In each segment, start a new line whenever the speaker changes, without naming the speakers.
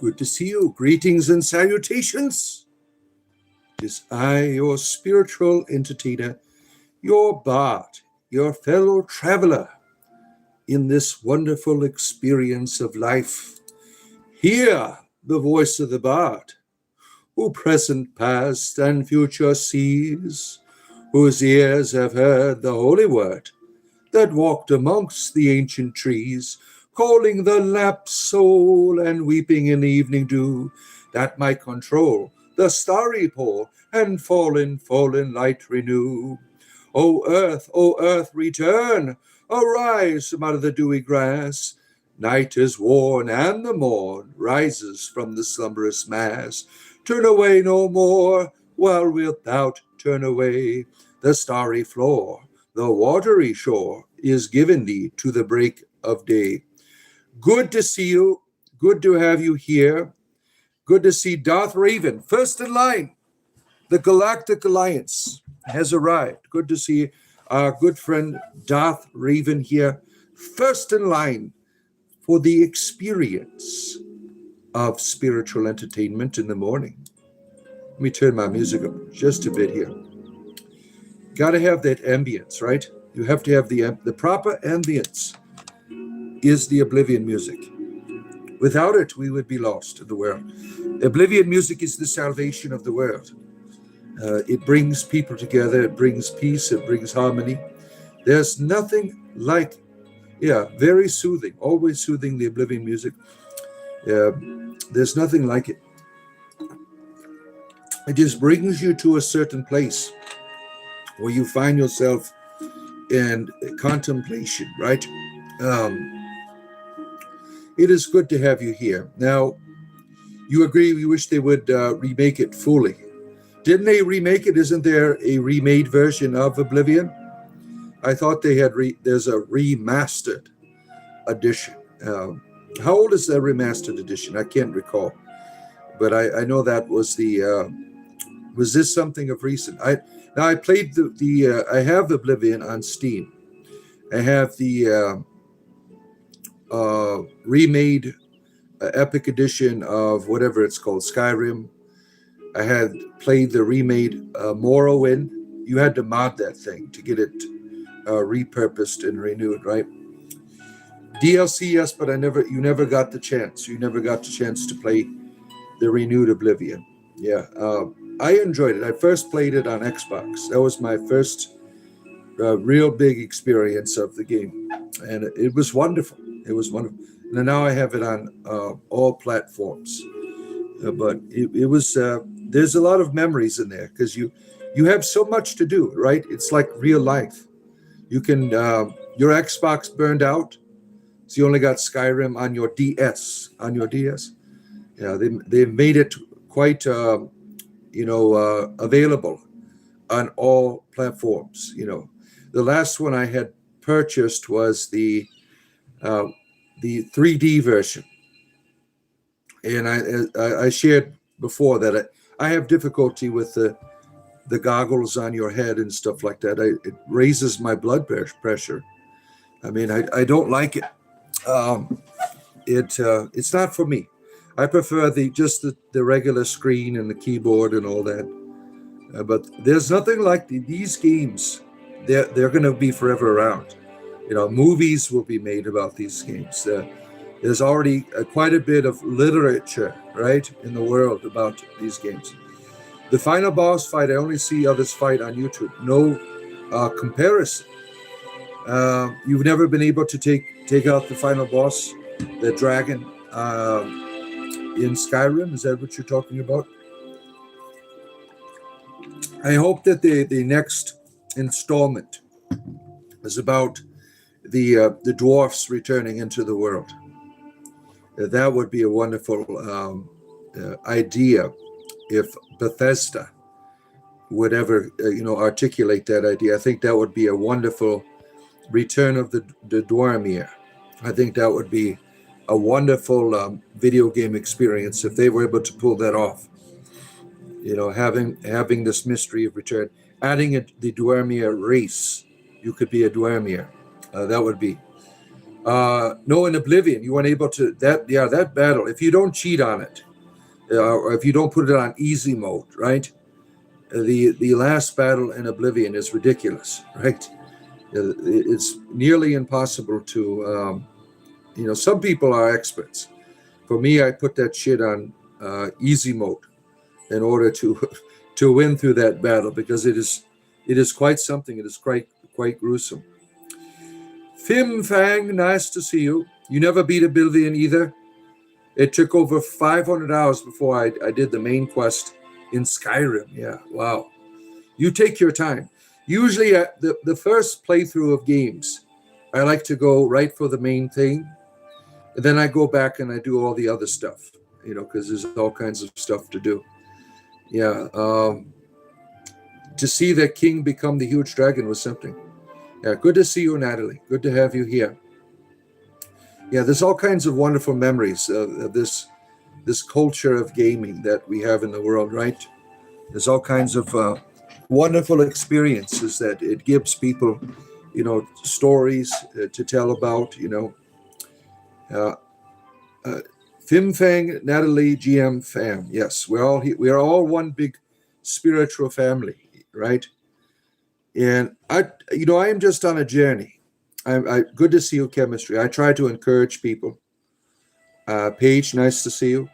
Good to see you. Greetings and salutations. It is I, your spiritual entertainer, your bard, your fellow traveler in this wonderful experience of life. Hear the voice of the bard, who present, past, and future sees, whose ears have heard the holy word that walked amongst the ancient trees, calling the lapsed soul and weeping in the evening dew, that might control the starry pole and fallen light renew. O earth, return, arise from out of the dewy grass. Night is worn, and the morn rises from the slumberous mass. Turn away no more, while wilt thou turn away? The starry floor, the watery shore, is given thee to the break of day. Good to see you. Good to have you here. Good to see Darth Raven, first in line. The Galactic Alliance has arrived. Good to see our good friend Darth Raven here, first in line for the experience of spiritual entertainment in the morning. Let me turn my music up just a bit here. Got to have that ambience, right? You have to have the proper ambience is the Oblivion music. Without it, we would be lost in the world. Oblivion music is the salvation of the world. It brings people together. It brings peace. It brings harmony. There's nothing like, very soothing, always soothing, the Oblivion music. There's nothing like it. It just brings you to a certain place where you find yourself in contemplation, right? It is good to have you here. Now, you agree, you wish they would remake it fully. Didn't they remake it? Isn't there a remade version of Oblivion? I thought they had, there's a remastered edition. How old is that remastered edition? I can't recall. But I know that was was this something of recent? I played I have Oblivion on Steam. I have the remade Epic Edition of whatever it's called, Skyrim. I had played the remade Morrowind. You had to mod that thing to get it repurposed and renewed, right? DLC, yes, but you never got the chance. You never got the chance to play the renewed Oblivion. Yeah, I enjoyed it. I first played it on Xbox. That was my first real big experience of the game, and it was wonderful. It was wonderful. And now I have it on all platforms. But it was there's a lot of memories in there because you have so much to do, right? It's like real life. You can your Xbox burned out, so you only got Skyrim on your DS. Yeah, they made it quite available on all platforms. The last one I had purchased was the 3D version, and I shared before that I have difficulty with the goggles on your head and stuff like that. It raises my blood pressure. I mean, I don't like it. It's not for me. I prefer the regular screen and the keyboard and all that. But there's nothing like these games. They're going to be forever around. Movies will be made about these games. There's already quite a bit of literature, right, in the world about these games. The final boss fight, I only see others fight on YouTube. No comparison. You've never been able to take out the final boss, the dragon, in Skyrim? Is that what you're talking about? I hope that the next installment is about the dwarfs returning into the world. That would be a wonderful idea if Bethesda would ever articulate that idea. I think that would be a wonderful return of the Dwarmir. I think that would be a wonderful video game experience if they were able to pull that off. Having this mystery of return, adding the Dwarmir race. You could be a Dwarmir. That would be No, in Oblivion, you weren't able to, that battle, if you don't cheat on it, or if you don't put it on easy mode, right? The last battle in Oblivion is ridiculous, right? It's nearly impossible to, some people are experts. For me, I put that shit on easy mode in order to to win through that battle, because it is quite something. It is quite gruesome. Fim Fang, nice to see you. You never beat Oblivion either. It took over 500 hours before I did the main quest in Skyrim. Yeah, wow. You take your time. Usually, the first playthrough of games, I like to go right for the main thing. And then I go back and I do all the other stuff, because there's all kinds of stuff to do. Yeah. To see that king become the huge dragon was something. Yeah, good to see you, Natalie. Good to have you here. Yeah, there's all kinds of wonderful memories of this culture of gaming that we have in the world, right? There's all kinds of wonderful experiences that it gives people, stories to tell about, Fim Fang, Natalie, GM fam. Yes, we're all one big spiritual family, right? And I am just on a journey. Good to see you, chemistry. I try to encourage people. Paige, nice to see you.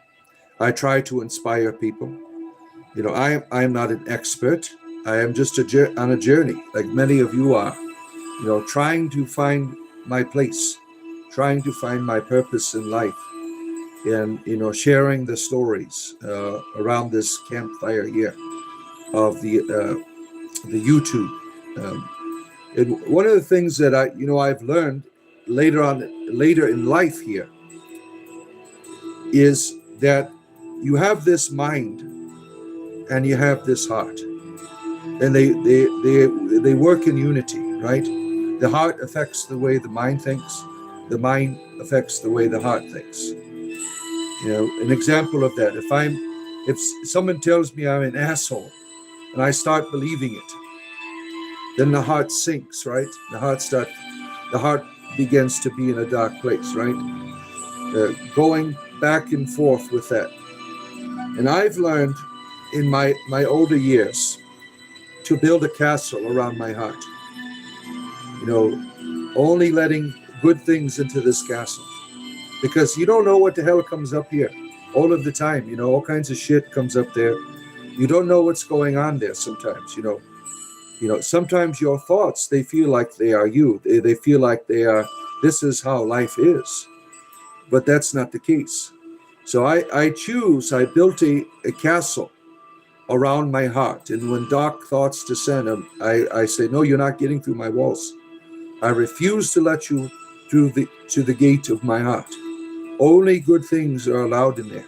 I try to inspire people. I am not an expert. I am just on a journey, like many of you are. Trying to find my place, trying to find my purpose in life, and sharing the stories around this campfire here of the YouTube. And one of the things that I've learned later in life here is that you have this mind and you have this heart, and they work in unity, right? The heart affects the way the mind thinks. The mind affects the way the heart thinks. An example of that: if someone tells me I'm an asshole, and I start believing it, then the heart sinks, right? The heart begins to be in a dark place, right? Going back and forth with that. And I've learned in my older years to build a castle around my heart. Only letting good things into this castle, because you don't know what the hell comes up here all of the time. All kinds of shit comes up there. You don't know what's going on there sometimes. Sometimes your thoughts, they feel like they are you. They feel like this is how life is. But that's not the case. So I built a castle around my heart. And when dark thoughts descend, I say, no, you're not getting through my walls. I refuse to let you through to the gate of my heart. Only good things are allowed in there.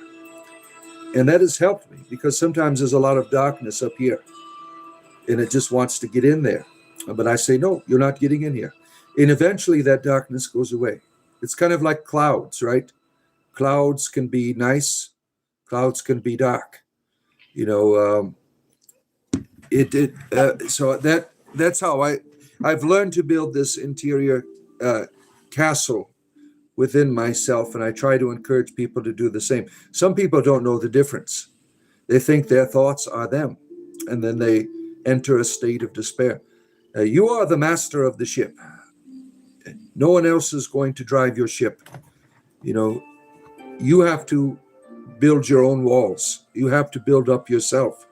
And that has helped me, because sometimes there's a lot of darkness up here and it just wants to get in there. But I say, no, you're not getting in here. And eventually that darkness goes away. It's kind of like clouds, right? Clouds can be nice. Clouds can be dark. So that's how I've learned to build this interior castle within myself, and I try to encourage people to do the same. Some people don't know the difference. They think their thoughts are them, and then they enter a state of despair. You are the master of the ship. No one else is going to drive your ship. You have to build your own walls. You have to build up yourself.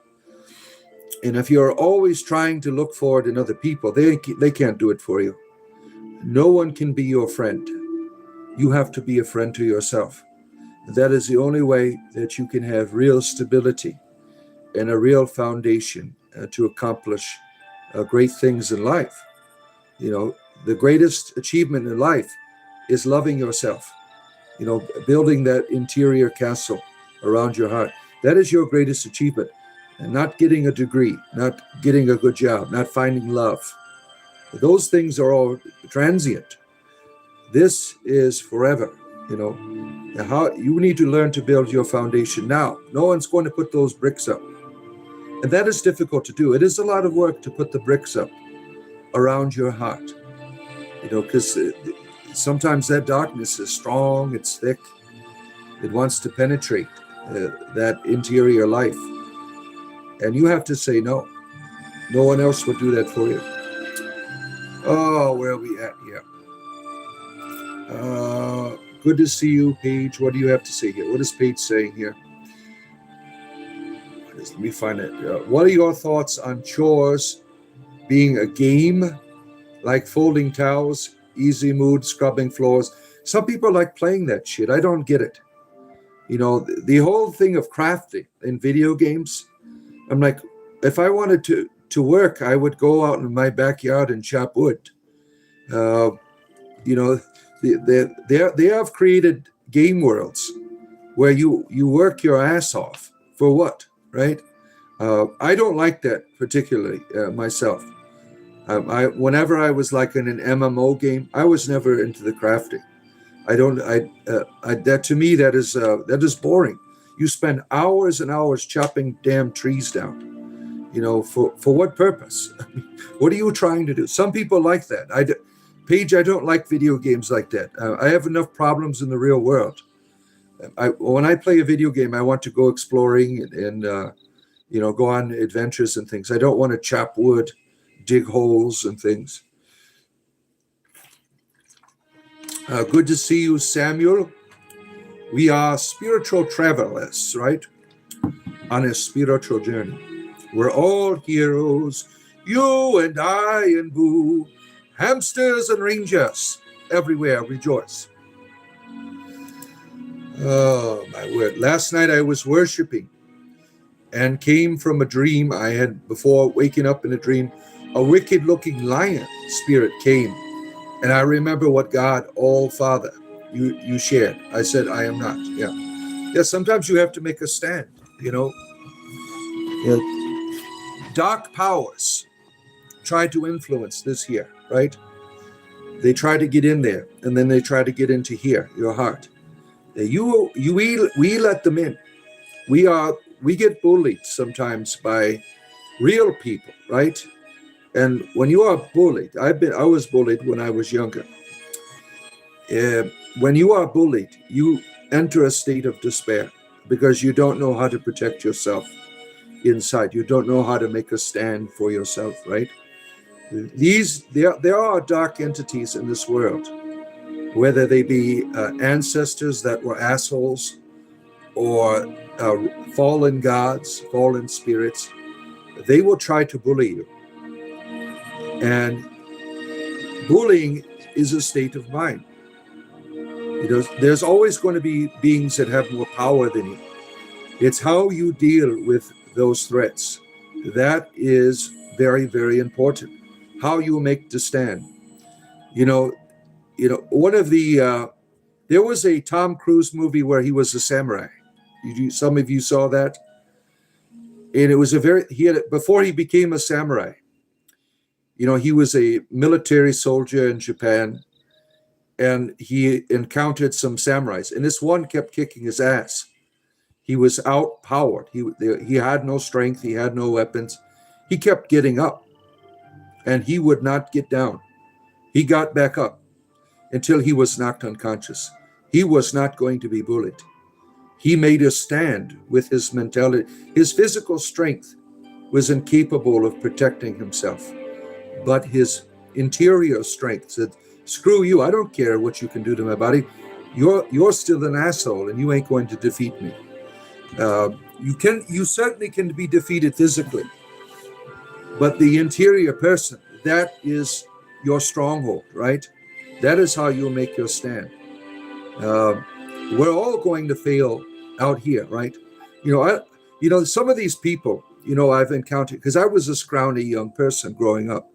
And if you're always trying to look for it in other people, they can't do it for you. No one can be your friend. You have to be a friend to yourself. That is the only way that you can have real stability and a real foundation to accomplish great things in life. The greatest achievement in life is loving yourself, building that interior castle around your heart. That is your greatest achievement. And not getting a degree, not getting a good job, not finding love. Those things are all transient. This is forever. How you need to learn to build your foundation now. No one's going to put those bricks up. And that is difficult to do. It is a lot of work to put the bricks up around your heart. Because sometimes that darkness is strong, it's thick, it wants to penetrate that interior life. And you have to say no. No one else would do that for you. Oh, where are we at here? Good to see you, Paige. What do you have to say here? What is Paige saying here? Let me find it. What are your thoughts on chores being a game, like folding towels, easy mood, scrubbing floors? Some people like playing that shit. I don't get it. You know, the whole thing of crafting in video games, I'm like, if I wanted to work, I would go out in my backyard and chop wood. You know, they have created game worlds where you work your ass off for what, right? I don't like that particularly myself. Whenever I was like in an MMO game, I was never into the crafting. That to me that is boring. You spend hours and hours chopping damn trees down. You know, for what purpose? I mean, what are you trying to do? Some people like that. Paige, I don't like video games like that. I have enough problems in the real world. When I play a video game, I want to go exploring and you know, go on adventures and things. I don't want to chop wood, dig holes and things. Good to see you, Samuel. We are spiritual travelers, right? On a spiritual journey. We're all heroes, you and I and Boo, hamsters and rangers, everywhere rejoice. Oh, my word. Last night I was worshiping and came from a dream I had before waking up in a dream. A wicked-looking lion spirit came, and I remember what God, all Father, you shared. I said, I am not. Yeah. Sometimes you have to make a stand, you know. Dark powers try to influence this here, right? They try to get in there, and then they try to get into here, your heart. We let them in. We get bullied sometimes by real people, right? And when you are bullied, I was bullied when I was younger. When you are bullied, you enter a state of despair because you don't know how to protect yourself inside. You don't know how to make a stand for yourself, right? There are dark entities in this world, whether they be ancestors that were assholes or fallen gods, fallen spirits. They will try to bully you. And bullying is a state of mind. You know, there's always going to be beings that have more power than you. It's how you deal with those threats. That is very, very important. How you make the stand. You know, one of the there was a Tom Cruise movie where he was a samurai. Some of you saw that, and it was before he became a samurai. You know, he was a military soldier in Japan, and he encountered some samurais, and this one kept kicking his ass. He was outpowered. He had no strength. He had no weapons. He kept getting up, and he would not get down. He got back up until he was knocked unconscious. He was not going to be bullied. He made a stand with his mentality. His physical strength was incapable of protecting himself, but his interior strength said, screw you, I don't care what you can do to my body. You're still an asshole, and you ain't going to defeat me. You certainly can be defeated physically, but the interior person, that is your stronghold, right? That is how you'll make your stand. We're all going to fail out here, right? Some of these people, I've encountered, because I was a scrawny young person growing up.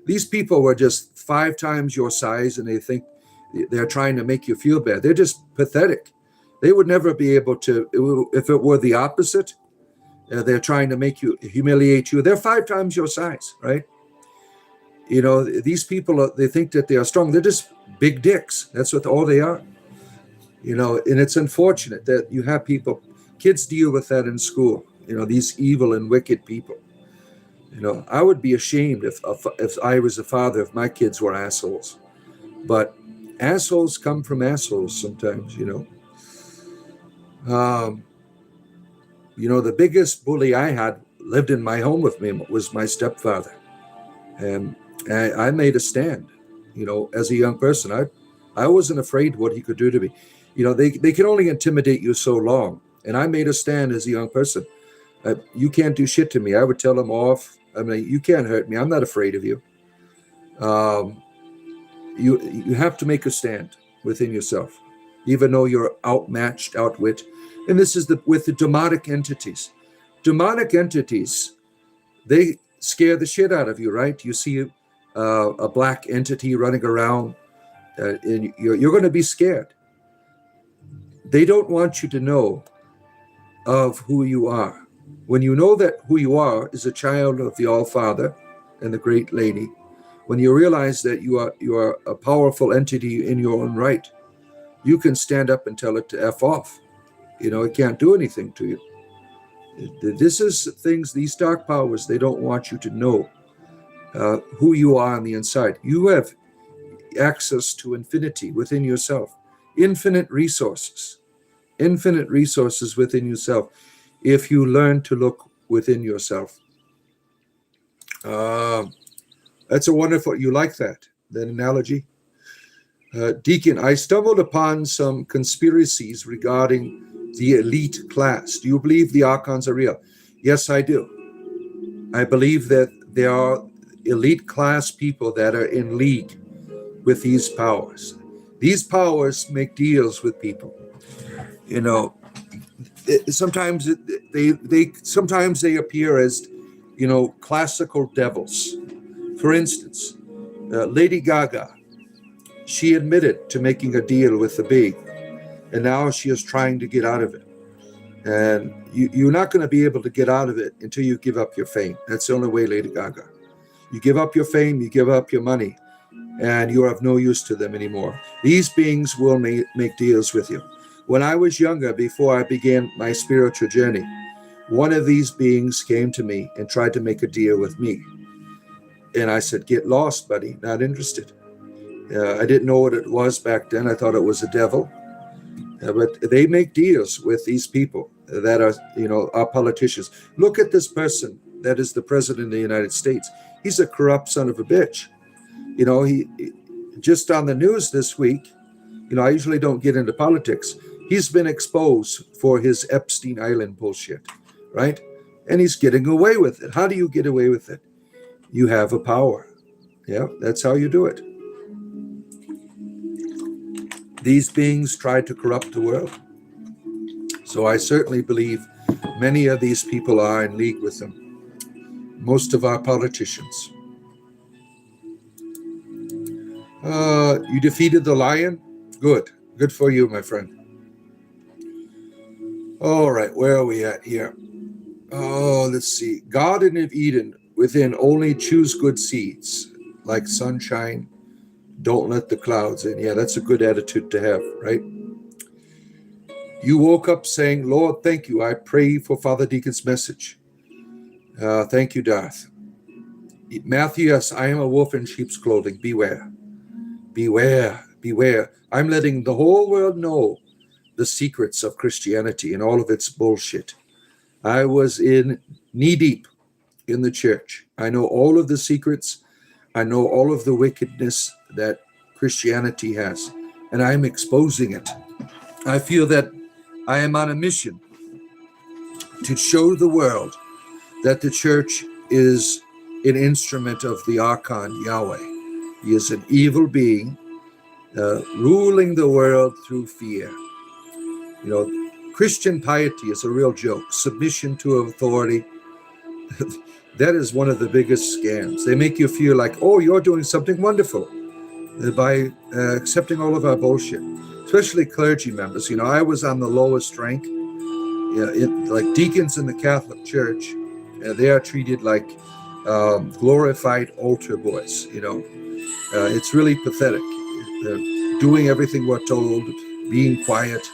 These people were just 5 times your size, and they think they're trying to make you feel bad. They're just pathetic. They would never be able to, if it were the opposite, they're trying to humiliate you. They're 5 times your size, right? These people, they think that they are strong. They're just big dicks. That's what all they are. And it's unfortunate that you have kids deal with that in school, these evil and wicked people. I would be ashamed if I was a father if my kids were assholes. But assholes come from assholes sometimes, the biggest bully I had lived in my home with me was my stepfather. And I made a stand, as a young person. I wasn't afraid what he could do to me. They can only intimidate you so long. And I made a stand as a young person. You can't do shit to me. I would tell him off. I mean, you can't hurt me. I'm not afraid of you. You have to make a stand within yourself, even though you're outmatched, outwit. And this is with the demonic entities. Demonic entities, they scare the shit out of you, right? You see a black entity running around, and you're going to be scared. They don't want you to know of who you are. When you know that who you are is a child of the All-Father and the Great Lady, when you realize that you are a powerful entity in your own right, you can stand up and tell it to F off. It can't do anything to you. This is things, these dark powers, they don't want you to know who you are on the inside. You have access to infinity within yourself, infinite resources within yourself, if you learn to look within yourself. That's a wonderful, you like that analogy? Deacon, I stumbled upon some conspiracies regarding the elite class. Do you believe the archons are real? Yes, I do. I believe that there are elite class people that are in league with these powers. These powers make deals with people. Sometimes they appear as, classical devils. For instance, Lady Gaga, she admitted to making a deal with the bee, and now she is trying to get out of it. And you're not going to be able to get out of it until you give up your fame. That's the only way, Lady Gaga. You give up your fame, you give up your money, and you're of no use to them anymore. These beings will make deals with you. When I was younger, before I began my spiritual journey, one of these beings came to me and tried to make a deal with me. And I said, get lost, buddy, not interested. I didn't know what it was back then. I thought it was a devil. But they make deals with these people that are, our politicians. Look at this person that is the president of the United States. He's a corrupt son of a bitch. He just on the news this week, I usually don't get into politics. He's been exposed for his Epstein Island bullshit, right? And he's getting away with it. How do you get away with it? You have a power. Yeah, that's how you do it. These beings try to corrupt the world. So I certainly believe many of these people are in league with them. Most of our politicians. You defeated the lion? Good. Good for you, my friend. All right, where are we at here? Oh, let's see. Garden of Eden, within only choose good seeds, like sunshine. Don't let the clouds in. Yeah, that's a good attitude to have, right? You woke up saying, Lord, thank you. I pray for Father Deacon's message. Thank you, Darth. Matthew, yes, I am a wolf in sheep's clothing. Beware. Beware. Beware. I'm letting the whole world know the secrets of Christianity and all of its bullshit. I was in knee-deep in the church. I know all of the secrets. I know all of the wickedness that Christianity has, and I'm exposing it. I feel that I am on a mission to show the world that the church is an instrument of the Archon Yahweh. He is an evil being ruling the world through fear. Christian piety is a real joke. Submission to authority, that is one of the biggest scams. They make you feel like, oh, you're doing something wonderful by accepting all of our bullshit, especially clergy members. I was on the lowest rank, like deacons in the Catholic Church. They are treated like glorified altar boys. It's really pathetic. Doing everything we're told, being quiet,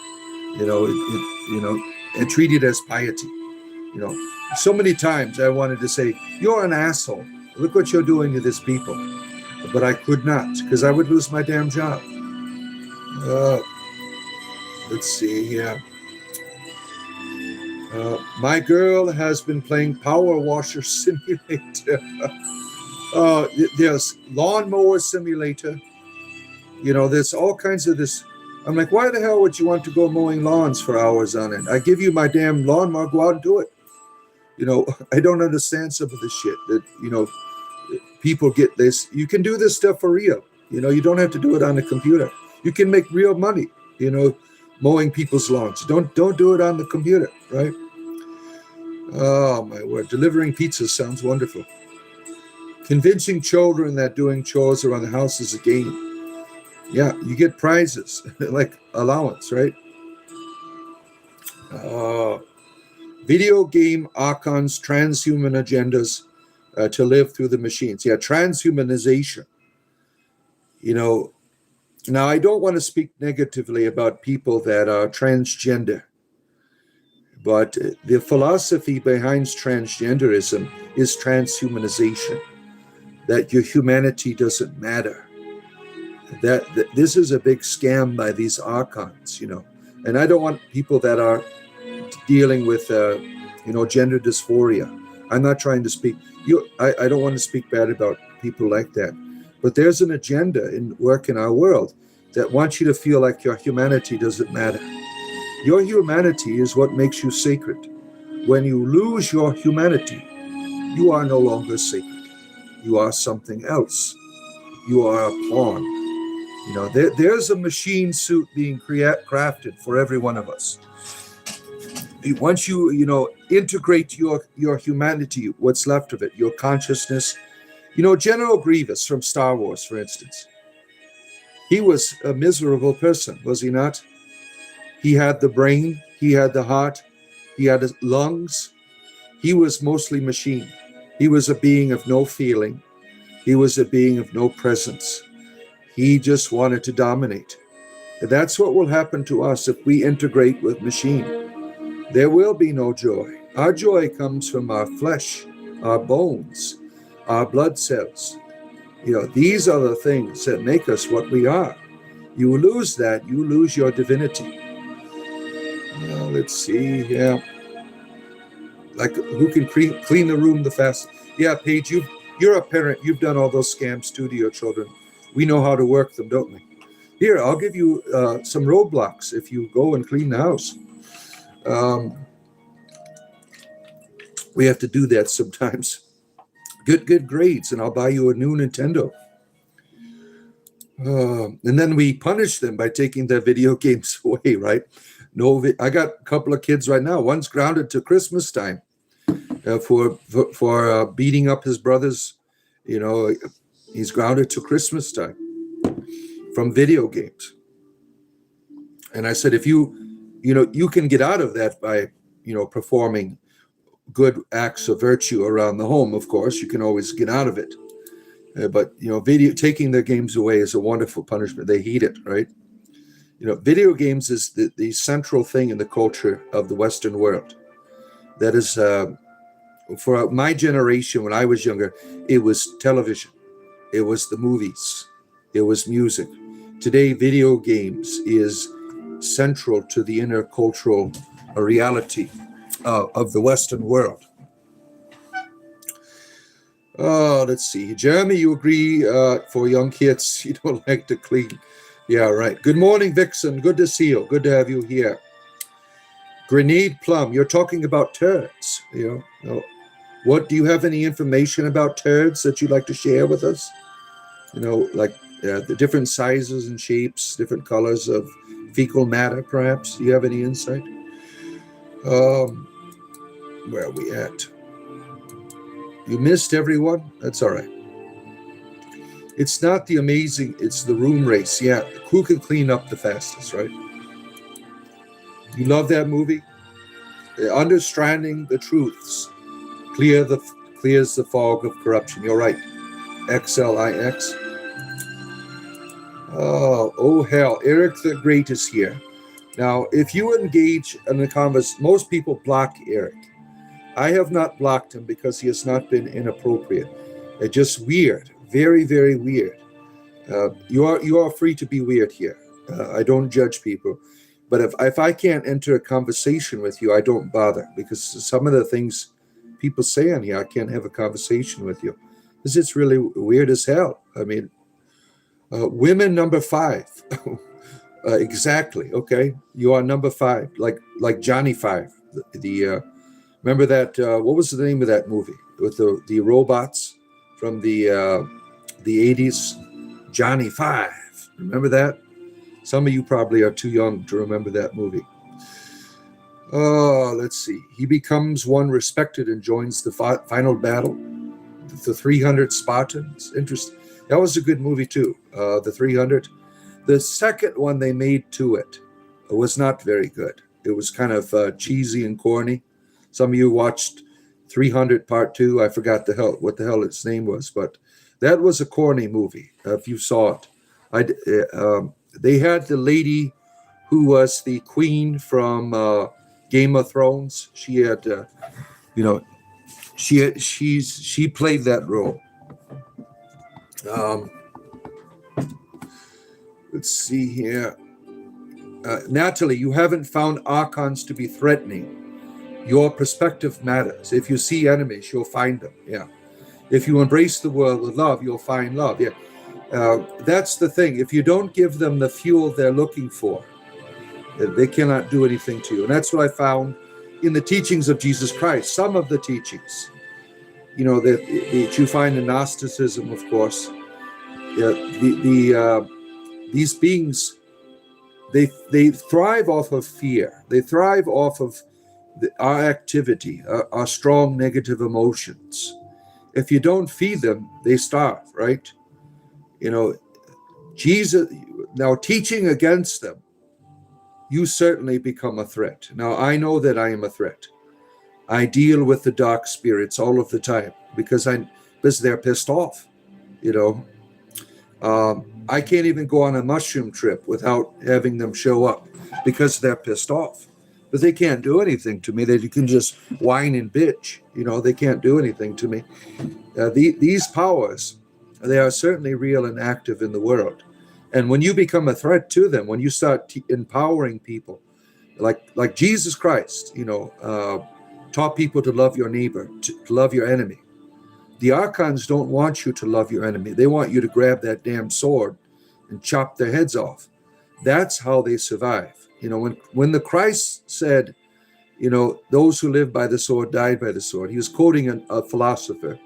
and treated as piety. So many times I wanted to say, you're an asshole. Look what you're doing to this people. But I could not, because I would lose my damn job. Let's see here. My girl has been playing Power Washer Simulator. There's Lawnmower Simulator. There's all kinds of this. I'm like, why the hell would you want to go mowing lawns for hours on end? I give you my damn lawnmower, go out and do it. I don't understand some of this shit that, people get this. You can do this stuff for real. You don't have to do it on the computer. You can make real money, mowing people's lawns. Don't do it on the computer, right? Oh, my word. Delivering pizzas sounds wonderful. Convincing children that doing chores around the house is a game. Yeah, you get prizes, like allowance, right? Video game archons, transhuman agendas to live through the machines. Yeah, transhumanization. Now I don't want to speak negatively about people that are transgender, but the philosophy behind transgenderism is transhumanization, that your humanity doesn't matter. That this is a big scam by these archons, and I don't want people that are dealing with, gender dysphoria. I'm not trying to speak. I don't want to speak bad about people like that, but there's an agenda in work in our world that wants you to feel like your humanity doesn't matter. Your humanity is what makes you sacred. When you lose your humanity, you are no longer sacred. You are something else. You are a pawn. There's a machine suit being crafted for every one of us. Once you, integrate your humanity, what's left of it, your consciousness. General Grievous from Star Wars, for instance. He was a miserable person, was he not? He had the brain, he had the heart, he had his lungs. He was mostly machine. He was a being of no feeling. He was a being of no presence. He just wanted to dominate. And that's what will happen to us if we integrate with machine. There will be no joy. Our joy comes from our flesh, our bones, our blood cells. These are the things that make us what we are. You lose that, you lose your divinity. Let's see here. Like, who can clean the room the fastest? Yeah, Paige, you're a parent. You've done all those scams too to your children. We know how to work them, don't we? Here, I'll give you some roadblocks if you go and clean the house. We have to do that sometimes. Good grades, and I'll buy you a new Nintendo. And then we punish them by taking their video games away, right? I got a couple of kids right now. One's grounded to Christmas time for beating up his brothers. He's grounded to Christmas time from video games. And I said, if you can get out of that by, performing good acts of virtue around the home. Of course, you can always get out of it. But taking their games away is a wonderful punishment. They hate it, right? Video games is the central thing in the culture of the Western world. That is, for my generation, when I was younger, it was television. It was the movies. It was music. Today, video games is central to the intercultural reality of the Western world. Let's see. Jeremy, you agree for young kids, you don't like to clean. Yeah, right. Good morning, Vixen. Good to see you. Good to have you here. Grenade Plum, you're talking about turds. What do you have any information about turds that you'd like to share with us? The different sizes and shapes, different colors of fecal matter, perhaps. Do you have any insight? Where are we at? You missed everyone? That's all right. It's not the amazing, it's the room race. Yeah, who can clean up the fastest, right? You love that movie? Understanding the truths clears the fog of corruption. You're right. XLIX. Oh hell, Eric the Great is here. Now, if you engage in the conversation, most people block Eric. I have not blocked him because he has not been inappropriate. Just weird, very, very weird. You are free to be weird here. I don't judge people. But if I can't enter a conversation with you, I don't bother, because some of the things people say on here, I can't have a conversation with you. It's really weird as hell. I mean, women number 5. Exactly. Okay, you are number 5, like Johnny 5. Remember that? What was the name of that movie with the robots from the 80s? Johnny 5. Remember that? Some of you probably are too young to remember that movie. Let's see. He becomes one respected and joins the final battle. The 300 Spartans. Interesting. That was a good movie too. The 300. The second one they made to it was not very good. It was kind of cheesy and corny. Some of you watched 300 Part 2. I forgot what the hell its name was, but that was a corny movie. If you saw it, they had the lady who was the queen from Game of Thrones. She had, she played that role. Let's see here. Natalie, you haven't found archons to be threatening. Your perspective matters. If you see enemies, you'll find them. Yeah. If you embrace the world with love, you'll find love. Yeah. That's the thing. If you don't give them the fuel they're looking for, they cannot do anything to you. And that's what I found in the teachings of Jesus Christ. Some of the teachings, that you find in Gnosticism, of course. These beings, they thrive off of fear. They thrive off of our activity, our strong negative emotions. If you don't feed them, they starve, right? Jesus, now teaching against them, you certainly become a threat. Now, I know that I am a threat. I deal with the dark spirits all of the time because they're pissed off, I can't even go on a mushroom trip without having them show up because they're pissed off. But they can't do anything to me. They can just whine and bitch. They can't do anything to me. These powers, they are certainly real and active in the world. And when you become a threat to them, when you start empowering people, like Jesus Christ, taught people to love your neighbor, to love your enemy. The archons don't want you to love your enemy. They want you to grab that damn sword and chop their heads off. That's how they survive. When the Christ said, those who live by the sword died by the sword, he was quoting a philosopher,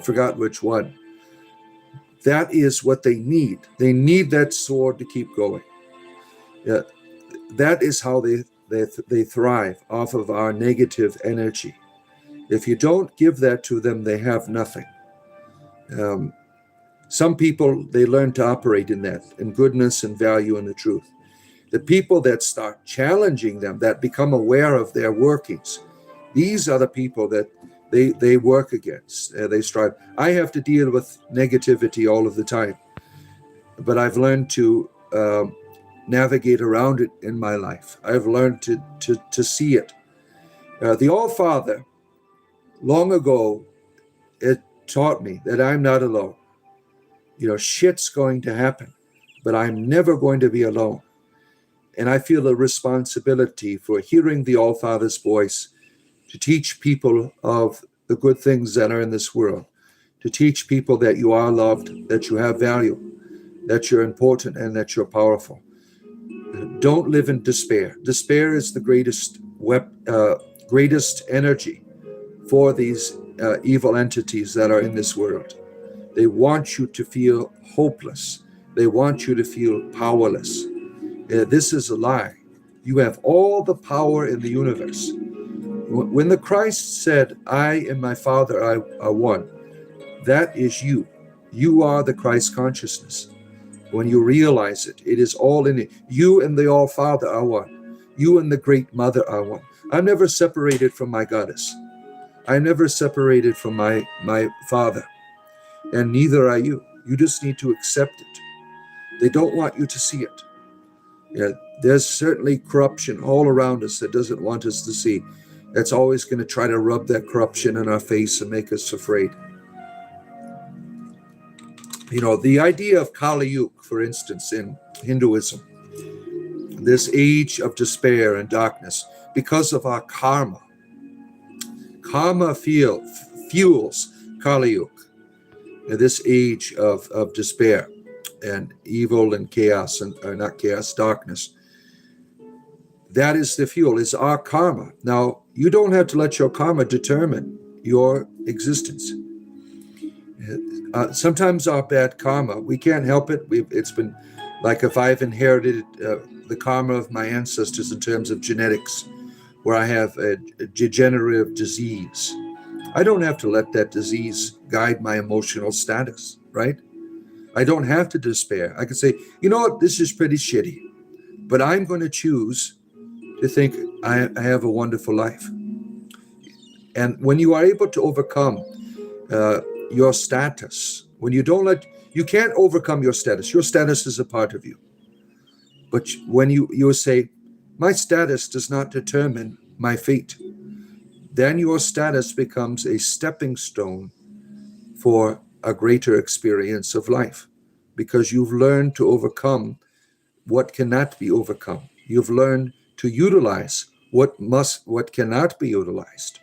forgot which one. That is what they need. They need that sword to keep going. That is how they thrive, off of our negative energy. If you don't give that to them, they have nothing. Some people, they learn to operate in that, in goodness and value and the truth. The people that start challenging them, that become aware of their workings, these are the people that they work against. They strive. I have to deal with negativity all of the time, but I've learned to navigate around it in my life. I've learned to see it. The All-Father, long ago, it taught me that I'm not alone. Shit's going to happen, but I'm never going to be alone. And I feel a responsibility for hearing the All-Father's voice to teach people of the good things that are in this world, to teach people that you are loved, that you have value, that you're important, and that you're powerful. Don't live in despair. Despair is the greatest energy for these evil entities that are in this world. They want you to feel hopeless. They want you to feel powerless. This is a lie. You have all the power in the universe. When the Christ said, I and my Father are one, that is you. You are the Christ consciousness. When you realize it, it is all in it. You and the All-Father are one. You and the Great Mother are one. I'm never separated from my goddess. I'm never separated from my Father. And neither are you. You just need to accept it. They don't want you to see it. There's certainly corruption all around us that doesn't want us to see. That's always going to try to rub that corruption in our face and make us afraid. The idea of Kali Yuga, for instance, in Hinduism, this age of despair and darkness, because of our karma. Karma fuels Kali Yuga, this age of despair and evil and chaos, or not chaos, darkness. That is the fuel, is our karma. Now, you don't have to let your karma determine your existence. Sometimes our bad karma, we can't help it. It's been like if I've inherited the karma of my ancestors in terms of genetics, where I have a degenerative disease. I don't have to let that disease guide my emotional status, right? I don't have to despair. I can say, you know what, this is pretty shitty, but I'm going to choose to think I have a wonderful life. And when you are able to overcome your status, when you don't you can't overcome your status. Your status is a part of you. But when you say, my status does not determine my fate, then your status becomes a stepping stone for a greater experience of life, because you've learned to overcome what cannot be overcome. You've learned to utilize what cannot be utilized.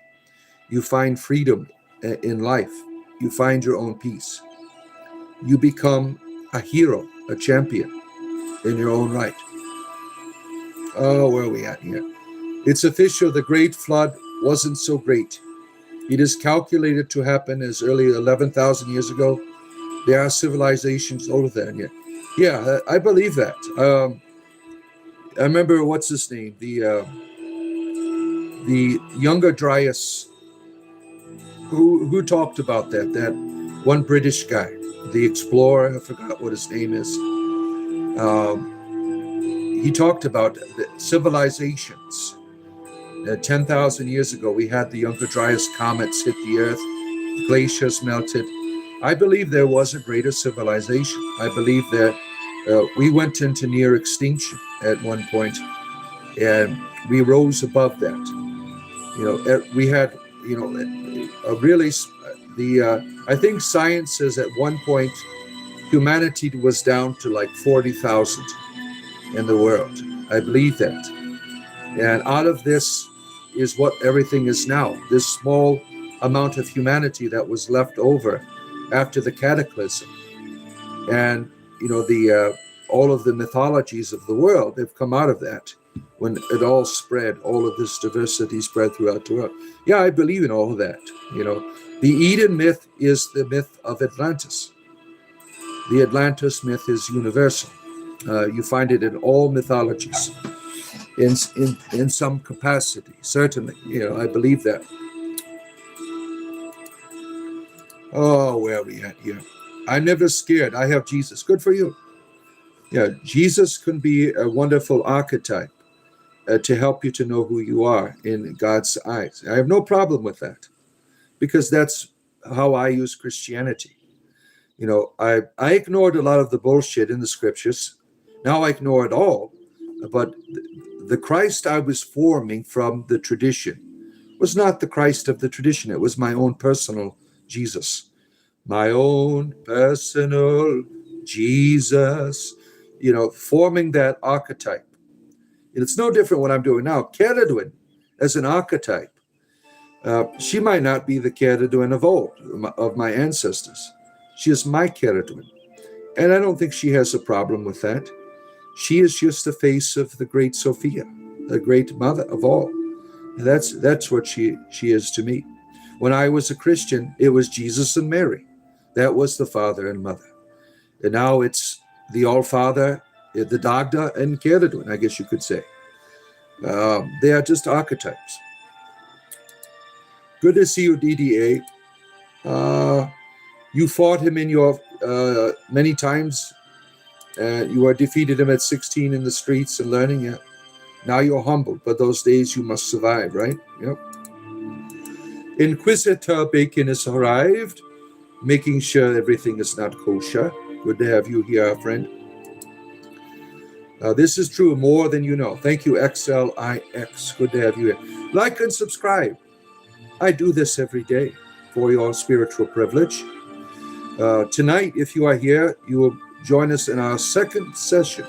You find freedom in life. You find your own peace. You become a hero, a champion in your own right. Oh, where are we at here? It's official, the Great Flood wasn't so great. It is calculated to happen as early as 11,000 years ago. There are civilizations older than yet. Yeah, I believe that. I remember, what's his name? The younger Dryas, who talked about that one British guy, the explorer, I forgot what his name is. He talked about the civilizations. 10,000 years ago, we had the Younger Dryas comets hit the Earth, glaciers melted. I believe there was a greater civilization. I believe that we went into near extinction at one point, and we rose above that. We had, a really, I think science says at one point, humanity was down to like 40,000 in the world. I believe that. And out of this is what everything is now. This small amount of humanity that was left over after the cataclysm. And, all of the mythologies of the world have come out of that. When it all spread, all of this diversity spread throughout the world. Yeah, I believe in all of that. The Eden myth is the myth of Atlantis. The Atlantis myth is universal. You find it in all mythologies. In some capacity, certainly. I believe that. Oh, where are we at here? I'm never scared. I have Jesus. Good for you. Yeah, Jesus can be a wonderful archetype to help you to know who you are in God's eyes. I have no problem with that, because that's how I use Christianity. I ignored a lot of the bullshit in the scriptures. Now I ignore it all, but the Christ I was forming from the tradition was not the Christ of the tradition. It was my own personal Jesus. My own personal Jesus. Forming that archetype. It's no different what I'm doing now. Ceridwen as an archetype. She might not be the Ceridwen of old, of my ancestors. She is my Ceridwen. And I don't think she has a problem with that. She is just the face of the great Sophia, the great mother of all. That's what she is to me. When I was a Christian, it was Jesus and Mary. That was the father and mother. And now it's the All-Father, the Dagda, and Ceridwen, I guess you could say. They are just archetypes. Good to see you, DDA. You fought him in your many times. You are defeated him at 16 in the streets and learning. Yeah. Now you're humbled, but those days you must survive, right? Yep. Inquisitor Bacon has arrived, making sure everything is not kosher. Good to have you here, our friend. This is true more than you know. Thank you, XLIX. Good to have you here. Like and subscribe. I do this every day for your spiritual privilege. Tonight, if you are here, you will join us in our second session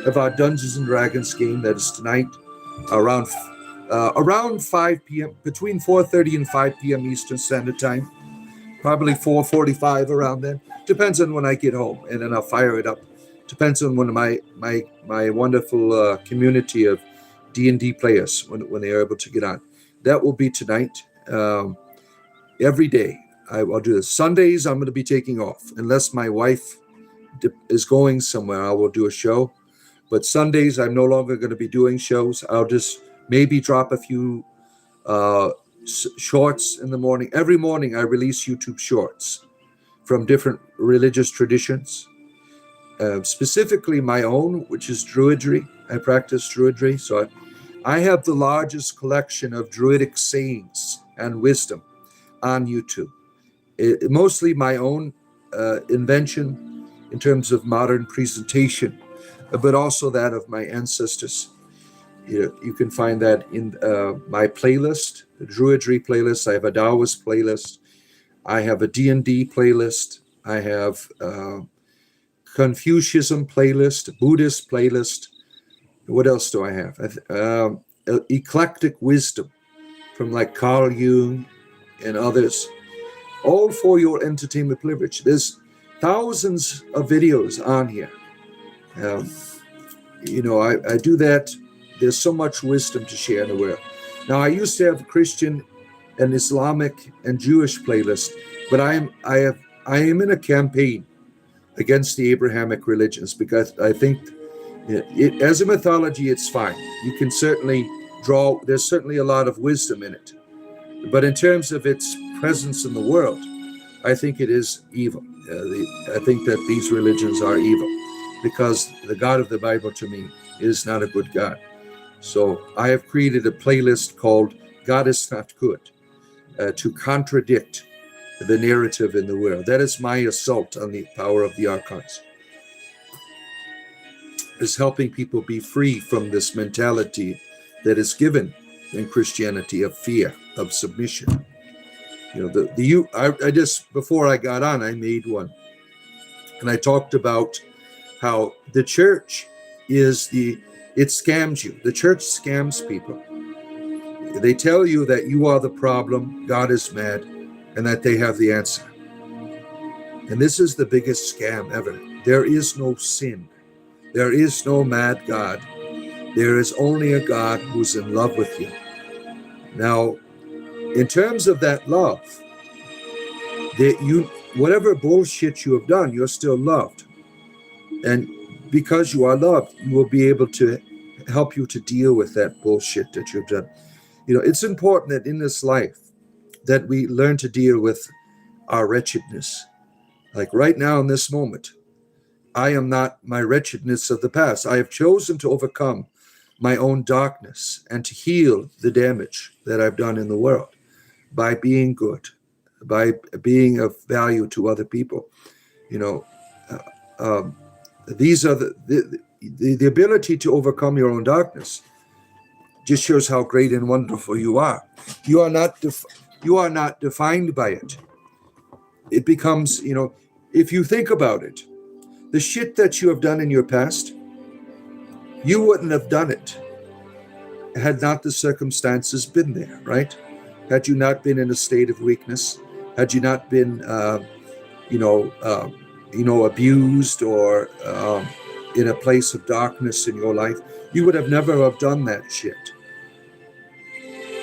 of our Dungeons and Dragons game. That is tonight around 5 p.m., between 4:30 and 5 p.m. Eastern Standard Time. Probably 4:45 around then. Depends on when I get home, and then I'll fire it up. Depends on when my wonderful community of D&D players, when they are able to get on. That will be tonight. Every day I'll do this. Sundays I'm going to be taking off. Unless my wife is going somewhere, I will do a show. But Sundays I'm no longer going to be doing shows. I'll just maybe drop a few shorts in the morning. Every morning I release YouTube shorts from different religious traditions, specifically my own, which is druidry. I practice druidry, so I have the largest collection of druidic sayings and wisdom on YouTube. Mostly my own invention in terms of modern presentation, but also that of my ancestors. You can find that in my playlist, the Druidry playlist. I have a Taoist playlist. I have a D&D playlist. I have Confucianism playlist, Buddhist playlist. What else do I have? Eclectic wisdom from like Carl Jung and others, all for your entertainment privilege. There's thousands of videos on here. I do that. There's so much wisdom to share in the world. Now, I used to have Christian and Islamic and Jewish playlists, but I am in a campaign against the Abrahamic religions, because I think as a mythology, it's fine. You can certainly there's certainly a lot of wisdom in it. But in terms of its presence in the world, I think it is evil. I think that these religions are evil, because the God of the Bible to me is not a good God. So I have created a playlist called God is Not Good, to contradict the narrative in the world. That is my assault on the power of the archons, is helping people be free from this mentality that is given in Christianity of fear, of submission. I just, before I got on, I made one, and I talked about how the church it scams you. The church scams people. They tell you that you are the problem, God is mad, and that they have the answer. And this is the biggest scam ever. There is no sin. There is no mad God. There is only a God who's in love with you. Now, in terms of that love, whatever bullshit you have done, you're still loved. And because you are loved, you will be able to help you to deal with that bullshit that you've done. It's important that in this life that we learn to deal with our wretchedness. Like right now in this moment, I am not my wretchedness of the past. I have chosen to overcome my own darkness and to heal the damage that I've done in the world by being good, by being of value to other people. These are the ability to overcome your own darkness just shows how great and wonderful you are. You are not defined by it. It becomes, if you think about it, the shit that you have done in your past, you wouldn't have done it had not the circumstances been there, right? Had you not been in a state of weakness, had you not been, abused or in a place of darkness in your life, you would have never have done that shit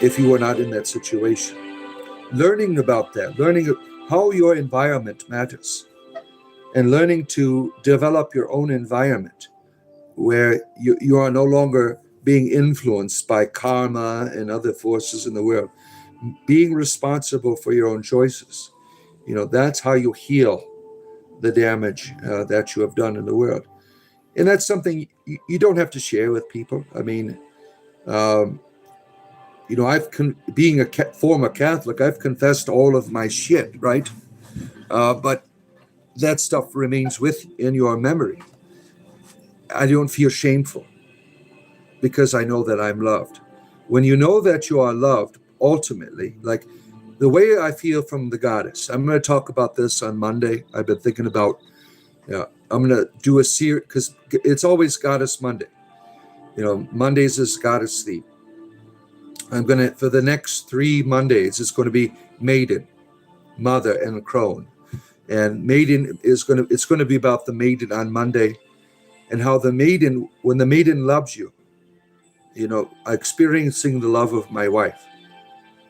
if you were not in that situation. Learning about that, learning how your environment matters, and learning to develop your own environment where you are no longer being influenced by karma and other forces in the world, being responsible for your own choices. That's how you heal the damage that you have done in the world. And that's something you don't have to share with people. I mean, being a former Catholic, I've confessed all of my shit, right? But that stuff remains in your memory. I don't feel shameful because I know that I'm loved. When you know that you are loved, ultimately, like the way I feel from the goddess. I'm going to talk about this on Monday. I've been thinking about, I'm going to do a series, because it's always Goddess Monday. Mondays is Goddess theme. I'm going to, for the next 3 Mondays, it's going to be Maiden, Mother, and Crone. And Maiden it's going to be about the Maiden on Monday, and how the Maiden, when the Maiden loves you, experiencing the love of my wife.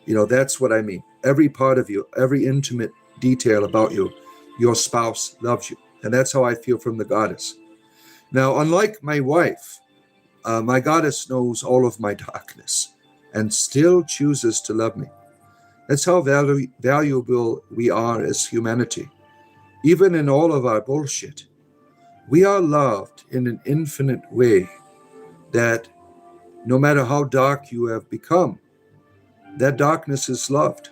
That's what I mean. Every part of you, every intimate detail about you, your spouse loves you. And that's how I feel from the goddess. Now, unlike my wife, my goddess knows all of my darkness and still chooses to love me. That's how valuable we are as humanity. Even in all of our bullshit, we are loved in an infinite way that no matter how dark you have become, that darkness is loved.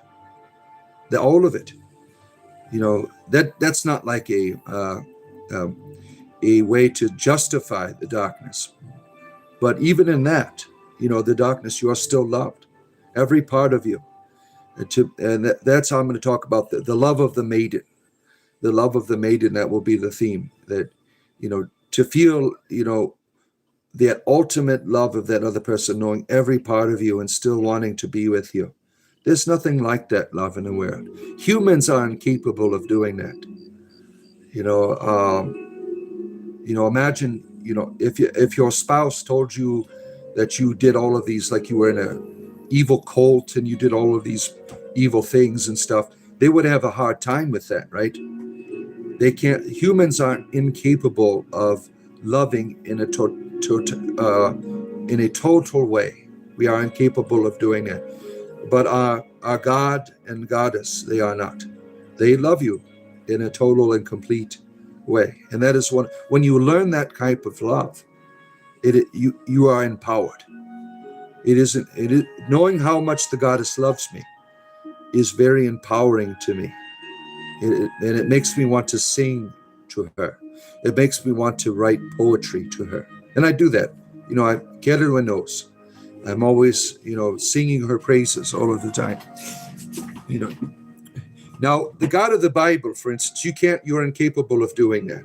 All of it. That's not like a way to justify the darkness. But even in that, the darkness, you are still loved. Every part of you. And that's how I'm going to talk about the love of the maiden. The love of the maiden, that will be the theme. That, to feel, that ultimate love of that other person, knowing every part of you and still wanting to be with you. There's nothing like that love in the world. Humans are incapable of doing that. Imagine, if your spouse told you that you did all of these, like you were in an evil cult and you did all of these evil things and stuff, they would have a hard time with that, right? They can't. Humans aren't incapable of loving in a total way. We are incapable of doing that. But our God and Goddess, they are not. They love you in a total and complete way. And that is when you learn that type of love, you are empowered. It is knowing how much the Goddess loves me is very empowering to me. And it makes me want to sing to her. It makes me want to write poetry to her. And I do that. Everyone knows. I'm always, singing her praises all of the time. Now, the God of the Bible, for instance, you're incapable of doing that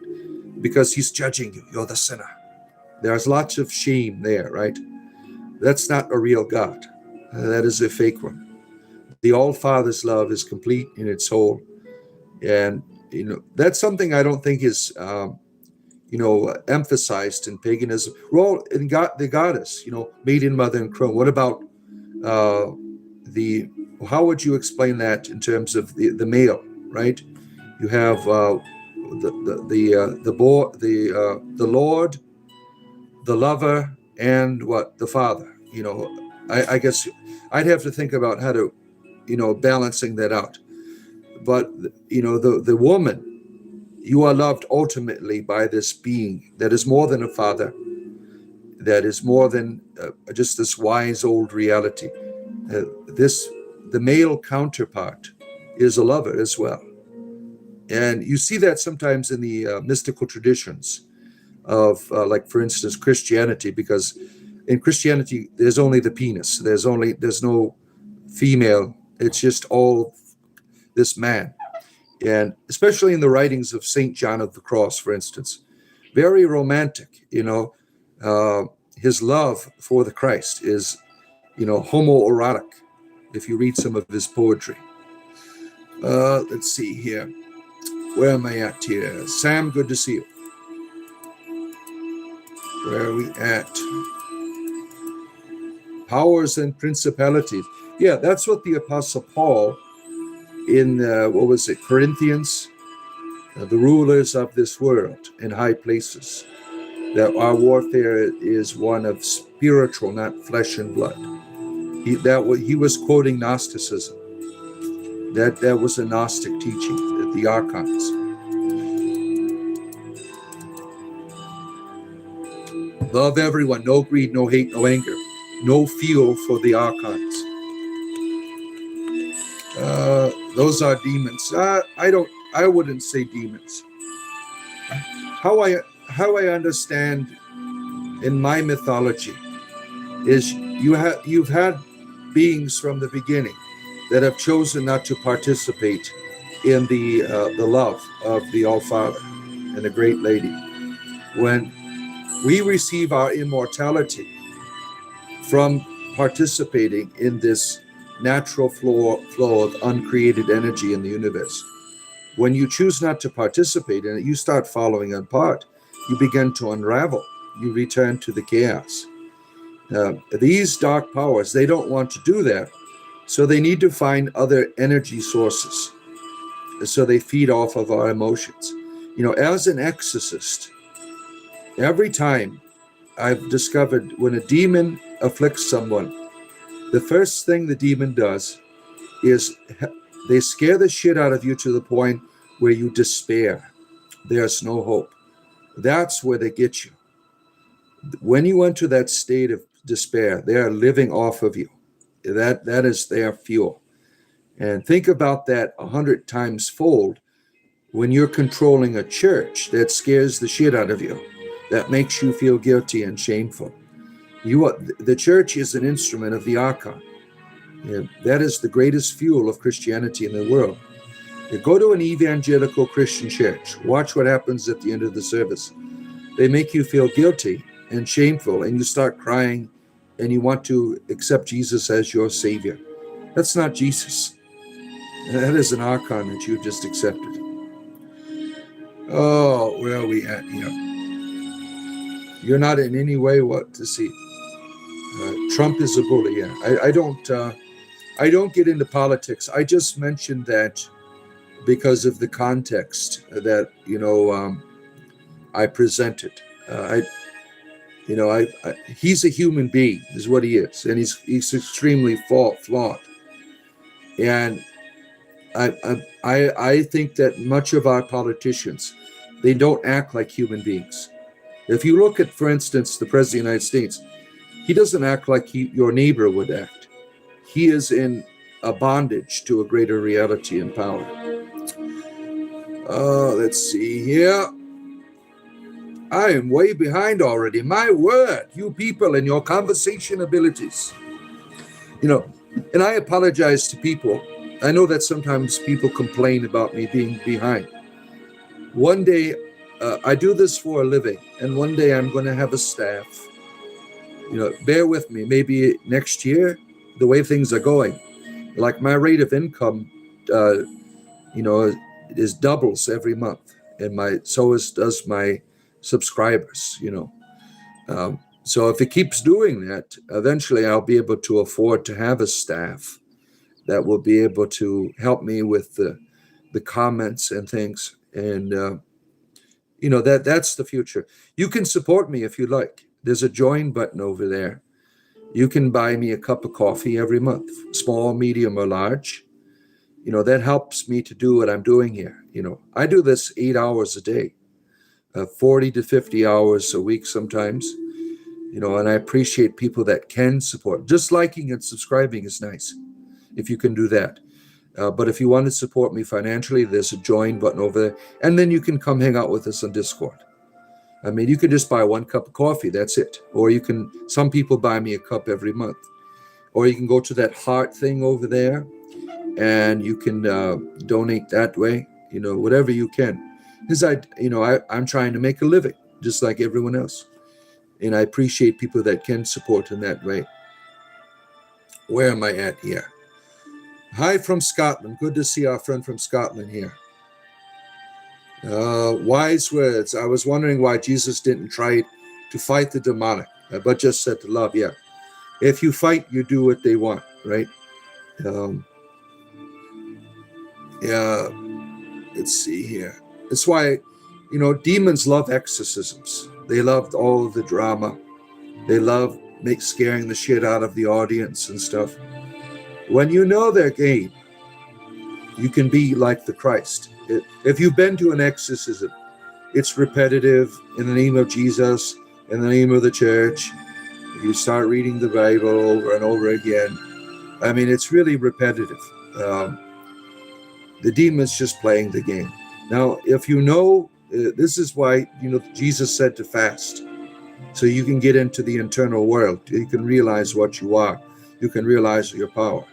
because he's judging you. You're the sinner. There's lots of shame there, right? That's not a real God. That is a fake one. The All-Father's love is complete in its whole. And, that's something I don't think is, emphasized in paganism. Well, in the goddess, maiden, mother, and crone. What about how would you explain that in terms of the male, right? You have the Lord, the lover, and the Father. I guess I'd have to think about how to, balancing that out. But the woman, you are loved ultimately by this being that is more than a father, that is more than just this wise old reality. The male counterpart is a lover as well. And you see that sometimes in the mystical traditions of, like, for instance, Christianity, because in Christianity, there's only the penis. There's no female. It's just all this man. And especially in the writings of St. John of the Cross, for instance, very romantic, his love for the Christ is, homoerotic, if you read some of his poetry. Let's see here. Where am I at here? Sam, good to see you. Where are we at? Powers and principalities. Yeah, that's what the Apostle Paul in, Corinthians, the rulers of this world in high places, that our warfare is one of spiritual, not flesh and blood. He was quoting Gnosticism. That was a Gnostic teaching, the archons. Love everyone, no greed, no hate, no anger, no fuel for the archons. Those are demons. I wouldn't say demons. How I understand in my mythology is you've had beings from the beginning that have chosen not to participate in the love of the All-Father and the Great Lady. When we receive our immortality from participating in this natural flow of uncreated energy in the universe, when you choose not to participate in it, you start following apart. You begin to unravel. You return to the chaos. These dark powers, they don't want to do that. So they need to find other energy sources. So they feed off of our emotions. As an exorcist, every time I've discovered when a demon afflicts someone, the first thing the demon does is they scare the shit out of you to the point where you despair. There's no hope. That's where they get you. When you enter that state of despair, they are living off of you. That is their fuel. And think about that 100 times fold when you're controlling a church that scares the shit out of you, that makes you feel guilty and shameful. The church is an instrument of the Archon. That is the greatest fuel of Christianity in the world. You go to an evangelical Christian church, watch what happens at the end of the service. They make you feel guilty and shameful, and you start crying, and you want to accept Jesus as your Savior. That's not Jesus. That is an Archon that you just accepted. Oh, where are we at here? You're not in any way what to see. Trump is a bully. Yeah, I don't get into politics. I just mentioned that because of the context that I presented. He's a human being, is what he is, and he's extremely flawed. And I think that much of our politicians, they don't act like human beings. If you look at, for instance, the President of the United States, he doesn't act like your neighbor would act. He is in a bondage to a greater reality and power. Let's see here. I am way behind already. My word, you people and your conversation abilities. And I apologize to people. I know that sometimes people complain about me being behind. One day, I do this for a living, and one day I'm going to have a staff. Bear with me. Maybe next year, the way things are going, like my rate of income, is doubles every month, and does my subscribers. So if it keeps doing that, eventually I'll be able to afford to have a staff that will be able to help me with the comments and things. And that's the future. You can support me if you like. There's a join button over there. You can buy me a cup of coffee every month, small, medium, or large. That helps me to do what I'm doing here. I do this 8 hours a day, 40 to 50 hours a week sometimes, and I appreciate people that can support. Just liking and subscribing is nice if you can do that. But if you want to support me financially, there's a join button over there. And then you can come hang out with us on Discord. I mean, you can just buy one cup of coffee. That's it. Or some people buy me a cup every month. Or you can go to that heart thing over there and you can donate that way, whatever you can. Because I'm trying to make a living just like everyone else. And I appreciate people that can support in that way. Where am I at here? Hi from Scotland. Good to see our friend from Scotland here. Wise words. I was wondering why Jesus didn't try to fight the demonic, but just said to love. Yeah. If you fight, you do what they want, right? Yeah. Let's see here. That's why, demons love exorcisms. They loved all of the drama. They love scaring the shit out of the audience and stuff. When you know their game, you can be like the Christ. If you've been to an exorcism, it's repetitive. In the name of Jesus, in the name of the church, you start reading the Bible over and over again. I mean, it's really repetitive. The demon's just playing the game. Now, if this is why, Jesus said to fast, so you can get into the internal world. You can realize what you are. You can realize your power.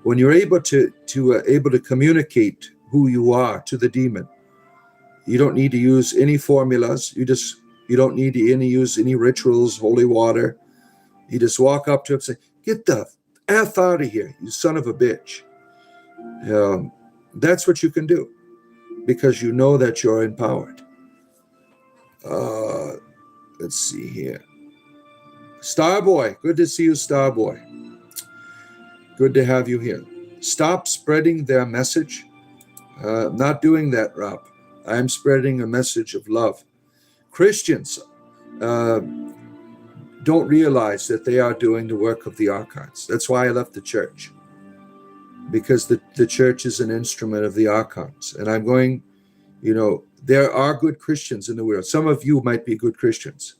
When you're able to communicate who you are to the demon, you don't need to use any formulas. You don't need to use any rituals, holy water. You just walk up to him and say, "Get the F out of here, you son of a bitch." That's what you can do, because you know that you're empowered. Let's see here. Starboy, good to see you, Starboy. Good to have you here. Stop spreading their message. Not doing that, Rob. I'm spreading a message of love. Christians don't realize that they are doing the work of the archons. That's why I left the church, because the church is an instrument of the archons. And I'm going, there are good Christians in the world. Some of you might be good Christians,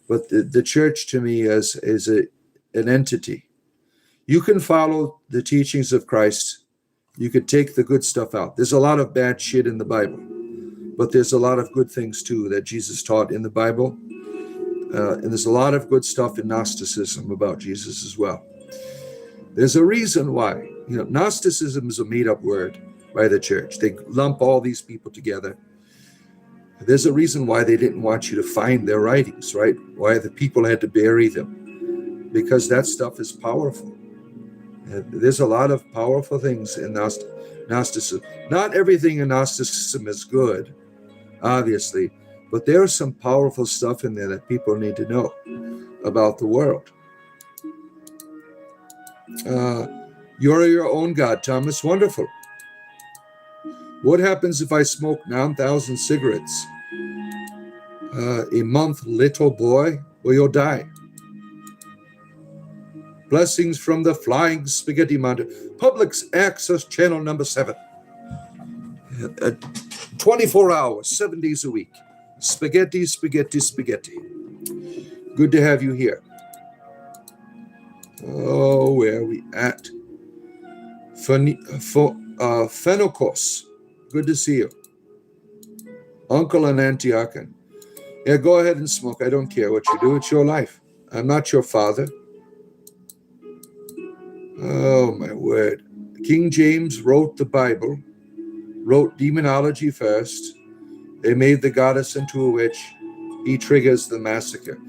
but the church to me is an entity. You can follow the teachings of Christ. You could take the good stuff out. There's a lot of bad shit in the Bible, but there's a lot of good things too that Jesus taught in the Bible. And there's a lot of good stuff in Gnosticism about Jesus as well. There's a reason why. Gnosticism is a made-up word by the church. They lump all these people together. There's a reason why they didn't want you to find their writings, right? Why the people had to bury them. Because that stuff is powerful. There's a lot of powerful things in Gnosticism. Not everything in Gnosticism is good, obviously, but there's some powerful stuff in there that people need to know about the world. You're your own God, Thomas. Wonderful. What happens if I smoke 9,000 cigarettes a month, little boy? Well, you'll die. Blessings from the Flying Spaghetti Mountain. Public access channel number 7. 24 hours, 7 days a week. Spaghetti, spaghetti, spaghetti. Good to have you here. Oh, where are we at? Phenocos. Good to see you. Uncle and Auntie Arkan. Yeah, go ahead and smoke. I don't care what you do. It's your life. I'm not your father. Oh, my word. King James wrote the Bible, wrote demonology first. They made the goddess into a witch. He triggers the massacre.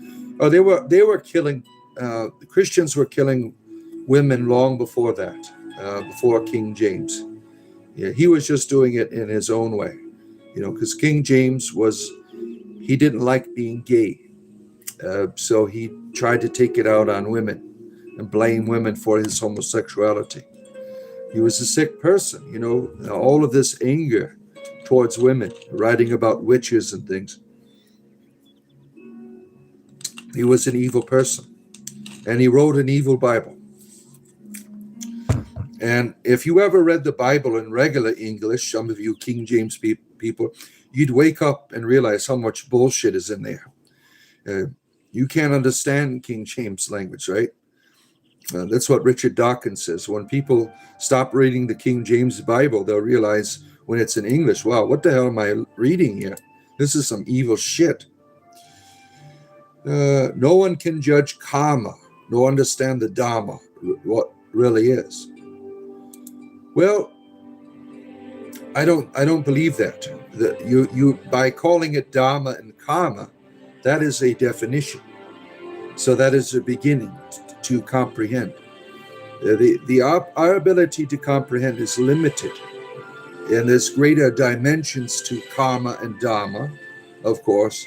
Oh, they were killing, the Christians were killing women long before that, before King James. Yeah, he was just doing it in his own way, because King James he didn't like being gay. So he tried to take it out on women and blame women for his homosexuality. He was a sick person, all of this anger towards women, writing about witches and things. He was an evil person, and he wrote an evil Bible. And if you ever read the Bible in regular English, some of you King James people, you'd wake up and realize how much bullshit is in there. You can't understand King James language, right? That's what Richard Dawkins says. When people stop reading the King James Bible, they'll realize when it's in English, wow, what the hell am I reading here? This is some evil shit. No one can judge karma, nor understand the Dharma, what really is. Well, I don't believe that. You by calling it Dharma and karma, that is a definition. So that is a beginning to comprehend. Our ability to comprehend is limited, and there's greater dimensions to karma and dharma, of course,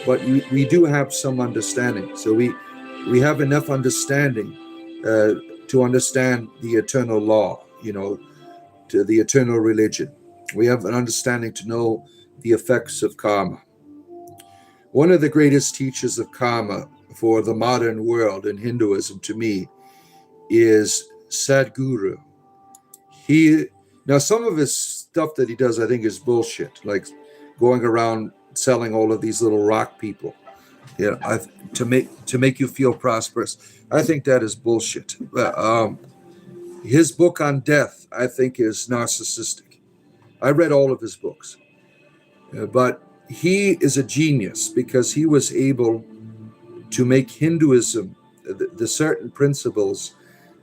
but we do have some understanding. So we have enough understanding to understand the eternal law, to the eternal religion. We have an understanding to know the effects of karma. One of the greatest teachers of karma for the modern world in Hinduism, to me, is Sadhguru. Now some of his stuff that he does, I think, is bullshit, like going around selling all of these little rock people, to make you feel prosperous. I think that is bullshit. His book on death, I think, is narcissistic. I read all of his books, but he is a genius because he was able to make Hinduism, the certain principles,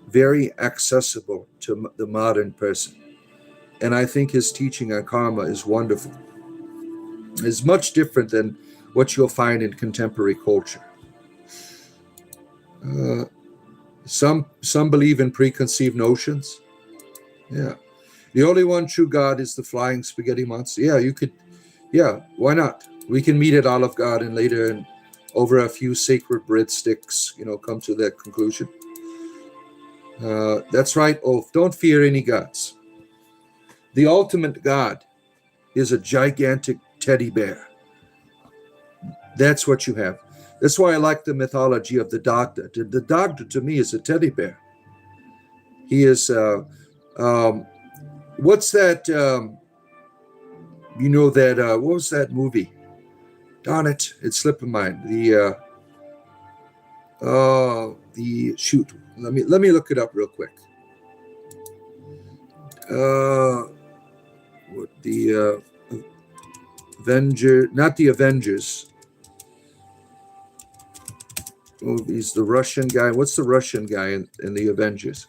very accessible to the modern person. And I think his teaching on karma is wonderful. It's much different than what you'll find in contemporary culture. Some believe in preconceived notions. Yeah. The only one true God is the flying spaghetti monster. Yeah, why not? We can meet at Olive Garden later and over a few sacred breadsticks, come to that conclusion. That's right, Ulf. Don't fear any gods. The ultimate God is a gigantic teddy bear. That's what you have. That's why I like the mythology of the Dagda. The Dagda to me is a teddy bear. He is, what's that, what was that movie? Darn it, it's slipping my mind. Shoot. Let me look it up real quick. The not the Avengers. Oh, he's the Russian guy. What's the Russian guy in the Avengers?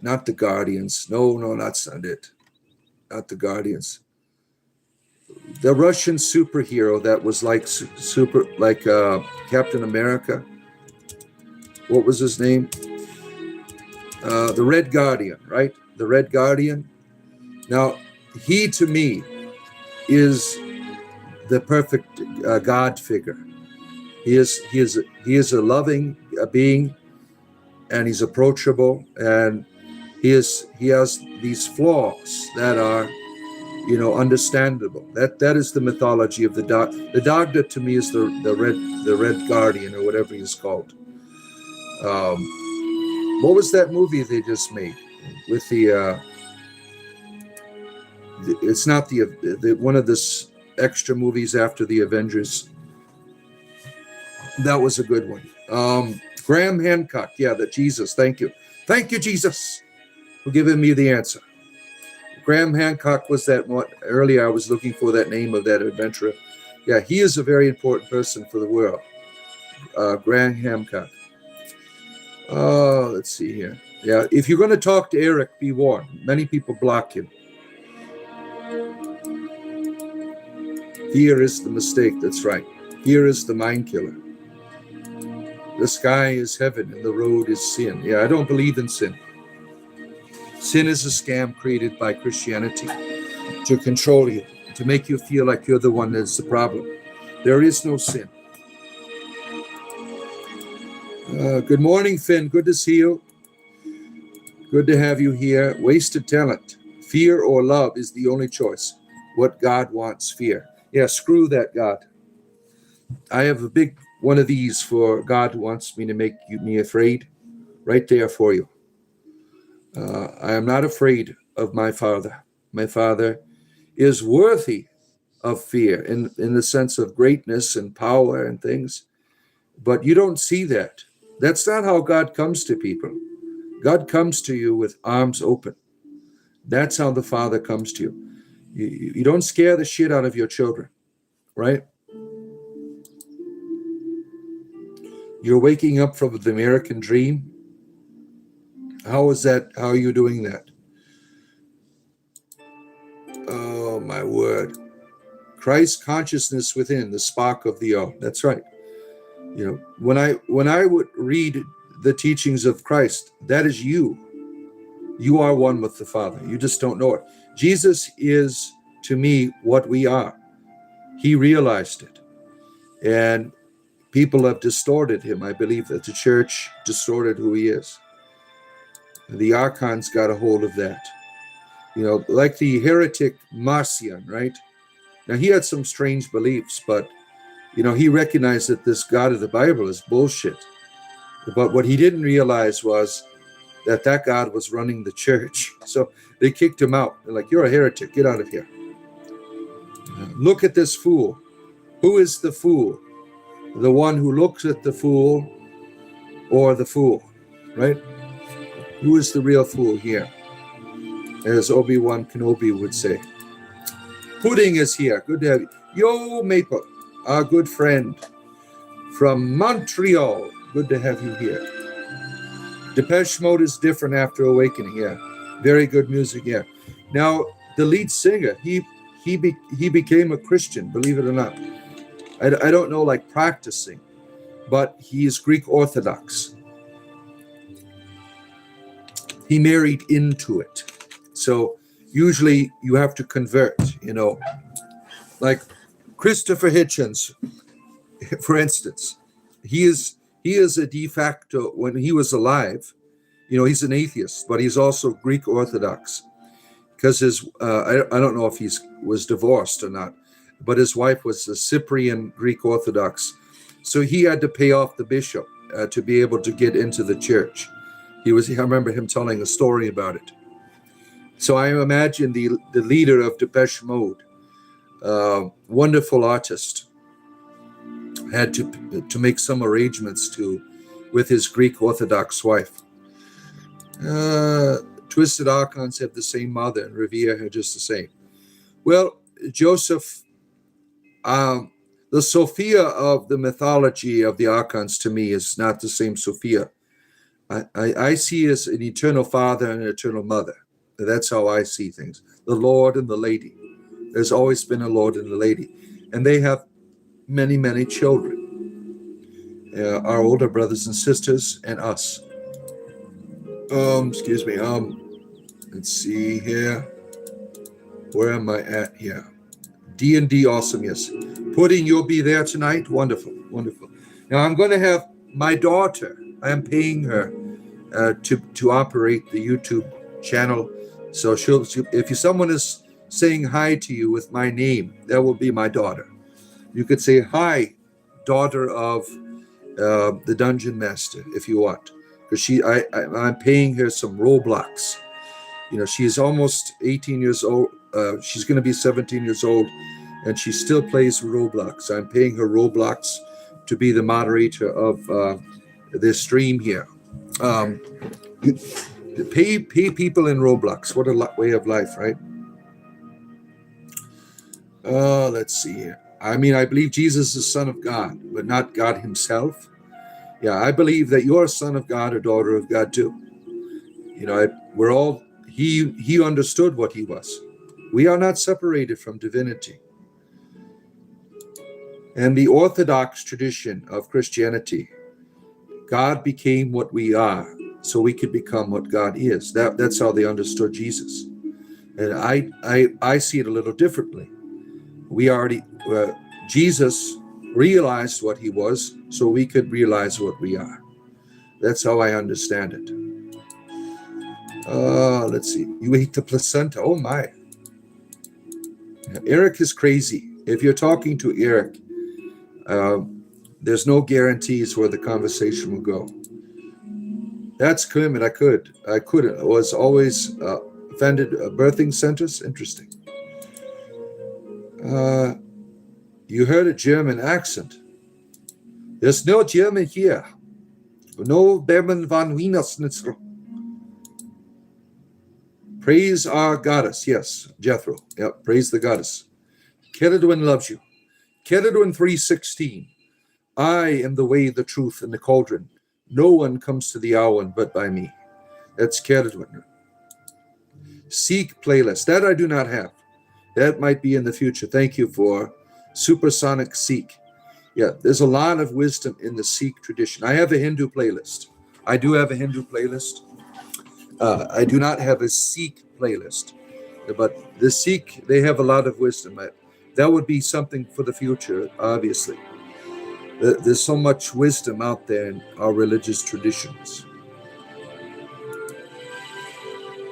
Not the Guardians. No, that's not it. Not the Guardians. The Russian superhero that was like Captain America. What was his name? The Red Guardian, right? The Red Guardian. Now, he to me is the perfect God figure. He is a loving being, and he's approachable, and he has these flaws that are, understandable. That is the mythology of the Dagda. The Dagda to me is the Red Guardian, or whatever he's called. What was that movie they just made with it's not the one of the extra movies after the Avengers. That was a good one. Graham Hancock. Yeah, the Jesus. Thank you, Jesus, for giving me the answer. Graham Hancock was that one. Earlier I was looking for that name of that adventurer. Yeah, he is a very important person for the world. Graham Hancock. Let's see here. Yeah, if you're going to talk to Eric, be warned. Many people block him. Fear is the mistake. That's right. Fear is the mind killer. The sky is heaven and the road is sin. Yeah, I don't believe in sin. Sin is a scam created by Christianity to control you, to make you feel like you're the one that's the problem. There is no sin. Good morning, Finn. Good to see you. Good to have you here. Wasted talent. Fear or love is the only choice. What God wants, fear. Yeah, screw that God. I have a big one of these for God who wants me to make me afraid. Right there for you. I am not afraid of my Father. My Father is worthy of fear in the sense of greatness and power and things. But you don't see that. That's not how God comes to people. God comes to you with arms open. That's how the Father comes to you. You don't scare the shit out of your children, right? You're waking up from the American dream. How is that? How are you doing that? Oh, my word. Christ consciousness within, the spark of the all. That's right. When I would read the teachings of Christ, that is you. You are one with the Father. You just don't know it. Jesus is, to me, what we are. He realized it. And people have distorted him. I believe that the church distorted who he is. The archons got a hold of that. Like the heretic Marcion, right? Now, he had some strange beliefs, but, he recognized that this God of the Bible is bullshit. But what he didn't realize was that God was running the church. So they kicked him out. They're like, you're a heretic. Get out of here. Look at this fool. Who is the fool? The one who looks at the fool or the fool, right? Who is the real fool here? As Obi-Wan Kenobi would say. Pudding is here. Good to have you. Yo, Maple, our good friend from Montreal. Good to have you here. Depeche Mode is different after Awakening. Yeah, very good music. Yeah. Now the lead singer, he became a Christian. Believe it or not. I don't know, like practicing, but he is Greek Orthodox. He married into it. So usually you have to convert, like Christopher Hitchens, for instance. He is a de facto, when he was alive, he's an atheist, but he's also Greek Orthodox because I don't know if he was divorced or not, but his wife was a Cyprian Greek Orthodox. So he had to pay off the bishop to be able to get into the church. I remember him telling a story about it. So I imagine the leader of Depeche Mode, wonderful artist, had to make some arrangements with his Greek Orthodox wife. Twisted Archons have the same mother, and Revere are just the same. Well, Joseph, the Sophia of the mythology of the Archons to me is not the same Sophia. I see as an eternal father and an eternal mother. That's how I see things. The Lord and the Lady. There's always been a Lord and a Lady. And they have many, many children. Our older brothers and sisters and us. Excuse me. Let's see here. Where am I at here? D&D awesome, yes. Pudding, you'll be there tonight? Wonderful, wonderful. Now I'm going to have my daughter. I am paying her to operate the YouTube channel. So if someone is saying hi to you with my name, that will be my daughter. You could say, hi, daughter of the Dungeon Master, if you want. Because I'm paying her some Roblox. She's almost 18 years old. She's going to be 17 years old, and she still plays Roblox. I'm paying her Roblox to be the moderator of this stream here. Pay people in Roblox. What a way of life, right? Let's see here. I believe Jesus is Son of God, but not God himself. Yeah, I believe that you're a son of God or daughter of God too. We're all, he understood what he was. We are not separated from divinity. And the Orthodox tradition of Christianity, God became what we are, so we could become what God is. That's how they understood Jesus. And I see it a little differently. Jesus realized what he was, so we could realize what we are. That's how I understand it. Let's see. You ate the placenta. Oh my. Eric is crazy. If you're talking to Eric, there's no guarantees where the conversation will go. That's Kermit. I couldn't. I was always offended. Birthing centers. Interesting. You heard a German accent. There's no German here. No Berman van Wienersnitzel. Praise our goddess. Yes, Jethro. Yep, praise the goddess. Keridwin loves you. Keridwin 3:16. I am the way, the truth, and the cauldron. No one comes to the Awan but by me. That's Keridwin. Seek playlist. That I do not have. That might be in the future. Thank you for Supersonic Sikh. Yeah, there's a lot of wisdom in the Sikh tradition. I have a Hindu playlist. I do have a Hindu playlist. I do not have a Sikh playlist. But the Sikh, they have a lot of wisdom. That would be something for the future, obviously. There's so much wisdom out there in our religious traditions.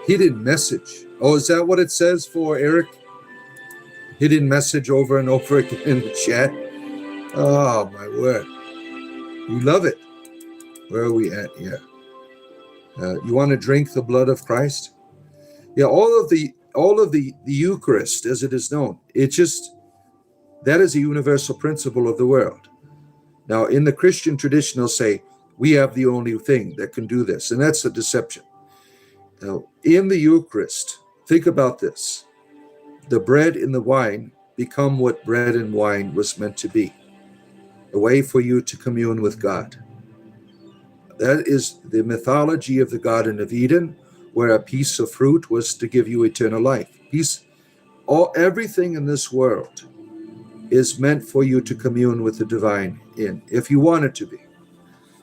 Hidden message. Oh, is that what it says for Eric? Hidden message over and over again in the chat. Oh, my word. We love it. Where are we at? Yeah. You want to drink the blood of Christ? Yeah, all of the Eucharist, as it is known, that is a universal principle of the world. Now, in the Christian tradition, they'll say, we have the only thing that can do this, and that's a deception. Now, in the Eucharist, think about this. The bread and the wine become what bread and wine was meant to be, a way for you to commune with God. That is the mythology of the Garden of Eden, where a piece of fruit was to give you eternal life. Everything in this world is meant for you to commune with the divine in, if you want it to be.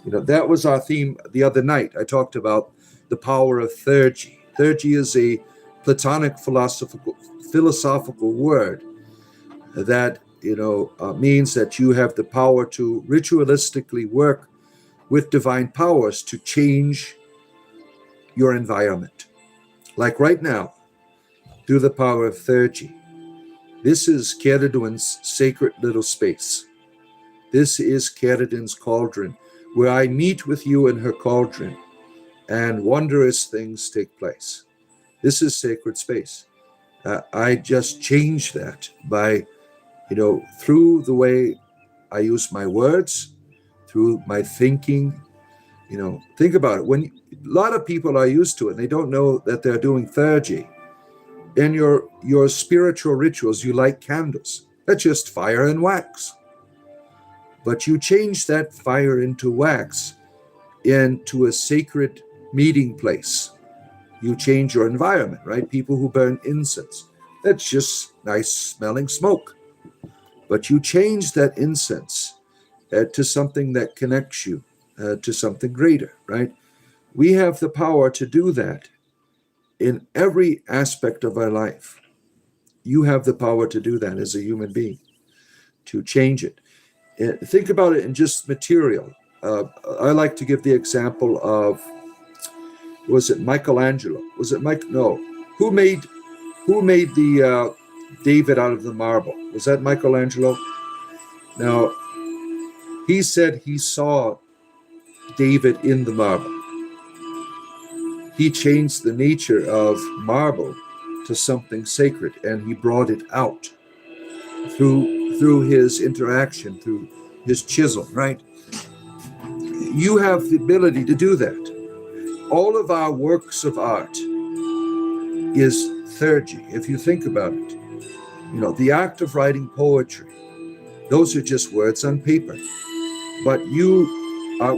That was our theme the other night. I talked about the power of theurgy. Theurgy is a Platonic philosophical word that means that you have the power to ritualistically work with divine powers to change your environment. Like right now, through the power of theurgy. This is Ceridwen's sacred little space. This is Ceridwen's cauldron, where I meet with you in her cauldron, and wondrous things take place. This is sacred space. I just change that by, through the way I use my words, through my thinking. Think about it. A lot of people are used to it, and they don't know that they're doing theurgy. In your spiritual rituals, you light candles. That's just fire and wax. But you change that fire into wax into a sacred meeting place. You change your environment, right? People who burn incense, that's just nice smelling smoke. But you change that incense to something that connects you to something greater, right? We have the power to do that in every aspect of our life. You have the power to do that as a human being, to change it. Think about it in just material. I like to give the example of, was it Michelangelo? Was it Mike? No. Who made the David out of the marble? Was that Michelangelo? Now, he said he saw David in the marble. He changed the nature of marble to something sacred, and he brought it out through his interaction, through his chisel, right? You have the ability to do that. All of our works of art is theurgy, if you think about it. The act of writing poetry, those are just words on paper. But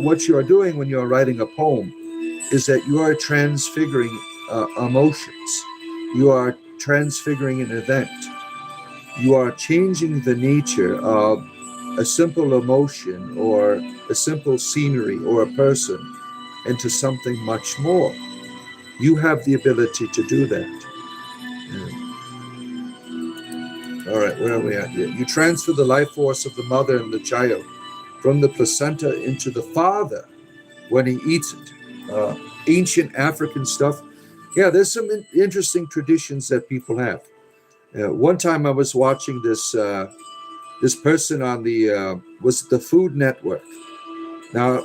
what you are doing when you are writing a poem is that you are transfiguring emotions. You are transfiguring an event. You are changing the nature of a simple emotion or a simple scenery or a person into something much more. You have the ability to do that. All right, where are we at here? You transfer the life force of the mother and the child from the placenta into the father when he eats it. Ancient African stuff. Yeah, there's some interesting traditions that people have. One time I was watching this person on the Food Network. Now,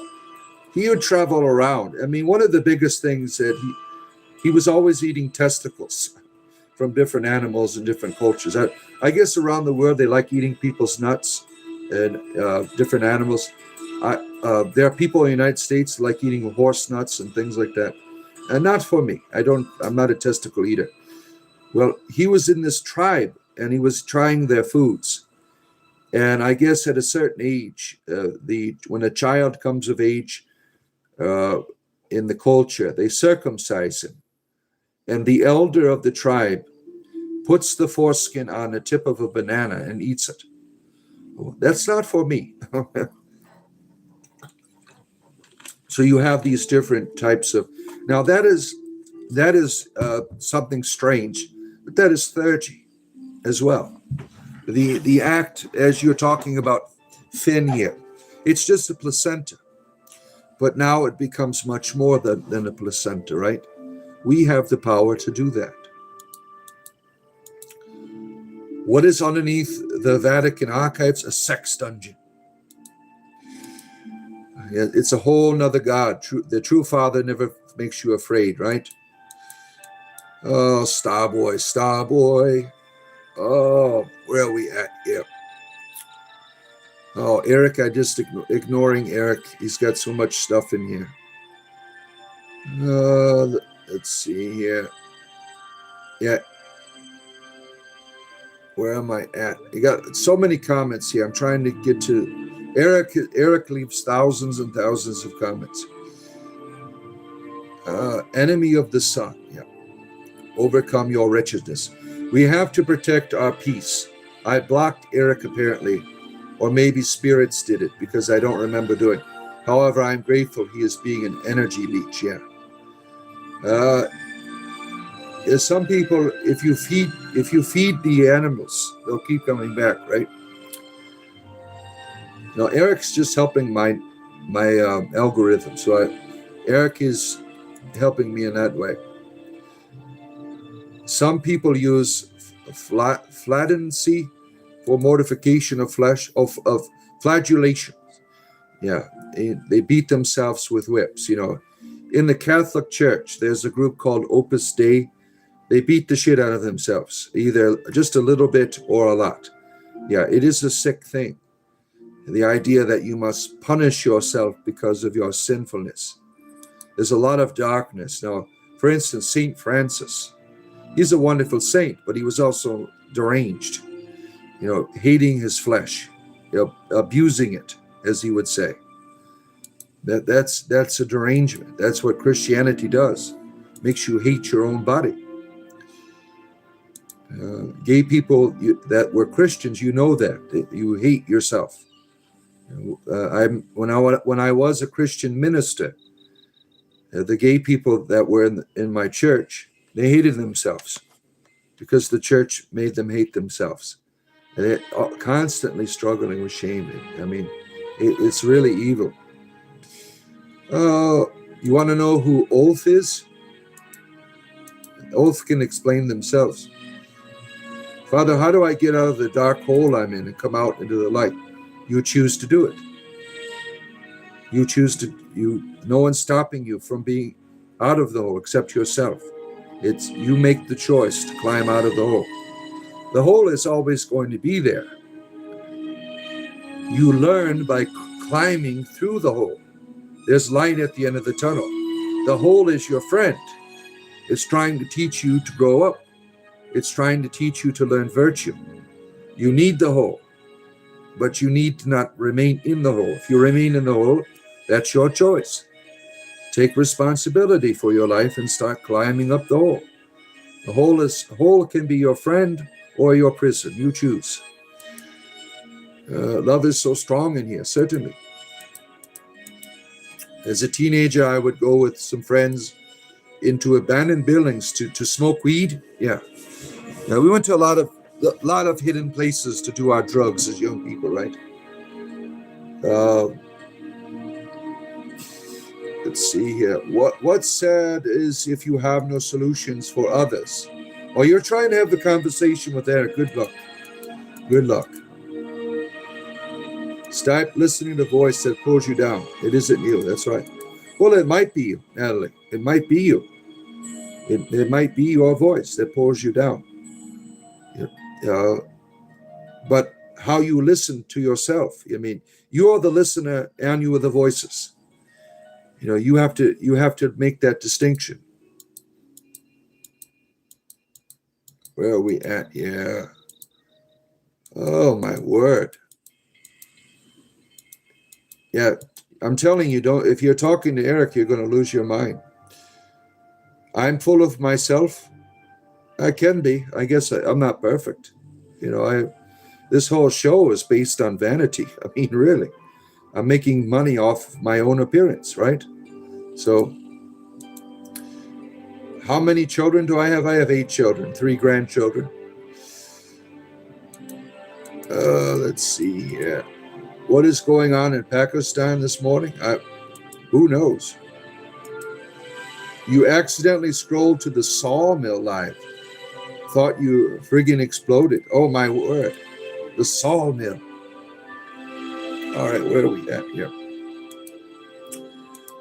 he would travel around. I mean, one of the biggest things that he was always eating testicles from different animals and different cultures. I guess around the world they like eating people's nuts and different animals. There are people in the United States like eating horse nuts and things like that. And not for me. I'm not a testicle eater. Well, he was in this tribe and he was trying their foods. And I guess at a certain age, when a child comes of age in the culture, they circumcise him. And the elder of the tribe puts the foreskin on the tip of a banana and eats it. That's not for me. So you have these different types of. Now that is something strange, but that is theurgy as well. The act, as you're talking about fin here, it's just a placenta, but now it becomes much more than a placenta, right? We have the power to do that. What is underneath the Vatican archives? A sex dungeon. It's a whole nother God. The true Father never makes you afraid, right? Oh, Starboy. Oh, where are we at here? Oh, Eric, I just ignoring Eric. He's got so much stuff in here. Let's see here. Yeah. Where am I at? You got so many comments here. I'm trying to get to Eric. Eric leaves thousands and thousands of comments. Enemy of the sun. Yeah. Overcome your wretchedness. We have to protect our peace. I blocked Eric apparently, or maybe spirits did it because I don't remember doing. However, I'm grateful he is being an energy leech. Yeah. Some people, if you feed the animals, they'll keep coming back, right? Now Eric's just helping my algorithm, so Eric is helping me in that way. Some people use fladency for mortification of flesh, of flagellation. Yeah, they beat themselves with whips. In the Catholic Church, there's a group called Opus Dei. They beat the shit out of themselves, either just a little bit or a lot. Yeah, it is a sick thing. The idea that you must punish yourself because of your sinfulness. There's a lot of darkness. Now, for instance, St. Francis, he's a wonderful saint, but he was also deranged, hating his flesh, abusing it, as he would say. That's a derangement. That's what Christianity does. Makes you hate your own body. Gay people that were Christians, that you hate yourself. When I was a Christian minister, the gay people that were in my church, they hated themselves because the church made them hate themselves. And they're constantly struggling with shame. I mean, it's really evil. You want to know who Oath is? Oath can explain themselves. Father, how do I get out of the dark hole I'm in and come out into the light? You choose to do it. You choose to. No one's stopping you from being out of the hole except yourself. It's you make the choice to climb out of the hole. The hole is always going to be there. You learn by climbing through the hole. There's light at the end of the tunnel. The hole is your friend. It's trying to teach you to grow up. It's trying to teach you to learn virtue. You need the hole, but you need to not remain in the hole. If you remain in the hole, that's your choice. Take responsibility for your life and start climbing up the hole. The hole can be your friend or your prison. You choose. Love is so strong in here, certainly. As a teenager, I would go with some friends into abandoned buildings to smoke weed. Yeah. Now we went to a lot of hidden places to do our drugs as young people, right? Let's see here. What's sad is if you have no solutions for others. Or you're trying to have the conversation with Eric. Good luck. Good luck. Stop listening to the voice that pulls you down. It isn't you. That's right. Well, it might be you, Natalie. It might be you. It might be your voice that pulls you down. But how you listen to yourself. I mean, you are the listener and you are the voices. You have to make that distinction. Where are we at? Yeah. Oh my word. Yeah, I'm telling you, if you're talking to Eric, you're going to lose your mind. I'm full of myself. I can be. I guess I'm not perfect. This whole show is based on vanity. I mean, really. I'm making money off my own appearance, right? So, how many children do I have? I have 8 children, 3 grandchildren. Let's see here. What is going on in Pakistan this morning? Who knows? You accidentally scrolled to the Sawmill live. Thought you friggin' exploded. Oh my word. The Sawmill. All right, where are we at here?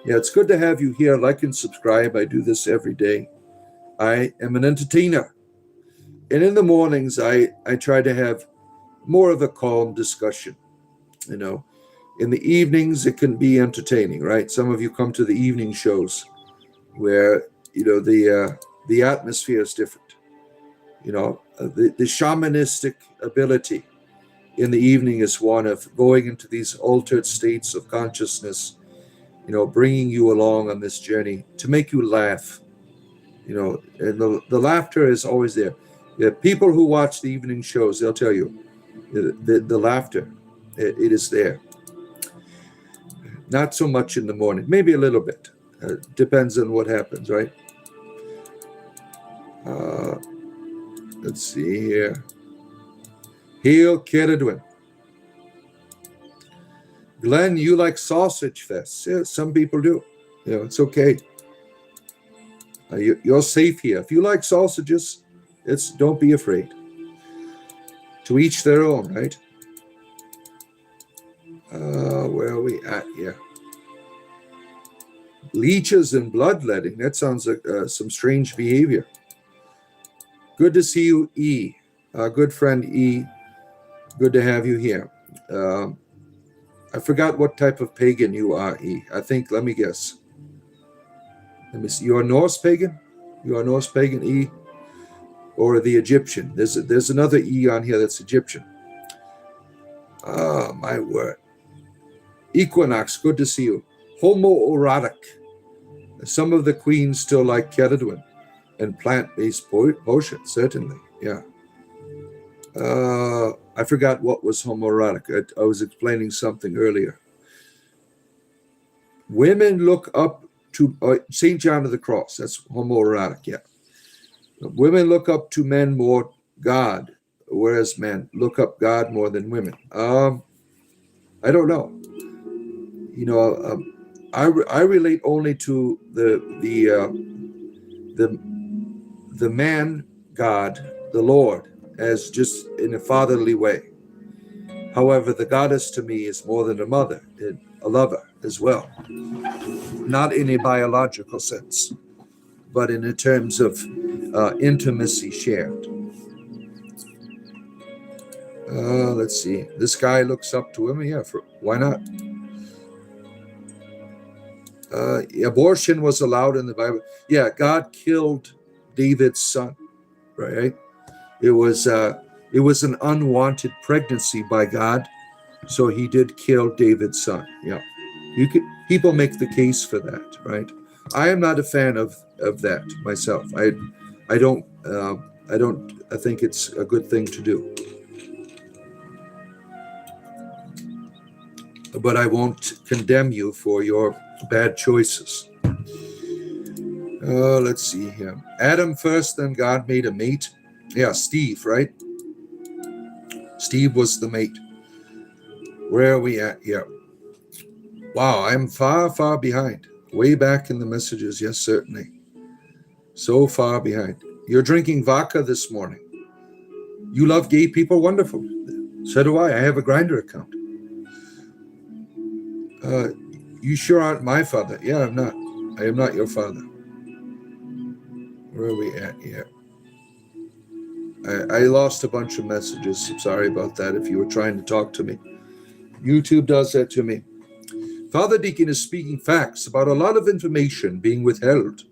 Yeah, it's good to have you here. Like and subscribe. I do this every day. I am an entertainer. And in the mornings, I try to have more of a calm discussion. In the evenings, it can be entertaining, right? Some of you come to the evening shows where, the atmosphere is different. The shamanistic ability in the evening is one of going into these altered states of consciousness bringing you along on this journey to make you laugh. And the laughter is always there. Yeah, people who watch the evening shows, they'll tell you the laughter, it is there. Not so much in the morning, maybe a little bit. Depends on what happens, right? Let's see here. Hail Ceridwen. Glenn, you like sausage fests? Yeah, some people do. It's okay. You're safe here. If you like sausages, don't be afraid. To each their own, right? Where are we at here? Leeches and bloodletting. That sounds like some strange behavior. Good to see you, E. Good friend E. Good to have you here. I forgot what type of pagan you are, E. I think, let me guess. Let me see. You are Norse pagan? You are Norse pagan, E? Or the Egyptian? There's another E on here that's Egyptian. Oh, my word. Equinox, good to see you. Homoerotic. Some of the queens still like Ceridwen and plant-based potions, certainly. Yeah. I forgot what was homoerotic. I was explaining something earlier. Women look up to St. John of the Cross. That's homoerotic, yeah. Women look up to men more God, whereas men look up God more than women. I don't know. I relate only to the man God, the Lord, as just in a fatherly way. However, the goddess to me is more than a mother, a lover as well. Not in a biological sense, but in terms of intimacy shared. Let's see. This guy looks up to him. Yeah, why not? Abortion was allowed in the Bible. Yeah, God killed David's son, right? It was an unwanted pregnancy by God, so he did kill David's son. Yeah, people make the case for that, right? I am not a fan of that myself. I think it's a good thing to do, but I won't condemn you for your bad choices. Let's see here. Adam first, then God made a mate. Yeah, Steve, right? Steve was the mate. Where are we at here? Wow, I'm far, far behind. Way back in the messages, yes, certainly. So far behind. You're drinking vodka this morning. You love gay people? Wonderful. So do I. I have a Grindr account. You sure aren't my father. Yeah, I'm not. I am not your father. Where are we at here? I lost a bunch of messages. I'm sorry about that if you were trying to talk to me. YouTube does that to me. Father Deacon is speaking facts about a lot of information being withheld,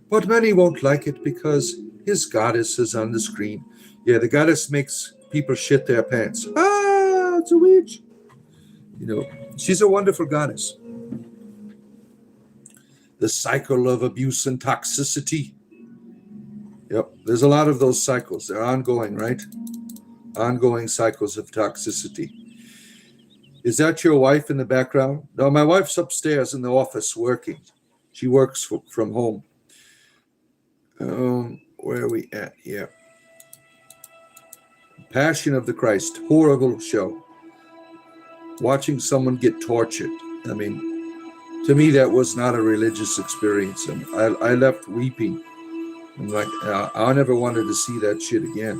but many won't like it because his goddess is on the screen. Yeah, the goddess makes people shit their pants. Ah, it's a witch. She's a wonderful goddess. The cycle of abuse and toxicity. Yep, there's a lot of those cycles. They're ongoing, right? Ongoing cycles of toxicity. Is that your wife in the background? No, my wife's upstairs in the office working. She works from home. Where are we at here? Passion of the Christ, horrible show. Watching someone get tortured. I mean, to me, that was not a religious experience. And I left weeping. I'm like, I never wanted to see that shit again.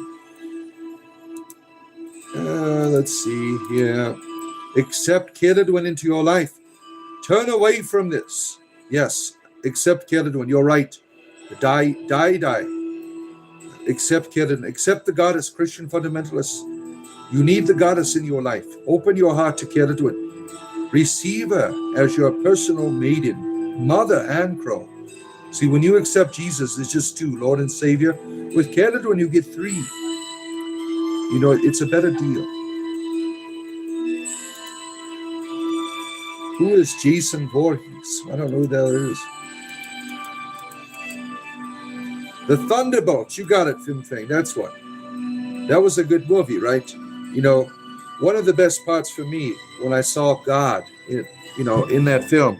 Let's see here. Accept Ceridwen into your life. Turn away from this. Yes, accept Ceridwen. You're right. Die. Accept Ceridwen. Accept the goddess, Christian fundamentalists. You need the goddess in your life. Open your heart to Ceridwen. Receive her as your personal maiden, mother and crow. See, when you accept Jesus, it's just two, Lord and Savior. With Ceridwen, you get three. It's a better deal. Who is Jason Voorhees? I don't know who that is. The Thunderbolts. You got it, Film Fang. That's what. That was a good movie, right? You know, one of the best parts for me when I saw God, in that film,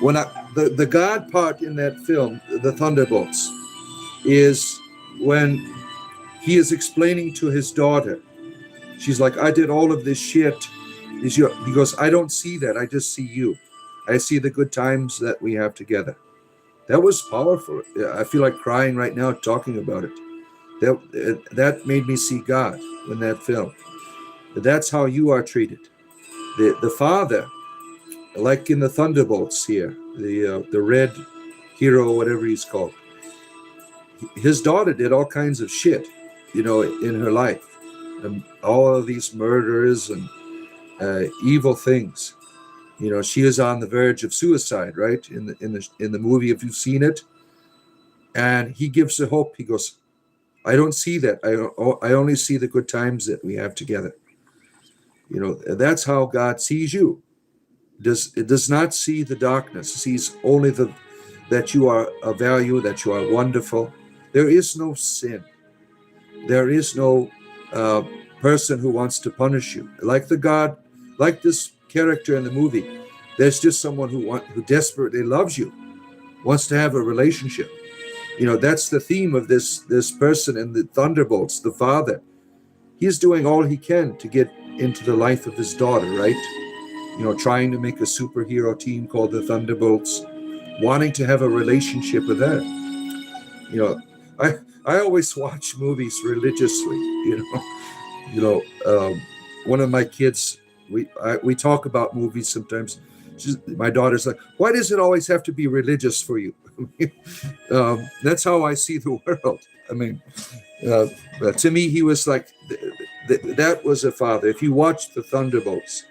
the God part in that film, The Thunderbolts, is when he is explaining to his daughter. She's like, I did all of this shit. He goes, I don't see that. I just see you. I see the good times that we have together. That was powerful. I feel like crying right now talking about it. That made me see God in that film. That's how you are treated. The father, like in the Thunderbolts here, the red hero, whatever he's called, his daughter did all kinds of shit, in her life, and all of these murders and evil things. She is on the verge of suicide, right? In the movie, if you've seen it, and he gives her hope. He goes, I don't see that. I only see the good times that we have together. That's how God sees you. It does not see the darkness. It sees only that you are of value, that you are wonderful. There is no sin. There is no person who wants to punish you. Like this character in the movie, there's just someone who desperately loves you, wants to have a relationship. That's the theme of this person in the Thunderbolts, the father. He's doing all he can to get into the life of his daughter, right? Trying to make a superhero team called the Thunderbolts, wanting to have a relationship with her. I always watch movies religiously. One of my kids, we talk about movies sometimes. My daughter's like, why does it always have to be religious for you? That's how I see the world. I mean, to me, he was like, that was a father. If you watch the Thunderbolts,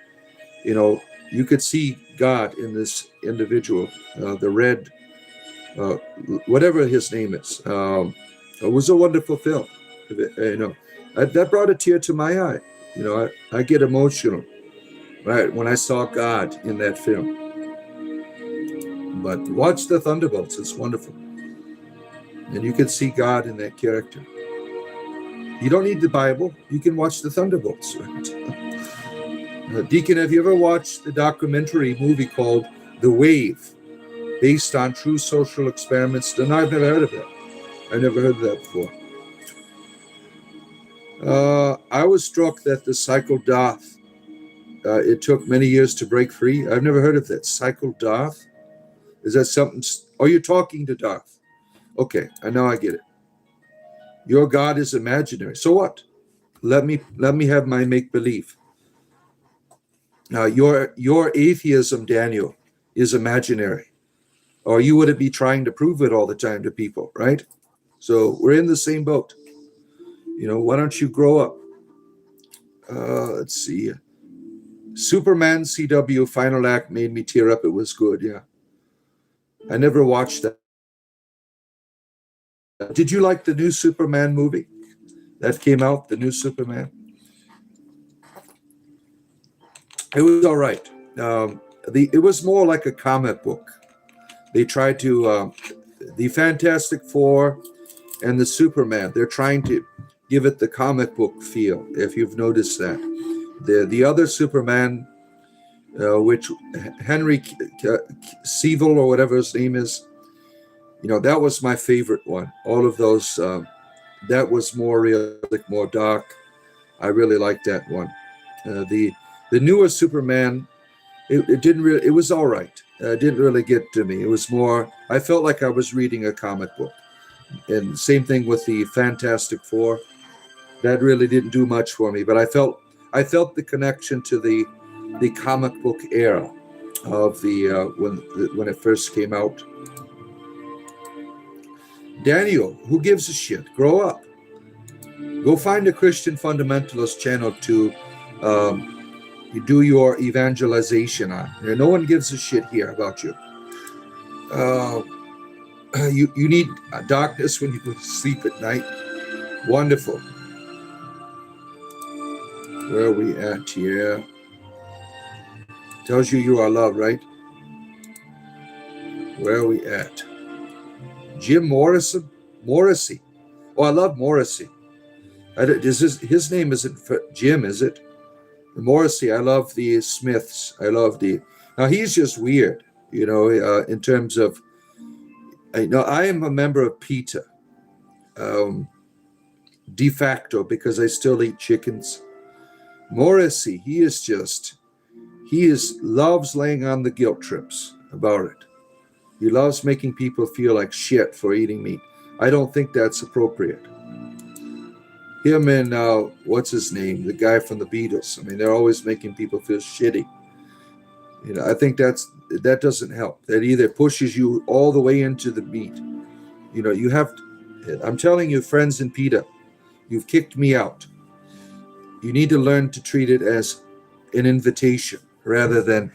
you could see God in this individual, the red, whatever his name is. It was a wonderful film. That brought a tear to my eye. I get emotional, right, when I saw God in that film. But watch the Thunderbolts. It's wonderful. And you can see God in that character. You don't need the Bible. You can watch the Thunderbolts, right? Deacon, have you ever watched the documentary movie called The Wave, based on true social experiments? No, I've never heard of that. I never heard of that before. I was struck that the cycle Darth, it took many years to break free. I've never heard of that. Cycle Darth? Is that something? Oh, you're talking to Darth. Okay, I know, I get it. Your God is imaginary. So what? Let me have my make-believe. Your atheism, Daniel, is imaginary. Or you wouldn't be trying to prove it all the time to people, right? So we're in the same boat. Why don't you grow up? Let's see. Superman CW final act made me tear up. It was good, yeah. I never watched that. Did you like the new Superman movie that came out, the new Superman? It was all right. It was more like a comic book. They tried to, the Fantastic Four and the Superman, they're trying to give it the comic book feel, if you've noticed that. The other Superman, which Henry Cavill or whatever his name is, that was my favorite one. All of those, that was more realistic, more dark. I really liked that one. The newer Superman, it didn't really, it was all right. It didn't really get to me. It was more, I felt like I was reading a comic book. And same thing with the Fantastic Four. That really didn't do much for me, but I felt the connection to the comic book era of when it first came out. Daniel, who gives a shit? Grow up. Go find a Christian fundamentalist channel to you do your evangelization on. No one gives a shit here about you. You need darkness when you go to sleep at night. Wonderful. Where are we at here? Tells you you are loved, right? Where are we at? Jim Morrissey. Oh, I love Morrissey. His name isn't Jim, is it? Morrissey. I love the Smiths. I love the. Now he's just weird, in terms of. I am a member of PETA, de facto, because I still eat chickens. Morrissey, he loves laying on the guilt trips about it. He loves making people feel like shit for eating meat. I don't think that's appropriate. Him and what's his name, the guy from the Beatles. I mean, they're always making people feel shitty. I think that doesn't help. That either pushes you all the way into the meat. You have. I'm telling you, friends in PETA, you've kicked me out. You need to learn to treat it as an invitation rather than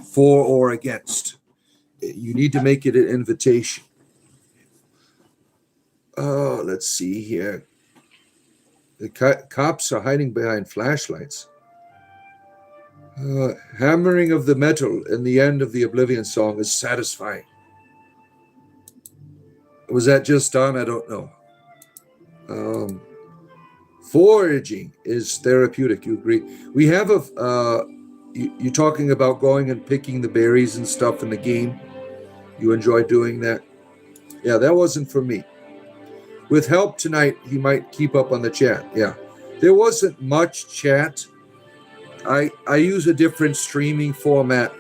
for or against. You need to make it an invitation. Oh, let's see here. The cops are hiding behind flashlights. Hammering of the metal in the end of the Oblivion song is satisfying. Was that just done? I don't know. Foraging is therapeutic. You agree? We have you're talking about going and picking the berries and stuff in the game. You enjoy doing that? Yeah, that wasn't for me. With help tonight, he might keep up on the chat. Yeah, there wasn't much chat. I use a different streaming format.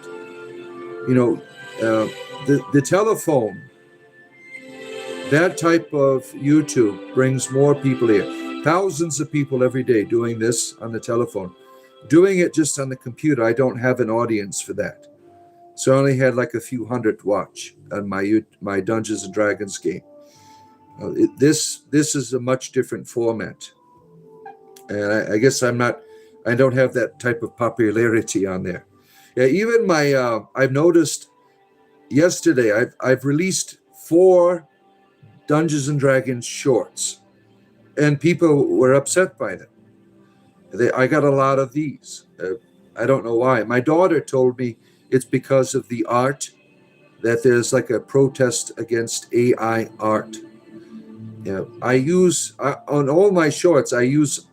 The telephone. That type of YouTube brings more people here. Thousands of people every day doing this on the telephone. Doing it just on the computer, I don't have an audience for that. So I only had like a few hundred watch on my Dungeons and Dragons game. This is a much different format, and I guess I don't have that type of popularity on there. Yeah, even I've noticed yesterday I've released 4 Dungeons and Dragons shorts, and people were upset by them. I got a lot of these. I don't know why. My daughter told me it's because of the art, that there's like a protest against AI art. I use on all my shorts, I use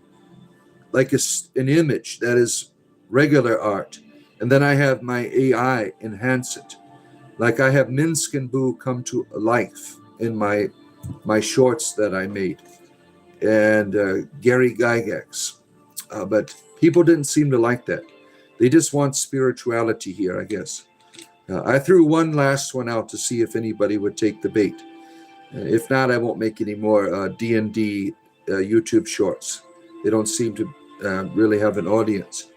like an image that is regular art, and then I have my AI enhance it. Like I have Minsk and Boo come to life in my shorts that I made, and Gary Gygax. But people didn't seem to like that. They just want spirituality here, I guess. I threw one last one out to see if anybody would take the bait. If not, I won't make any more D&D YouTube shorts. They don't seem to really have an audience.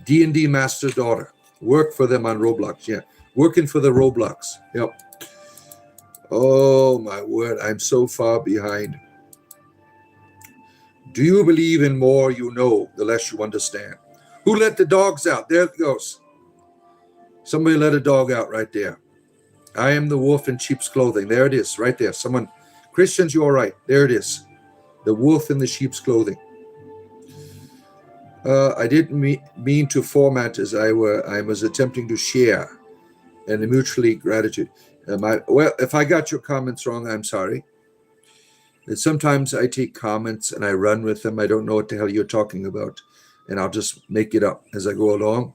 D&D Master Daughter. Work for them on Roblox. Yeah, working for the Roblox. Yep. Oh, my word. I'm so far behind. Do you believe in more you know, the less you understand? Who let the dogs out? There it goes. Somebody let a dog out right there. I am the wolf in sheep's clothing. There it is, right there. Someone, Christians, you're right. There it is. The wolf in the sheep's clothing. I didn't mean to format as I was attempting to share and mutually gratitude. If I got your comments wrong, I'm sorry. And sometimes I take comments and I run with them. I don't know what the hell you're talking about, and I'll just make it up as I go along.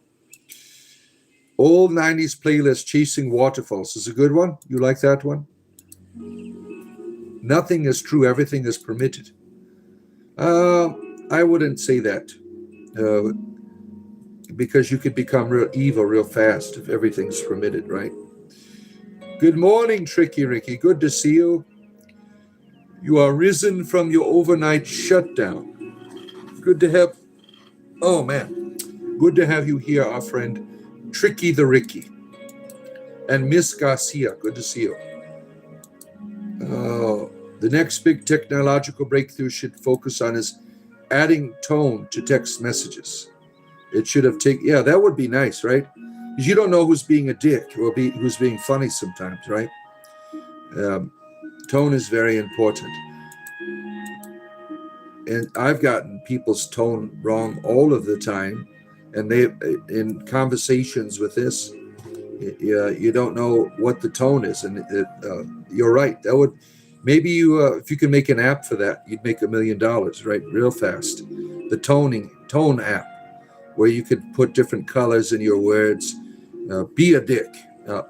Old 90s playlist, Chasing Waterfalls, is a good one. You like that one? Nothing is true. Everything is permitted. I wouldn't say that. Because you could become real evil real fast if everything's permitted, right? Good morning, Tricky Ricky. Good to see you. You are risen from your overnight shutdown. Good to have... Oh, man. Good to have you here, our friend Tricky the Ricky. And Miss Garcia, good to see you. The next big technological breakthrough should focus on is adding tone to text messages. It should have taken... Yeah, that would be nice, right? Because you don't know who's being a dick or who's being funny sometimes, right? Tone is very important. and I've gotten people's tone wrong all of the time, and they, in conversations with this, you don't know what the tone is, and you're right. That would maybe you if you could make an app for that, you'd make $1 million, right, real fast. The tone app, where you could put different colors in your words. Be a dick,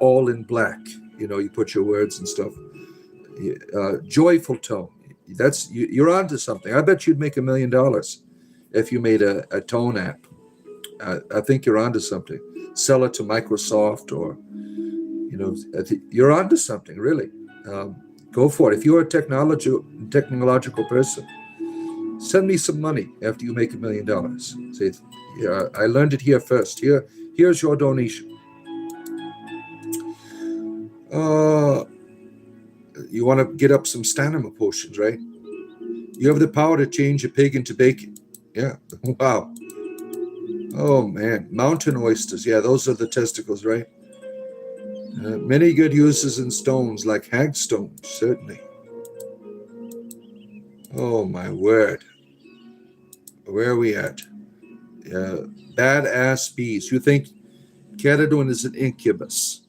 all in black. You put your words and stuff. Joyful tone. You're onto something. I bet you'd make $1 million if you made a tone app. I think you're onto something. Sell it to Microsoft, or you're onto something, really. Go for it. If you're a technological person, send me some money after you make $1 million. Say, yeah, I learned it here first. Here's your donation. You want to get up some stamina potions, right? You have the power to change a pig into bacon. Yeah. Wow. Oh, man. Mountain oysters. Yeah, those are the testicles, right? Many good uses in stones, like hagstones, certainly. Oh, my word. Where are we at? Badass bees. You think Catadon is an incubus?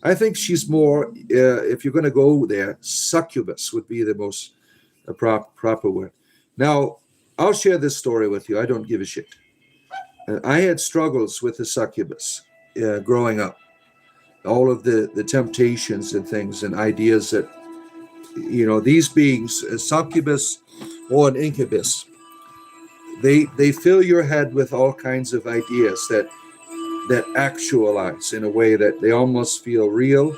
I think she's more, if you're going to go there, succubus would be the most proper word. Now, I'll share this story with you. I don't give a shit. I had struggles with the succubus growing up. All of the temptations and things and ideas that, these beings, a succubus or an incubus, they fill your head with all kinds of ideas that actualize in a way that they almost feel real,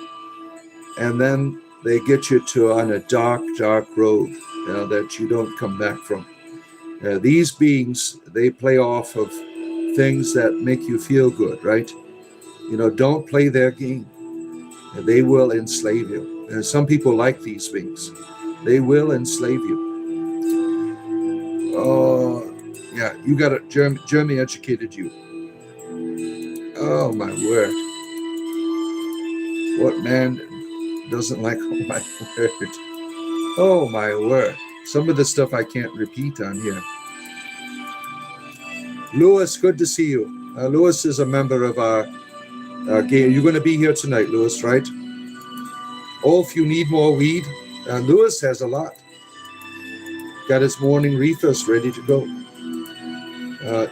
and then they get you on a dark road that you don't come back from. These beings, they play off of things that make you feel good, right? Don't play their game. They will enslave you. And some people like these beings. They will enslave you. Oh, yeah, you got it. Jeremy educated you. Oh, my word. What man doesn't like, oh, my word. Oh, my word. Some of the stuff I can't repeat on here. Lewis, good to see you. Lewis is a member of our game. You're going to be here tonight, Lewis, right? Oh, if you need more weed, Lewis has a lot. Got his morning reefers ready to go.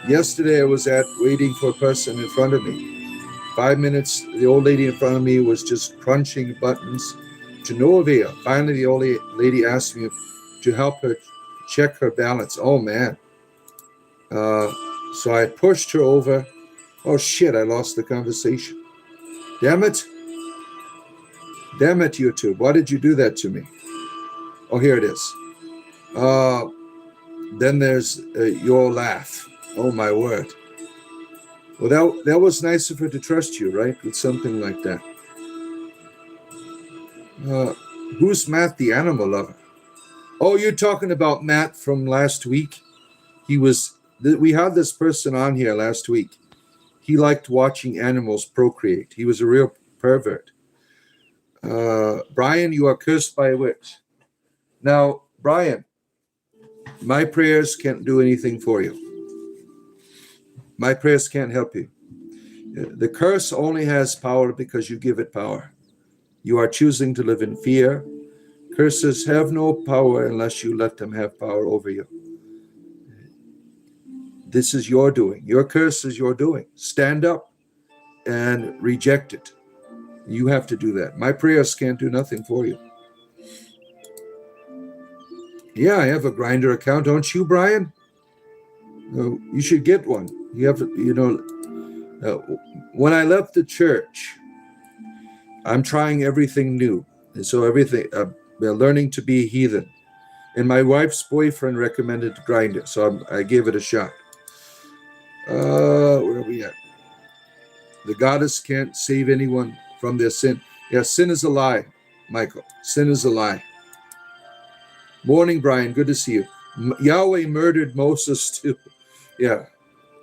Yesterday I was waiting for a person in front of me. 5 minutes, the old lady in front of me was just crunching buttons to no avail. Finally, the old lady asked me to help her check her balance. Oh, man. So I pushed her over. Oh, shit, I lost the conversation. Damn it. Damn it, YouTube. Why did you do that to me? Oh, here it is. Then there's your laugh. Oh, my word. Well, that was nice of her to trust you, right? With something like that. Who's Matt the animal lover? Oh, you're talking about Matt from last week? We had this person on here last week. He liked watching animals procreate. He was a real pervert. Brian, you are cursed by a witch. Now, Brian, my prayers can't do anything for you. My prayers can't help you. The curse only has power because you give it power. You are choosing to live in fear. Curses have no power unless you let them have power over you. This is your doing. Your curse is your doing. Stand up and reject it. You have to do that. My prayers can't do nothing for you. Yeah, I have a Grindr account. Don't you, Brian? You should get one. You have, when I left the church, I'm trying everything new. And so we're learning to be a heathen. And my wife's boyfriend recommended Grindr, so I gave it a shot. Where are we at? The goddess can't save anyone from their sin. Yeah, sin is a lie, Michael. Sin is a lie. Morning, Brian. Good to see you. Yahweh murdered Moses too. Yeah,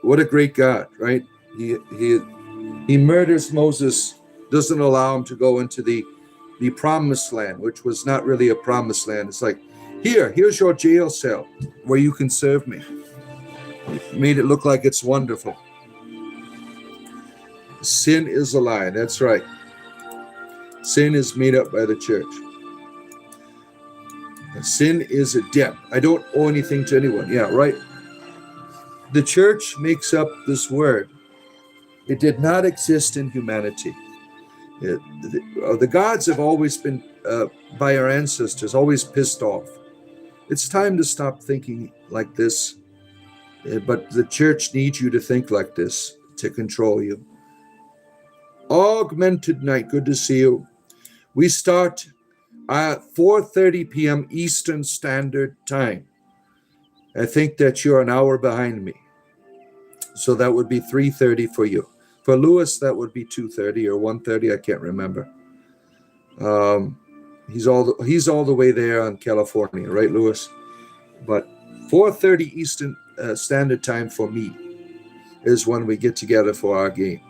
what a great God, right? He murders Moses, doesn't allow him to go into the promised land, which was not really a promised land. It's like Here's your jail cell where you can serve me. Made it look like it's wonderful. Sin is a lie. That's right. Sin is made up by the church. Sin is a debt. I don't owe anything to anyone. Yeah, right. The church makes up this word. It did not exist in humanity. The gods have always been, by our ancestors, always pissed off. It's time to stop thinking like this. But the church needs you to think like this to control you. Augmented night. Good to see you. We start at 4:30 p.m. Eastern Standard Time. I think that you're an hour behind me. So that would be 3:30 for you. For Lewis, that would be 2:30 or 1:30. I can't remember. He's all the way there in California, right, Lewis? But 4:30 Eastern Standard Time for me is when we get together for our game.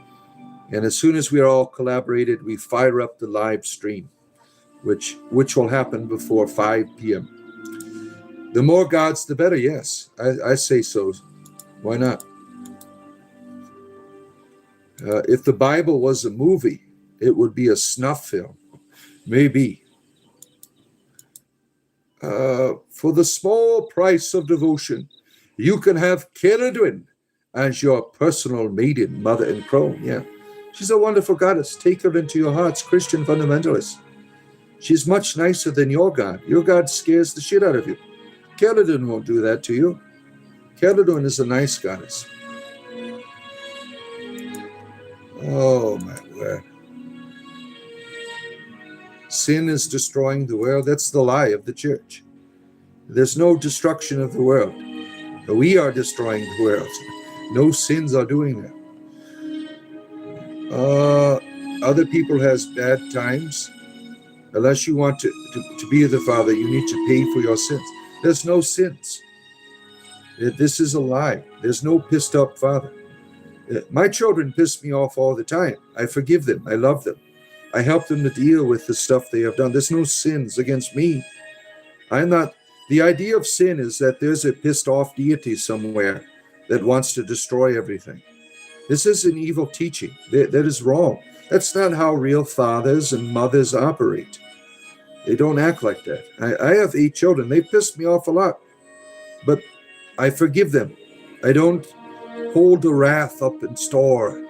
And as soon as we're all collaborated, we fire up the live stream, which will happen before 5 p.m. The more gods, the better. Yes, I say so. Why not? If the Bible was a movie, it would be a snuff film. Maybe. For the small price of devotion, you can have Ceridwen as your personal maiden, mother and crone. Yeah. She's a wonderful goddess. Take her into your hearts, Christian fundamentalists. She's much nicer than your God. Your God scares the shit out of you. Ceridwen won't do that to you. Ceridwen is a nice goddess. Oh, my word. Sin is destroying the world. That's the lie of the church. There's no destruction of the world. We are destroying the world. No sins are doing that. Other people has bad times. Unless you want to be the Father, you need to pay for your sins. There's no sins. This is a lie. There's no pissed up Father. My children piss me off all the time. I forgive them. I love them. I help them to deal with the stuff they have done. There's no sins against me. I'm not. The idea of sin is that there's a pissed off deity somewhere that wants to destroy everything. This is an evil teaching. That is wrong. That's not how real fathers and mothers operate. They don't act like that. I have 8 children. They pissed me off a lot. But I forgive them. I don't hold the wrath up in store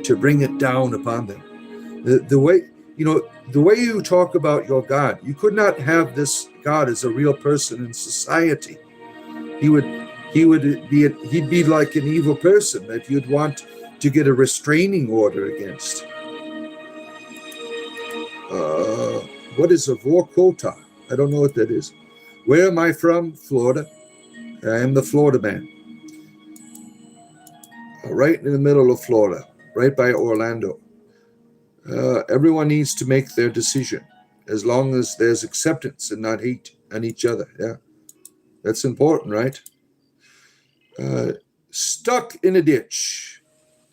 to bring it down upon them. The way you talk about your God, you could not have this God as a real person in society. He'd be like an evil person that you'd want to get a restraining order against. What is a Vorkota? I don't know what that is. Where am I from? Florida. I am the Florida man. Right in the middle of Florida, right by Orlando. Everyone needs to make their decision as long as there's acceptance and not hate on each other. Yeah, that's important, right? Stuck in a ditch.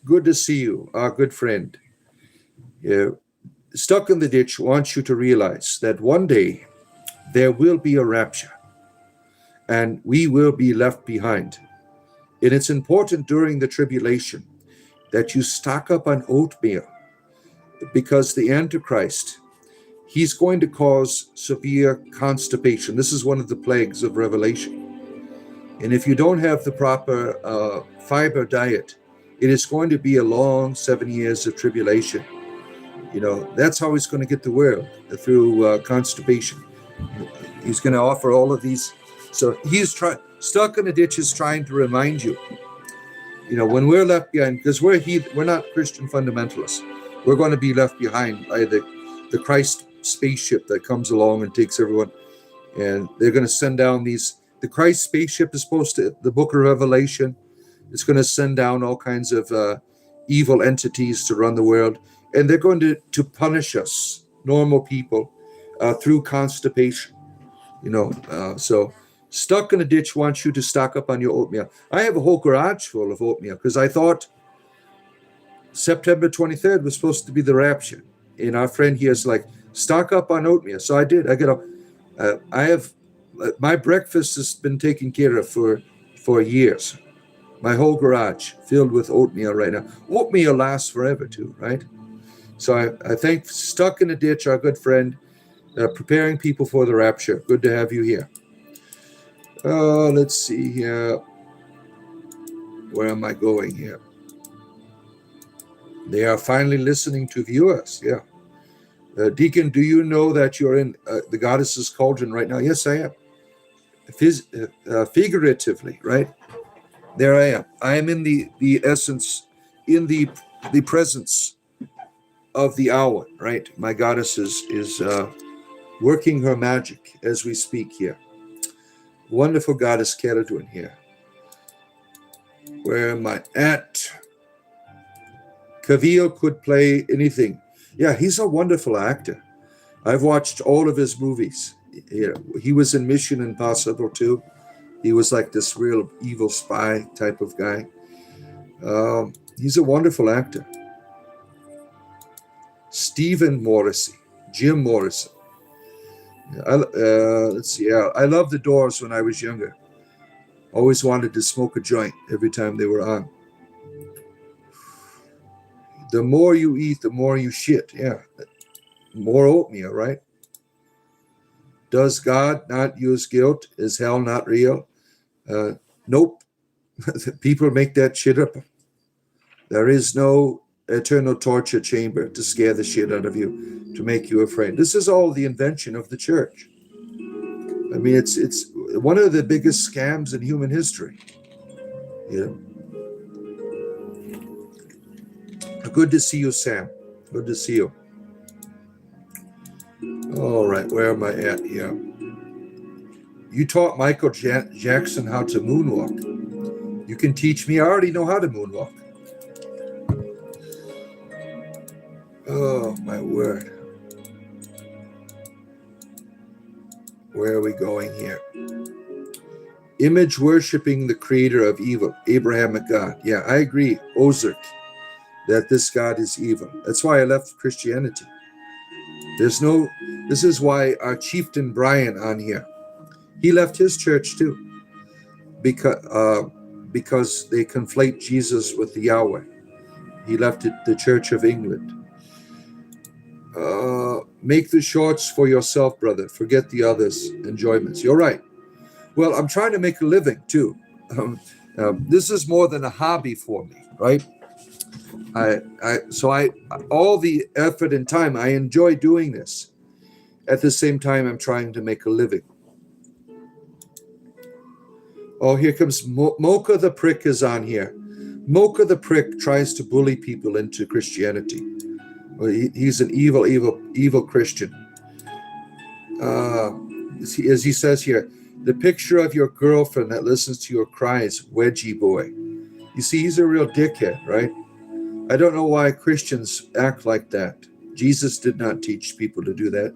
Good to see you, our good friend. Yeah. Stuck in the ditch wants you to realize that one day there will be a rapture and we will be left behind. And it's important during the tribulation that you stock up on oatmeal, because the Antichrist, he's going to cause severe constipation. This is one of the plagues of Revelation. And if you don't have the proper fiber diet, it is going to be a long 7 years of tribulation. That's how he's going to get the world, through constipation. He's going to offer all of these. So he's stuck in a ditch is trying to remind you, when we're left behind, because we're not Christian fundamentalists. We're going to be left behind by the Christ spaceship that comes along and takes everyone. And they're going to send down the Christ spaceship is supposed to, the book of Revelation, it's going to send down all kinds of evil entities to run the world. And they're going to punish us, normal people, through constipation. So stuck in a ditch wants you to stock up on your oatmeal. I have a whole garage full of oatmeal because I thought September 23rd was supposed to be the rapture. And our friend here is like, stock up on oatmeal. So I did. I have My breakfast has been taken care of for years. My whole garage filled with oatmeal right now. Oatmeal lasts forever too, right? So I think Stuck in a Ditch, our good friend, preparing people for the rapture. Good to have you here. Let's see here. Where am I going here? They are finally listening to viewers. Yeah. Deacon, do you know that you're in the goddess's cauldron right now? Yes, I am. Figuratively, right? There I am. I am in the essence, in the presence of the hour, right? My goddess is working her magic as we speak here. Wonderful goddess Caradun here. Where am I at? Cavill could play anything. Yeah, he's a wonderful actor. I've watched all of his movies. He was in Mission Impossible too. He was like this real evil spy type of guy. He's a wonderful actor. Stephen Morrissey, Jim Morrison. Let's see. I loved the Doors when I was younger. Always wanted to smoke a joint every time they were on. The more you eat, the more you shit. Yeah. More oatmeal, right? Does God not use guilt? Is hell not real? Nope. People make that shit up. There is no eternal torture chamber to scare the shit out of you, to make you afraid. This is all the invention of the church. I mean, it's one of the biggest scams in human history. Good to see you, Sam. Good to see you. All right, where am I at here? You taught Michael Jackson how to moonwalk. You can teach me. I already know how to moonwalk. Oh, my word. Where are we going here? Image worshiping the creator of evil, Abrahamic God. Yeah, I agree, Ozark, that this God is evil. That's why I left Christianity. This is why our chieftain Brian on here, he left his church too, because they conflate Jesus with the Yahweh. He left it, the Church of England. Make the shorts for yourself, brother. Forget the others' enjoyments. You're right. Well, I'm trying to make a living too. This is more than a hobby for me, right? All the effort and time, I enjoy doing this. At the same time, I'm trying to make a living. Oh, here comes Mocha the Prick is on here. Mocha the Prick tries to bully people into Christianity. He's an evil Christian. As he says here, the picture of your girlfriend that listens to your cries, wedgie boy. You see, he's a real dickhead, right? I don't know why Christians act like that. Jesus did not teach people to do that.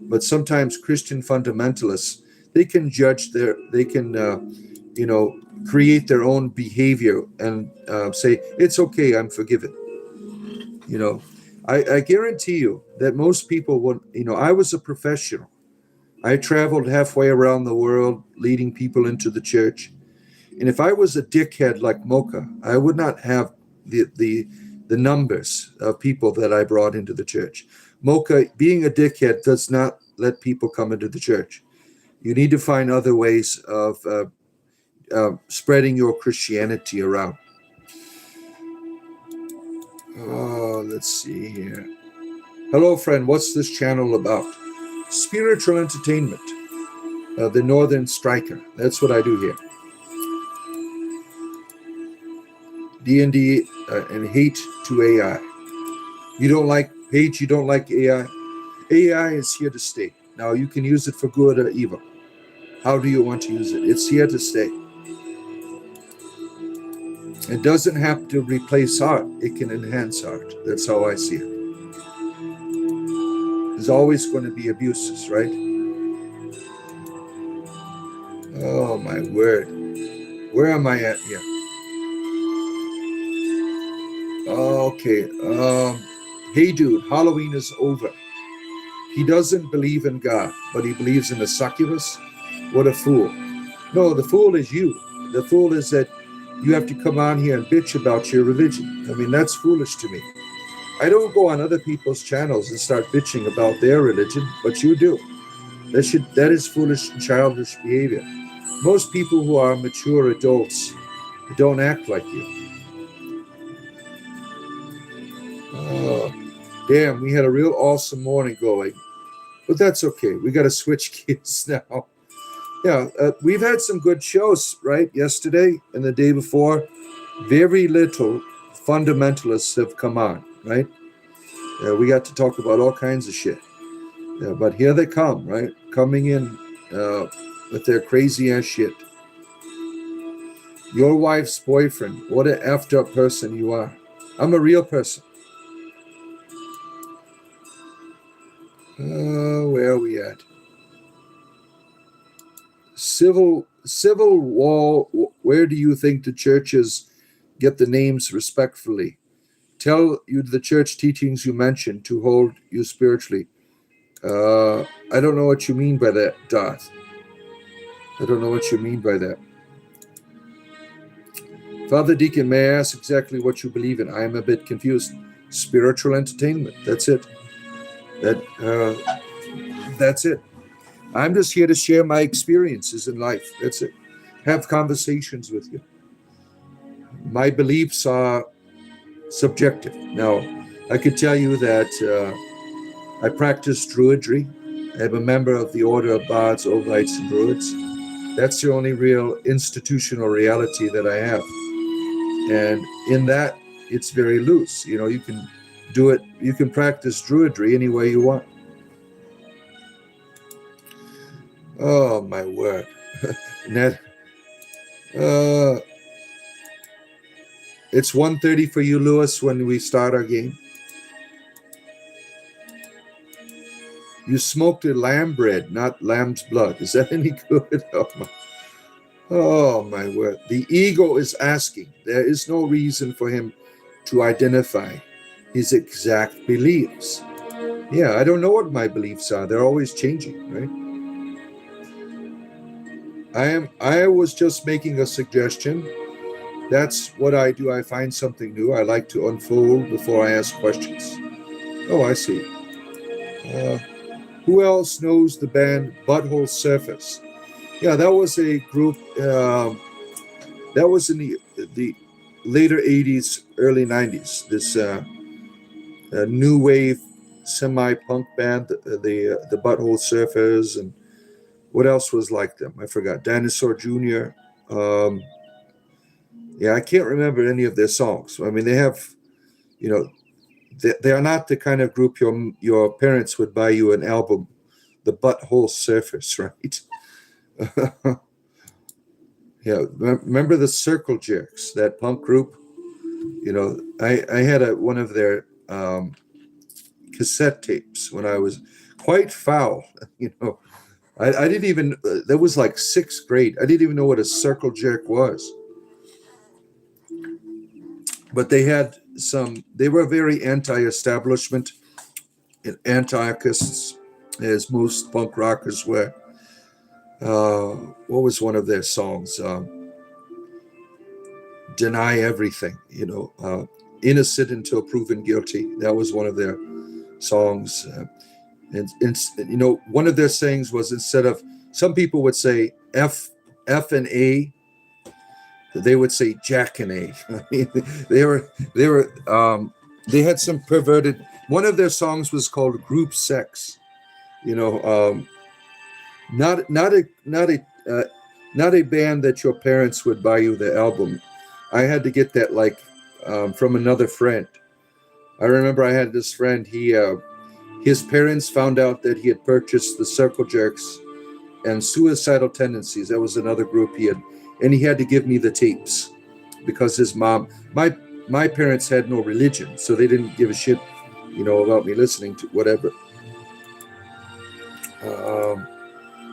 But sometimes Christian fundamentalists, they can create their own behavior and say, it's okay, I'm forgiven. I guarantee you that most people would, I was a professional. I traveled halfway around the world leading people into the church. And if I was a dickhead like Mocha, I would not have the numbers of people that I brought into the church. Mocha, being a dickhead does not let people come into the church. You need to find other ways of spreading your Christianity around. Oh, let's see here. Hello, friend. What's this channel about? Spiritual entertainment. The Northern Striker. That's what I do here. D&D and hate to AI. You don't like hate, you don't like AI. AI is here to stay. Now, you can use it for good or evil. How do you want to use it? It's here to stay. It doesn't have to replace art. It can enhance art. That's how I see it. There's always going to be abuses, right? Oh, my word. Where am I at here? Okay. Hey, dude, Halloween is over. He doesn't believe in God, but he believes in a succubus. What a fool. No, the fool is you. The fool is that you have to come on here and bitch about your religion. I mean, that's foolish to me. I don't go on other people's channels and start bitching about their religion, but you do. That is foolish and childish behavior. Most people who are mature adults don't act like you. Oh, damn, we had a real awesome morning going. But that's okay. We got to switch gears now. Yeah, we've had some good shows, right? Yesterday and the day before. Very little fundamentalists have come on, right? We got to talk about all kinds of shit. But here they come, right? Coming in with their crazy ass shit. Your wife's boyfriend. What an effed up person you are. I'm a real person. Where are we at? Civil war. Where do you think the churches get the names respectfully? Tell you the church teachings you mentioned to hold you spiritually. I don't know what you mean by that, Darth. I don't know what you mean by that. Father Deacon, may I ask exactly what you believe in? I am a bit confused. Spiritual entertainment. That's it. That's it. I'm just here to share my experiences in life. That's it. Have conversations with you. My beliefs are subjective. Now, I could tell you that I practice druidry. I'm a member of the Order of Bards, Ovites, and Druids. That's the only real institutional reality that I have. And in that, it's very loose. You know, you can do it, you can practice druidry any way you want. Oh, my word. Ned, it's 1:30 for you, Lewis, when we start our game. You smoked a lamb bread, not lamb's blood. Is that any good? Oh, my word. The ego is asking. There is no reason for him to identify his exact beliefs. Yeah, I don't know what my beliefs are. They're always changing, right? I was just making a suggestion. That's what I do. I find something new. I like to unfold before I ask questions. Oh, I see. Who else knows the band Butthole Surfers? Yeah, that was a group. That was in the later 80s, early 90s. This new wave semi-punk band, the Butthole Surfers, and what else was like them? I forgot. Dinosaur Jr. Yeah, I can't remember any of their songs. I mean, they have, you know, they are not the kind of group your parents would buy you an album, the Butthole Surfers, right? Yeah, remember the Circle Jerks, that punk group? You know, I had one of their cassette tapes when I was quite foul. You know, I didn't even, that was like sixth grade. I didn't even know what a circle jerk was. But they were very anti-establishment and anarchists, as most punk rockers were. What was one of their songs? Deny Everything, you know, innocent until proven guilty. That was one of their songs. And you know, one of their sayings was, instead of, some people would say F and A, they would say Jack and A. I mean, they had some perverted. One of their songs was called Group Sex. You know, not a band that your parents would buy you the album. I had to get that from another friend. I remember I had this friend. His parents found out that he had purchased the Circle Jerks and Suicidal Tendencies. That was another group he had, and he had to give me the tapes because his mom, my parents had no religion, so they didn't give a shit, you know, about me listening to whatever.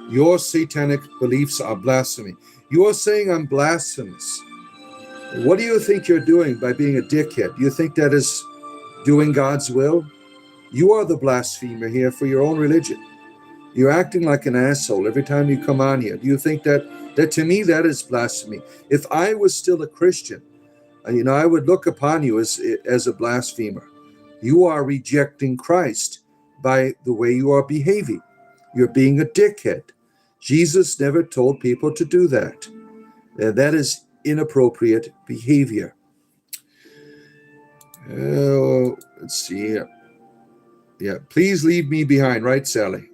Your satanic beliefs are blasphemy. You are saying I'm blasphemous. What do you think you're doing by being a dickhead? Do you think that is doing God's will? You are the blasphemer here for your own religion. You're acting like an asshole every time you come on here. Do you think that to me, that is blasphemy? If I was still a Christian, I would look upon you as a blasphemer. You are rejecting Christ by the way you are behaving. You're being a dickhead. Jesus never told people to do that. That is inappropriate behavior. Oh, let's see here. Yeah, please leave me behind, right, Sally?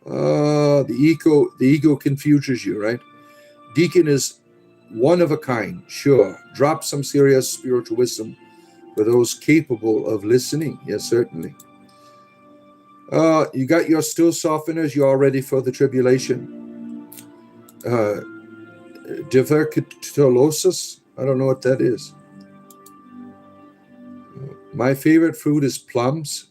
The ego confuses you, right? Deacon is one of a kind, sure. Drop some serious spiritual wisdom for those capable of listening. Yes, certainly. You got your still softeners. You're all ready for the tribulation. Diverculosis. I don't know what that is. My favorite fruit is plums.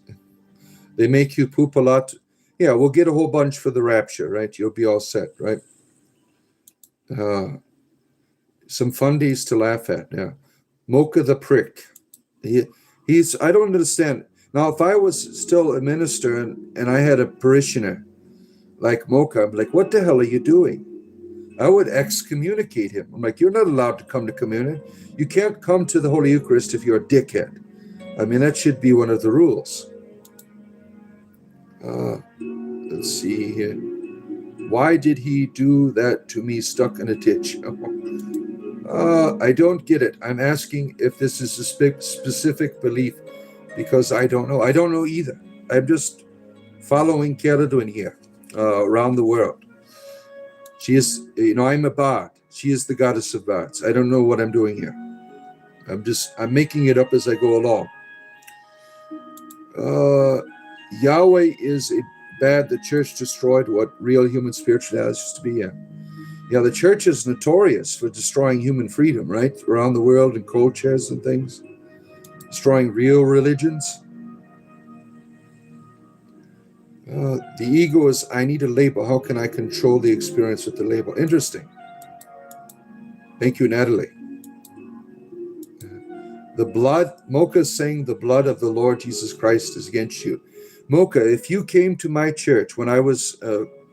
They make you poop a lot. Yeah, we'll get a whole bunch for the rapture, right? You'll be all set, right? Some fun days to laugh at. Yeah. Mocha the prick. He's. I don't understand. Now, if I was still a minister and I had a parishioner like Mocha, I'm like, what the hell are you doing? I would excommunicate him. I'm like, you're not allowed to come to communion. You can't come to the Holy Eucharist if you're a dickhead. I mean, that should be one of the rules. Let's see here. Why did he do that to me stuck in a ditch? I don't get it. I'm asking if this is a specific belief because I don't know. I don't know either. I'm just following Caledon here around the world. She is, I'm a bard. She is the goddess of bards. I don't know what I'm doing here. I'm making it up as I go along. Yahweh is bad. The church destroyed what real human spirituality used to be. Yeah, the church is notorious for destroying human freedom, right? Around the world in co-chairs and things. Destroying real religions. The ego is, I need a label. How can I control the experience with the label? Interesting. Thank you, Natalie. The blood, Mocha is saying the blood of the Lord Jesus Christ is against you. Mocha, if you came to my church when I was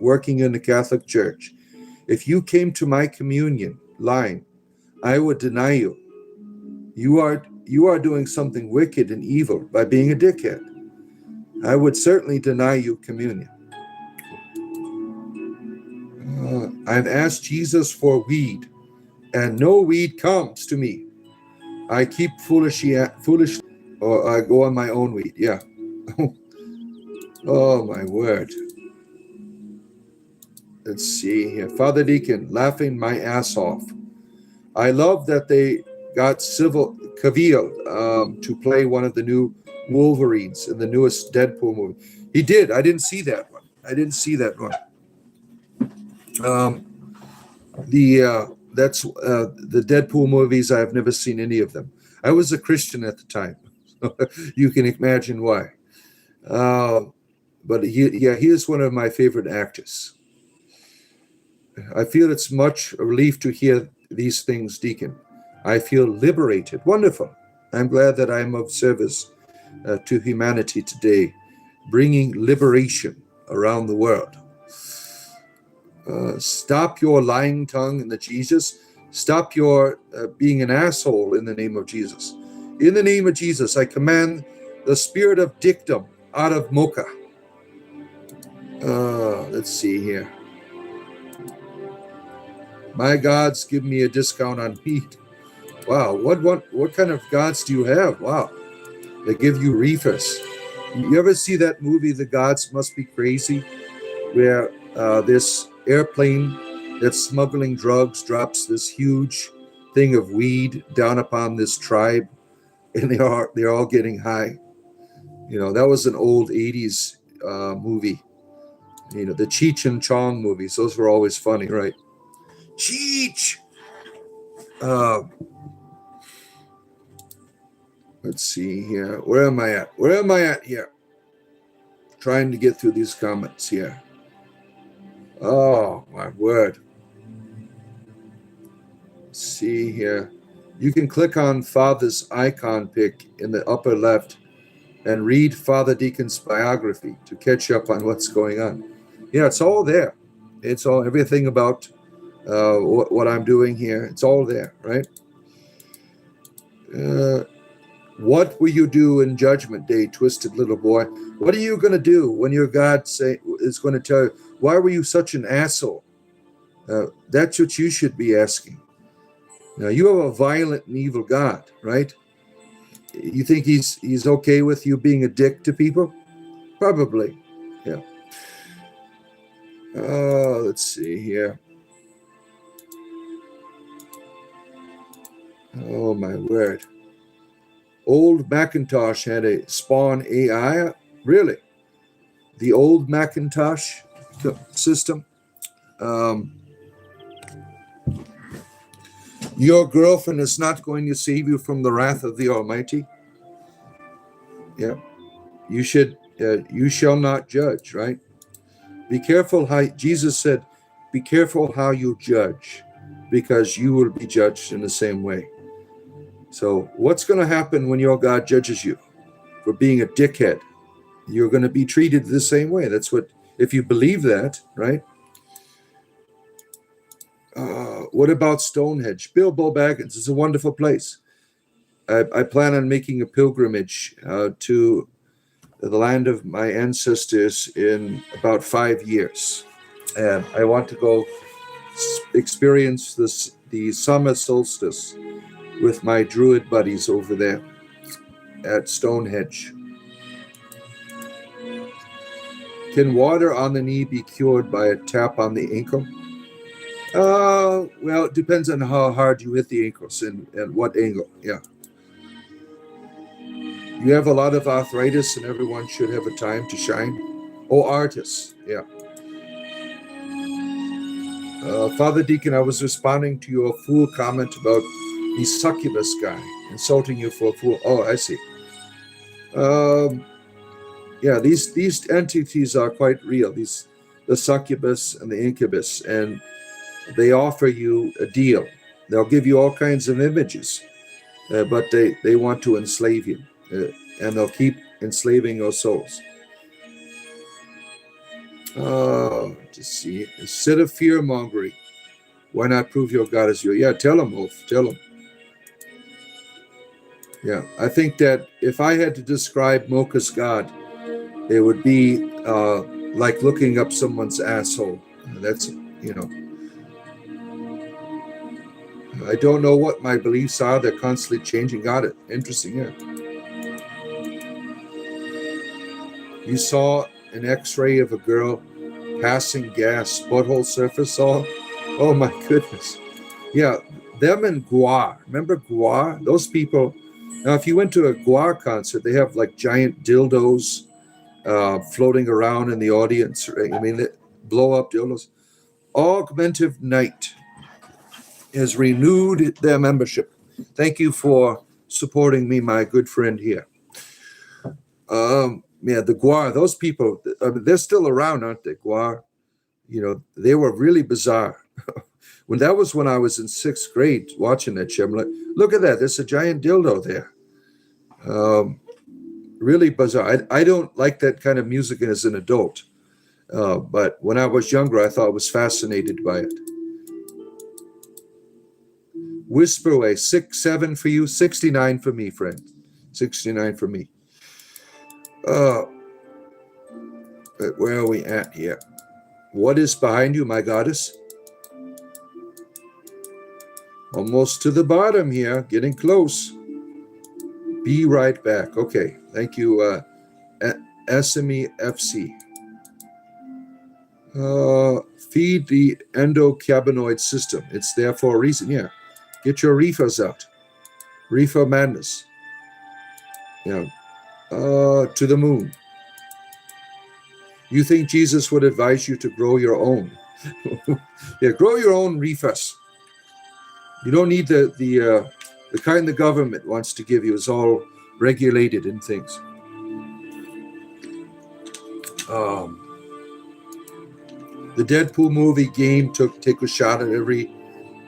working in the Catholic Church, if you came to my communion line, I would deny you. You are doing something wicked and evil by being a dickhead. I would certainly deny you communion. I've asked Jesus for weed, and no weed comes to me. I keep foolish, or I go on my own weed. Yeah. Oh, my word. Let's see here. Father Deacon, laughing my ass off. I love that they got Cavill to play one of the new Wolverines in the newest Deadpool movie. He did. I didn't see that one. That's the Deadpool movies. I've never seen any of them. I was a Christian at the time. You can imagine why. But he is one of my favorite actors. I feel it's much a relief to hear these things, Deacon. I feel liberated. Wonderful. I'm glad that I'm of service to humanity today, bringing liberation around the world. Stop your lying tongue in the Jesus. Stop your being an asshole in the name of Jesus. In the name of Jesus, I command the spirit of dictum out of Mocha. Let's see here. My gods give me a discount on meat. Wow, what kind of gods do you have? Wow, they give you reefers. You ever see that movie, The Gods Must Be Crazy, where this airplane that's smuggling drugs drops this huge thing of weed down upon this tribe, and they're all getting high. That was an old 80s movie. The Cheech and Chong movies, those were always funny, right? Cheech! Let's see here. Where am I at here? Trying to get through these comments here. Oh, my word. Let's see here. You can click on Father's icon pic in the upper left and read Father Deacon's biography to catch up on what's going on. Yeah, it's all there. It's all everything about what I'm doing here. It's all there, right? What will you do in Judgment Day, twisted little boy? What are you going to do when your God is going to tell you, why were you such an asshole? That's what you should be asking. Now, you have a violent and evil God, right? You think he's okay with you being a dick to people? Probably, yeah. Let's see here. Oh, my word. Old Macintosh had a Spawn AI? Really? The old Macintosh system? Your girlfriend is not going to save you from the wrath of the Almighty? Yeah. You shall not judge, right? Be careful how, Jesus said, be careful how you judge, because you will be judged in the same way. So what's going to happen when your God judges you for being a dickhead? You're going to be treated the same way. That's what, if you believe that, right? What about Stonehenge? Bilbo Baggins is a wonderful place. I plan on making a pilgrimage to the land of my ancestors in about 5 years. And I want to go experience the summer solstice with my druid buddies over there at Stonehenge. Can water on the knee be cured by a tap on the ankle? Well, it depends on how hard you hit the ankles and what angle. Yeah. You have a lot of arthritis, and everyone should have a time to shine. Oh, artists. Yeah. Father Deacon, I was responding to your fool comment about the succubus guy insulting you for a fool. Oh, I see. Yeah, these entities are quite real. The succubus and the incubus, and they offer you a deal. They'll give you all kinds of images, but they want to enslave you, and they'll keep enslaving your souls. Just see. Instead of fear mongering, why not prove your God is you? Yeah, tell him, Wolf. Tell him. Yeah, I think that if I had to describe Mocha's God, it would be like looking up someone's asshole. That's, I don't know what my beliefs are. They're constantly changing. Got it. Interesting, yeah. You saw an x-ray of a girl passing gas, butthole surface all? Oh my goodness. Yeah, them and Guar. Remember Guar? Those people. Now, if you went to a Guar concert, they have like giant dildos floating around in the audience. Right? I mean, they blow up dildos. Augmentive Night has renewed their membership. Thank you for supporting me, my good friend here. Yeah, the Guar, those people, they're still around, aren't they, Guar? They were really bizarre. When I was in 6th grade watching that show, I'm like, look at that, there's a giant dildo there. Really bizarre. I don't like that kind of music as an adult. But when I was younger, I thought I was fascinated by it. Whisper away, 6-7 for you, 69 for me, friend. 69 for me. Where are we at here? What is behind you, my goddess? Almost to the bottom here, getting close. Be right back. Okay, thank you, SME FC. Feed the endocannabinoid system. It's there for a reason, yeah. Get your reefers out. Reefer madness. Yeah. To the moon. You think Jesus would advise you to grow your own? Yeah, grow your own reefers. You don't need the kind the government wants to give you. It's all regulated and things. The Deadpool movie game take a shot at every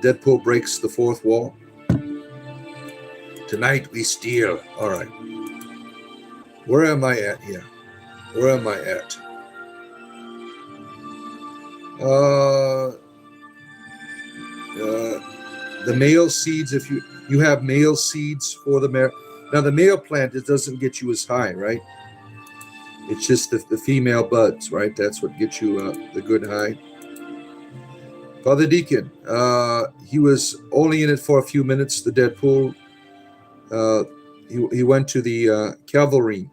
Deadpool breaks the fourth wall. Tonight we steal. All right. Where am I at here? Where am I at? The male seeds, if you have male seeds for the male. Now the male plant, it doesn't get you as high, right? It's just the female buds, right? That's what gets you the good high. Father Deacon, he was only in it for a few minutes, the Deadpool. He went to the cavalry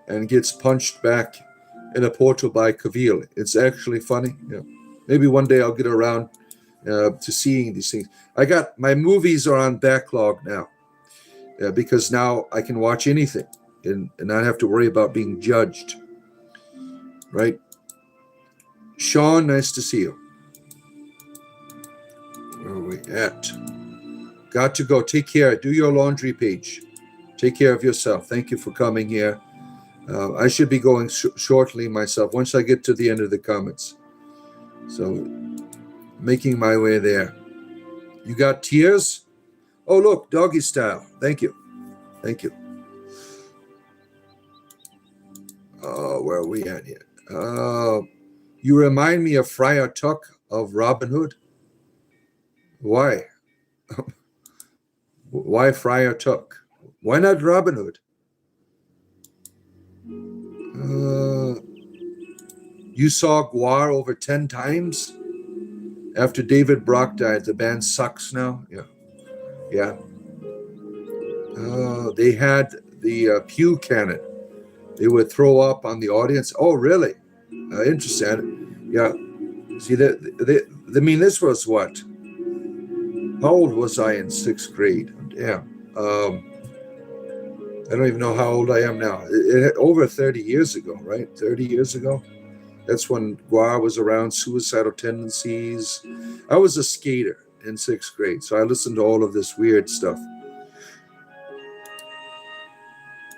and gets punched back in a portal by Cavill. It's actually funny. Yeah. Maybe one day I'll get around to seeing these things. My movies are on backlog now because now I can watch anything and not have to worry about being judged. Right? Sean, nice to see you. Where are we at? Got to go. Take care. Do your laundry, Paige. Take care of yourself. Thank you for coming here. I should be going shortly myself once I get to the end of the comments. So, making my way there. You got tears? Oh, look, doggy style. Thank you. Thank you. Where are we at here? You remind me of Friar Tuck of Robin Hood. Why? Why Friar Tuck? Why not Robin Hood? You saw Guar over 10 times? After David Brock died, the band sucks now? Yeah. They had the pew cannon. They would throw up on the audience. Oh, really? Interesting. Yeah. See, this was what? How old was I in 6th grade? Yeah. I don't even know how old I am now. Over 30 years ago, right? 30 years ago. That's when Guar was around, suicidal tendencies. I was a skater in 6th grade, so I listened to all of this weird stuff.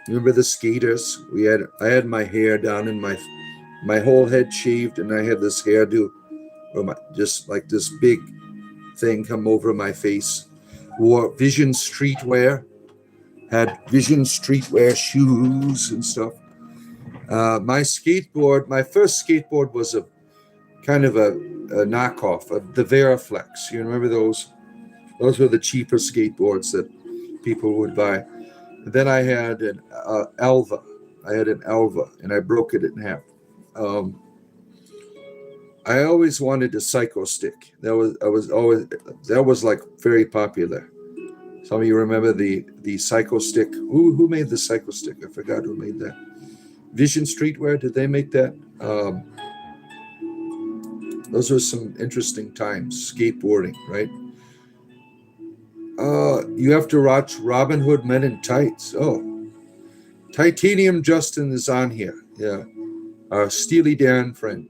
Remember the skaters? I had my hair down and my whole head shaved, and I had this hairdo, or just like this big thing come over my face. Wore Vision streetwear, had Vision streetwear shoes and stuff. My first skateboard was a kind of a knockoff of the Veriflex. You remember those? Those were the cheaper skateboards that people would buy. And then I had an Alva. And I broke it in half. I always wanted a Psycho Stick. That was like very popular. Some of you remember the Psycho Stick. Who made the Psycho Stick? I forgot who made that. Vision Streetwear, did they make that? Those were some interesting times, skateboarding, right? You have to watch Robin Hood Men in Tights. Oh, Titanium Justin is on here. Yeah, our Steely Dan friend.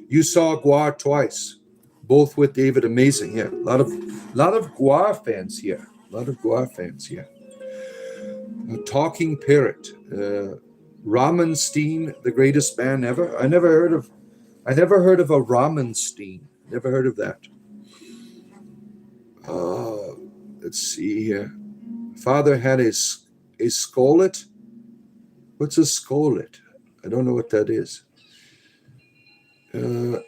You saw Guar twice, both with David. Amazing. Yeah, a lot of Guar fans here. Talking Parrot. Ramenstein, the greatest band ever. I never heard of a Ramenstein. Never heard of that. Let's see here. Father had a scolet. What's a scolet? I don't know what that is.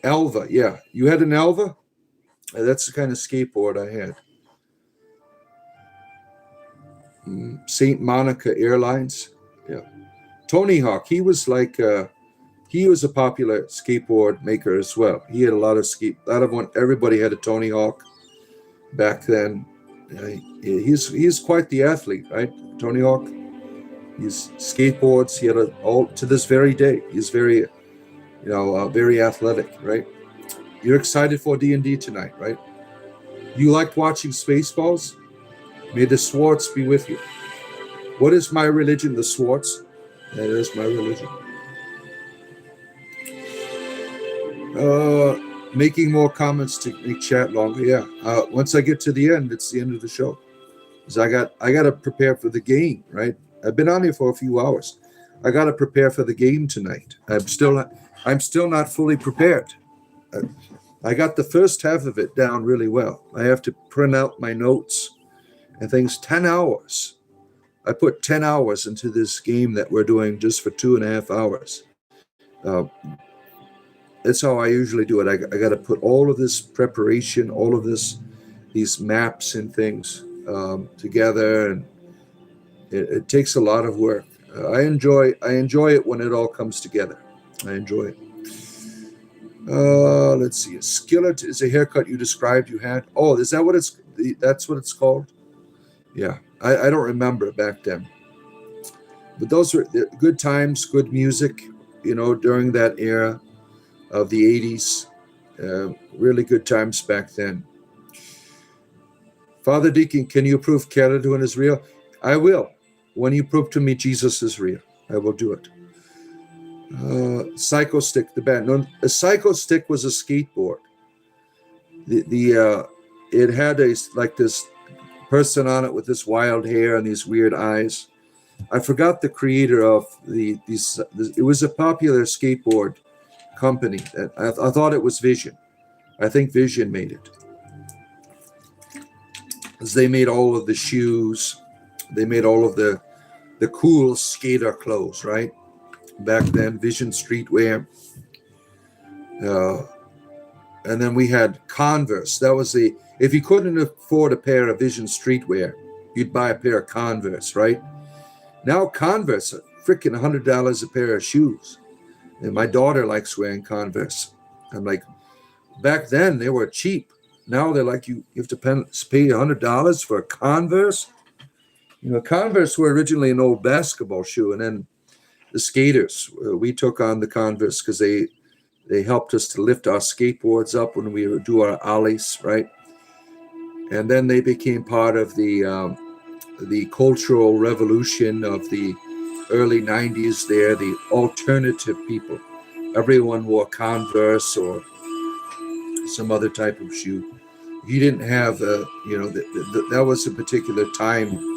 Alva, yeah. You had an Alva? That's the kind of skateboard I had. St. Monica Airlines, yeah. Tony Hawk, he was a popular skateboard maker as well. He had everybody had a Tony Hawk back then. He's quite the athlete, right? Tony Hawk. His skateboards, he had all to this very day. He's very, very athletic, right? You're excited for D&D tonight, right? You liked watching Spaceballs? May the Swartz be with you. What is my religion? The Swartz. That is my religion. Making more comments to make chat longer. Yeah. Once I get to the end, it's the end of the show. Because I got to prepare for the game, right? I've been on here for a few hours. I got to prepare for the game tonight. I'm still not fully prepared. I got the first half of it down really well. I have to print out my notes and things. 10 hours. I put 10 hours into this game that we're doing just for 2.5 hours. That's how I usually do it. I got to put all of this preparation, all of these maps and things together, and it takes a lot of work. I enjoy it when it all comes together. I enjoy it. Let's see. A skillet is a haircut you described you had. Oh, is that what that's what it's called? Yeah. I don't remember back then. But those were good times, good music, during that era of the 80s. Really good times back then. Father Deacon, can you prove Caledon is real? I will. When you prove to me Jesus is real, I will do it. Psycho Stick, the band. No, a Psycho Stick was a skateboard. It had this person on it with this wild hair and these weird eyes. I forgot the creator of these. It was a popular skateboard company. I thought it was Vision. I think Vision made it. Because they made all of the shoes. They made all of the cool skater clothes, right? Back then, Vision Streetwear. And then we had Converse. That was if you couldn't afford a pair of Vision Streetwear, you'd buy a pair of Converse, right? Now Converse are freaking $100 a pair of shoes. And my daughter likes wearing Converse. I'm like, back then they were cheap. Now they're like, you have to pay $100 for a Converse. Converse were originally an old basketball shoe, and then the skaters, we took on the Converse because they helped us to lift our skateboards up when we would do our ollies, right? And then they became part of the cultural revolution of the early 90s there, the alternative people. Everyone wore Converse or some other type of shoe. You didn't have, that was a particular time.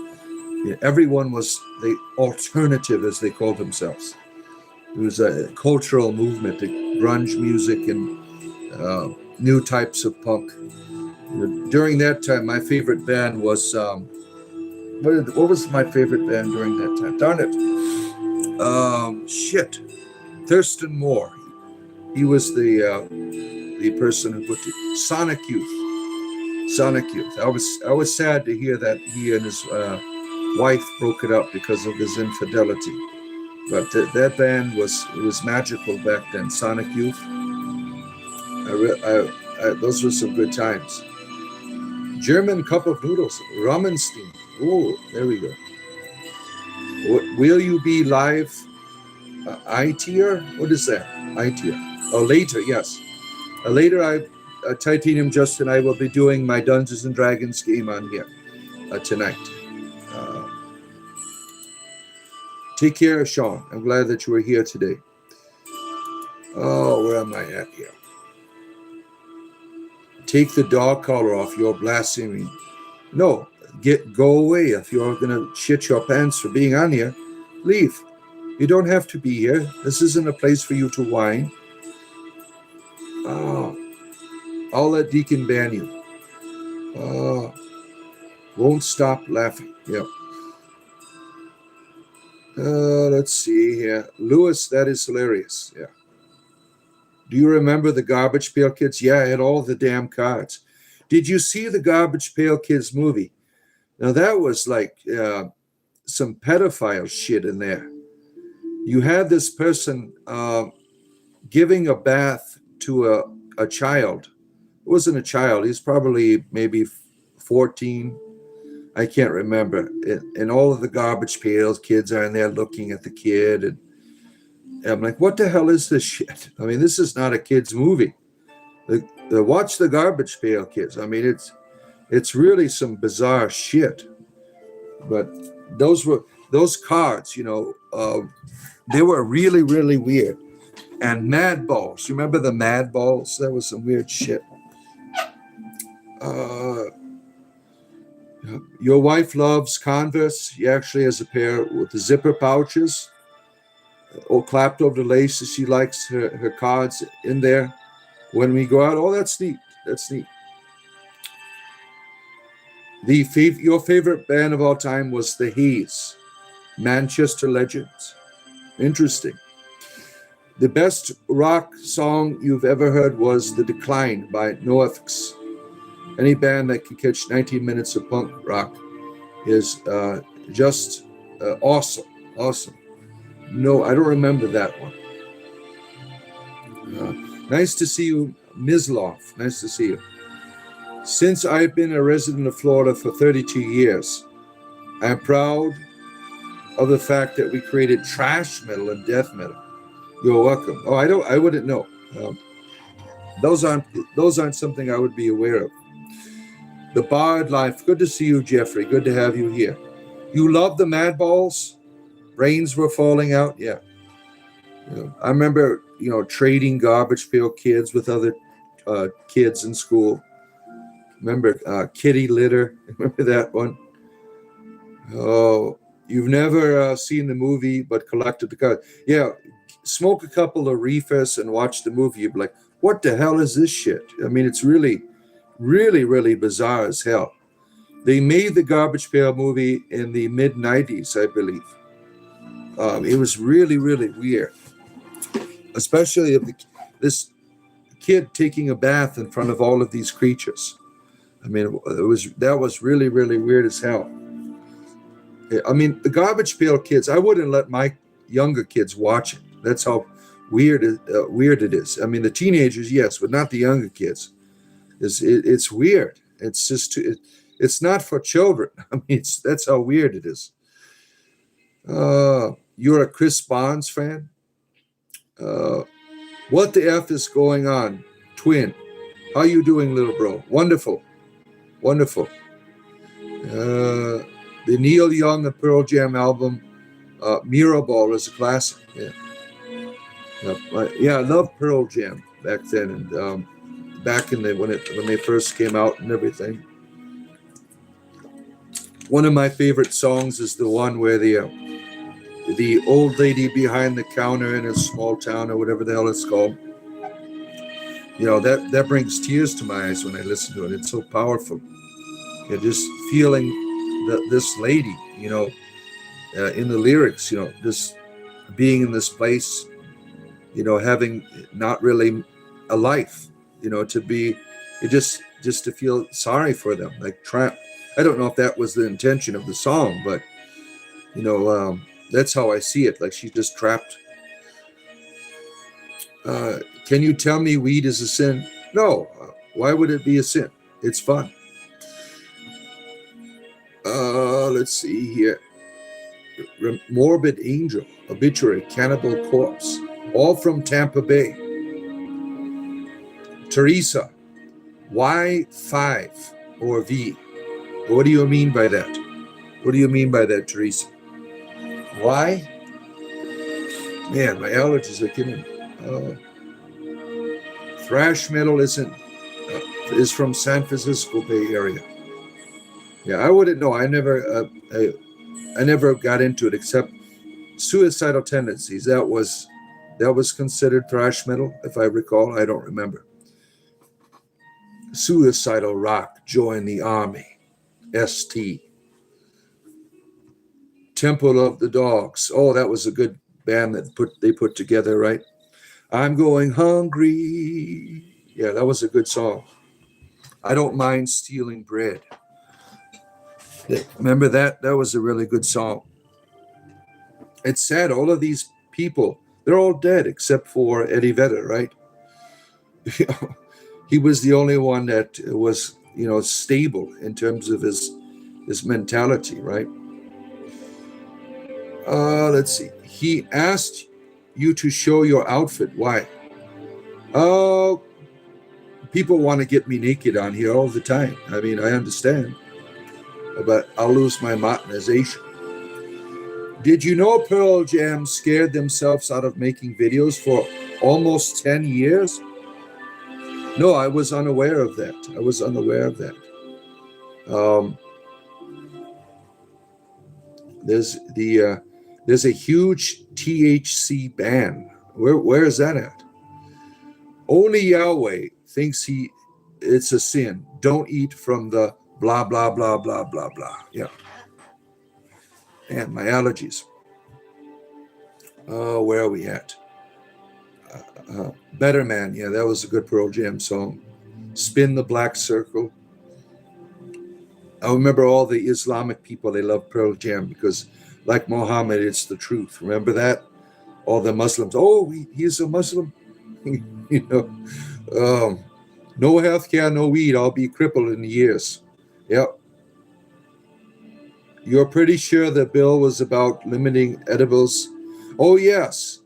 Everyone was the alternative, as they called themselves. It was a cultural movement, grunge music and new types of punk. During that time, my favorite band was, what was my favorite band during that time? Darn it. Thurston Moore. He was the person who put the Sonic Youth. I was sad to hear that he and his wife broke it up because of his infidelity. But that band was magical back then. Sonic Youth. Those were some good times. German cup of noodles, Ramenstein. Oh, there we go. Will you be live? I-tier? What is that? I-tier. Oh, later, yes. Later, Titanium Justin, I will be doing my Dungeons and Dragons game on here tonight. Take care, Sean. I'm glad that you were here today. Oh, where am I at here? Take the dog collar off. You're blaspheming. No, go away. If you're going to shit your pants for being on here, leave. You don't have to be here. This isn't a place for you to whine. I'll let Deacon ban you. Won't stop laughing. Yep. Let's see here. Lewis, that is hilarious. Yeah. Do you remember the Garbage Pail Kids? Yeah, I had all the damn cards. Did you see the Garbage Pail Kids movie? Now, that was like some pedophile shit in there. You had this person giving a bath to a child. It wasn't a child. He's probably maybe 14. I can't remember. And all of the Garbage Pails kids are in there looking at the kid. And I'm like, what the hell is this shit? I mean, this is not a kid's movie. Watch the Garbage Pail Kids. I mean, it's really some bizarre shit. But those cards, they were really, really weird. And Mad Balls. You remember the Mad Balls? That was some weird shit. Your wife loves Converse. She actually has a pair with the zipper pouches. All clapped over the laces. She likes her cards in there when we go out. Oh, that's neat. That's neat. Your favorite band of all time was the Haze. Manchester Legends. Interesting. The best rock song you've ever heard was The Decline by NoFX. Any band that can catch 19 minutes of punk rock is just awesome. Awesome. No, I don't remember that one. Nice to see you, Mislov. Nice to see you. Since I've been a resident of Florida for 32 years, I'm proud of the fact that we created thrash metal and death metal. You're welcome. Oh, I wouldn't know. Those aren't something I would be aware of. The Bard Life. Good to see you, Jeffrey. Good to have you here. You love the Mad Balls? Brains were falling out? Yeah. I remember, trading garbage pail kids with other kids in school. Remember Kitty Litter? Remember that one? Oh, you've never seen the movie but collected the cards. Yeah, smoke a couple of reefers and watch the movie. You'd be like, what the hell is this shit? I mean, it's really, really, really bizarre as hell. They made the Garbage Pail movie in the mid-90s, I believe. It was really, really weird. Especially of this kid taking a bath in front of all of these creatures. I mean, that was really, really weird as hell. I mean, the Garbage Pail kids, I wouldn't let my younger kids watch it. That's how weird it is. I mean, the teenagers, yes, but not the younger kids. It's weird. It's just it's not for children. I mean, that's how weird it is. You're a Chris Bonds fan? What the F is going on, twin? How you doing, little bro? Wonderful. Wonderful. The Neil Young and Pearl Jam album, Mirrorball, is a classic. Yeah, I loved Pearl Jam back then, and back in when they first came out and everything. One of my favorite songs is the one where the old lady behind the counter in a small town, or whatever the hell it's called. That brings tears to my eyes when I listen to it. It's so powerful. You're just feeling this lady, in the lyrics, just being in this place, having not really a life, to be, just to feel sorry for them, like trapped. I don't know if that was the intention of the song, but that's how I see it. Like she's just trapped. Can you tell me weed is a sin? No. Why would it be a sin? It's fun. Let's see here. Morbid Angel, Obituary, Cannibal Corpse, all from Tampa Bay. Teresa, why 5 or V? What do you mean by that? What do you mean by that, Teresa? Why? Man, my allergies are killing me. Thrash metal is from San Francisco Bay Area. Yeah, I wouldn't know. I never got into it, except Suicidal Tendencies. That was considered thrash metal, if I recall. I don't remember. Suicidal Rock, Join the Army. ST. Temple of the Dogs. Oh, that was a good band that they put together, right? I'm going hungry. Yeah, that was a good song. I don't mind stealing bread. Remember that? That was a really good song. It's sad. All of these people, they're all dead except for Eddie Vedder, right? He was the only one that was, stable in terms of his mentality, right? Let's see. He asked you to show your outfit. Why? People want to get me naked on here all the time. I mean, I understand, but I'll lose my monetization. Did you know Pearl Jam scared themselves out of making videos for almost 10 years? No, I was unaware of that. There's a huge THC ban. Where is that at? Only Yahweh thinks it's a sin. Don't eat from the blah blah blah blah blah blah. Yeah. Man, my allergies. Oh, where are we at? Better Man. Yeah, that was a good Pearl Jam song. Spin the Black Circle. I remember all the Islamic people, they love Pearl Jam because, like Muhammad, it's the truth. Remember that? All the Muslims, oh, he's a Muslim. you know, no health care, no weed. I'll be crippled in years. Yep. You're pretty sure the bill was about limiting edibles? Oh, yes.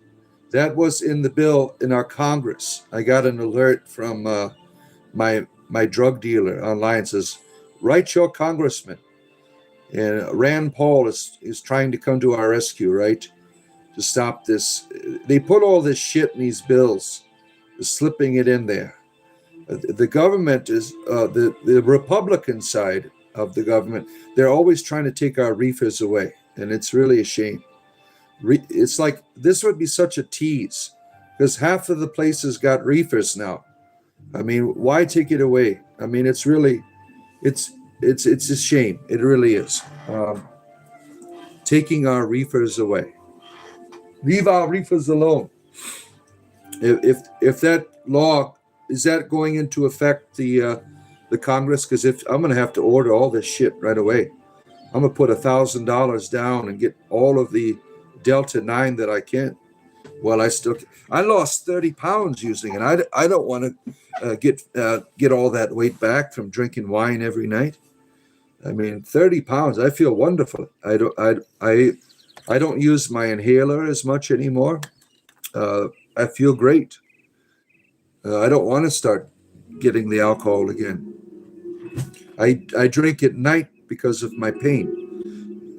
That was in the bill in our Congress. I got an alert from my drug dealer online. It says, write your congressman. And Rand Paul is trying to come to our rescue, right? To stop this. They put all this shit in these bills, slipping it in there. The government is, the Republican side of the government, they're always trying to take our reefers away. And it's really a shame. It's like, this would be such a tease because half of the places got reefers now. I mean, why take it away? I mean, it's really, it's a shame. It really is. Taking our reefers away. Leave our reefers alone. If that law, is that going into effect, the Congress? Because if I'm going to have to order all this shit right away, I'm going to put $1,000 down and get all of the Delta 9 that I can. Well, I lost 30 pounds using it. I don't want to get all that weight back from drinking wine every night. I mean, 30 pounds. I feel wonderful. I don't use my inhaler as much anymore. I feel great. I don't want to start getting the alcohol again. I drink at night because of my pain.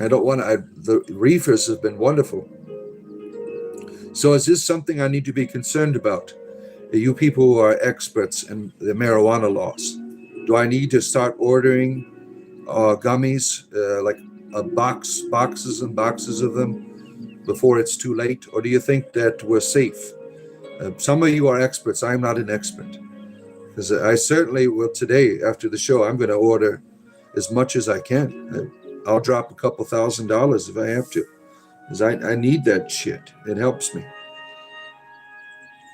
I don't want to. The reefers have been wonderful. So is this something I need to be concerned about? You people who are experts in the marijuana laws, do I need to start ordering gummies, like boxes and boxes of them before it's too late? Or do you think that we're safe? Some of you are experts. I'm not an expert. Because I certainly will today, after the show, I'm going to order as much as I can. I'll drop a couple $1,000s if I have to. Because I need that shit. It helps me.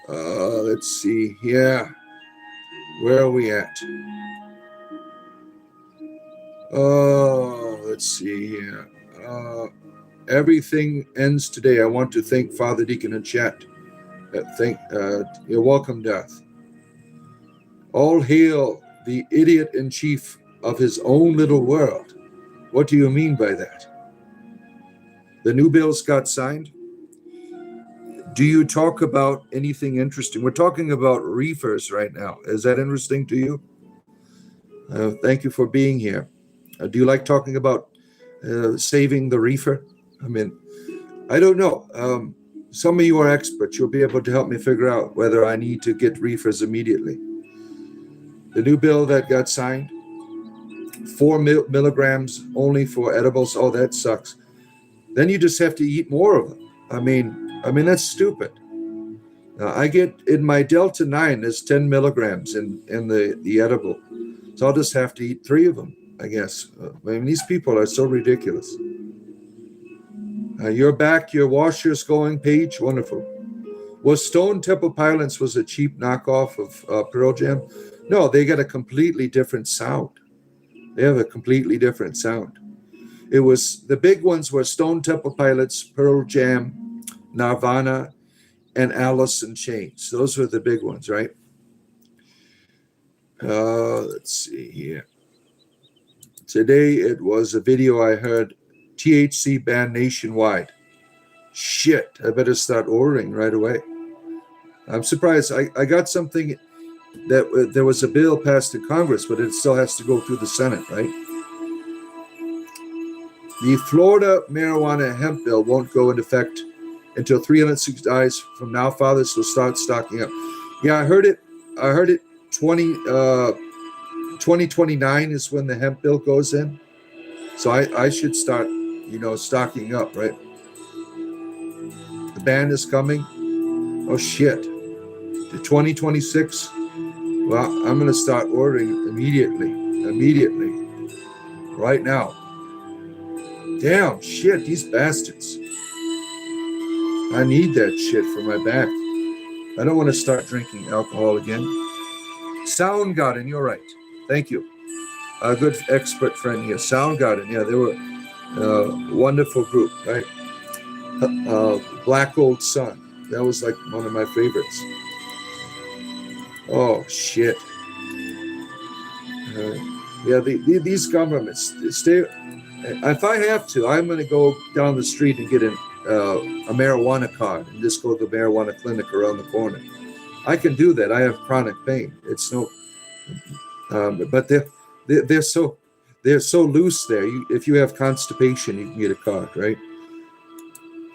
Let's see. Yeah. Where are we at? Let's see here. Everything ends today. I want to thank Father Deacon in chat. You're welcome, Death. All hail the idiot-in-chief of his own little world. What do you mean by that? The new bills got signed? Do you talk about anything interesting? We're talking about reefers right now. Is that interesting to you? Thank you for being here. Do you like talking about saving the reefer? I mean, I don't know. Some of you are experts. You'll be able to help me figure out whether I need to get reefers immediately. The new bill that got signed, 4 milligrams only for edibles. Oh, that sucks. Then you just have to eat more of them. I mean that's stupid. I get in my Delta 9, there's 10 milligrams in the edible. So I'll just have to eat 3 of them, I guess. I mean, these people are so ridiculous. You're back, your washer's going, Paige. Wonderful. Was Stone Temple Pilots was a cheap knockoff of Pearl Jam? No, they got a completely different sound. They have a completely different sound. It was, the big ones were Stone Temple Pilots, Pearl Jam, Nirvana, and Alice in Chains. Those were the big ones, right? Let's see here. Today it was a video I heard, THC banned nationwide. Shit, I better start ordering right away. I'm surprised. I got something that there was a bill passed in Congress, but it still has to go through the Senate, right? The Florida marijuana hemp bill won't go into effect until 360 days from now, Father, so start stocking up. Yeah, I heard it. 2029 is when the hemp bill goes in. So I should start, stocking up, right? The ban is coming. Oh, shit. The 2026. Well, I'm going to start ordering immediately, right now. Damn, shit, these bastards. I need that shit for my back. I don't want to start drinking alcohol again. Soundgarden, you're right. Thank you. A good expert friend here. Soundgarden, yeah, they were a wonderful group, right? Black Old Sun. That was like one of my favorites. Oh, shit. Yeah, these governments stay. If I have to, I'm going to go down the street and get a marijuana card and just go to the marijuana clinic around the corner. I can do that. I have chronic pain. It's no, but they're so loose there. If you have constipation, you can get a card, right?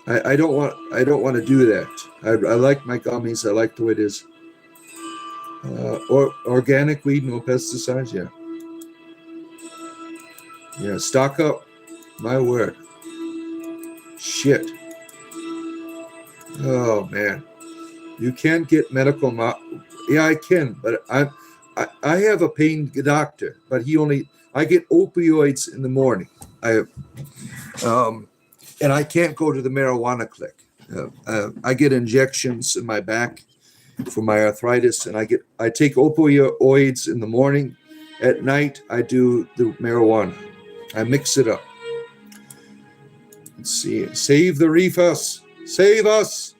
I don't want to do that. I like my gummies. I like the way it is. Or organic weed, no pesticides. Yeah. Yeah, stock up. My word. Shit. Oh man, you can't get medical. Yeah, I can, but I have a pain doctor, but I get opioids in the morning. And I can't go to the marijuana clinic. I get injections in my back for my arthritis, and I take opioids in the morning. At night, I do the marijuana. I mix it up. Let's see. Save the reefers. Save us.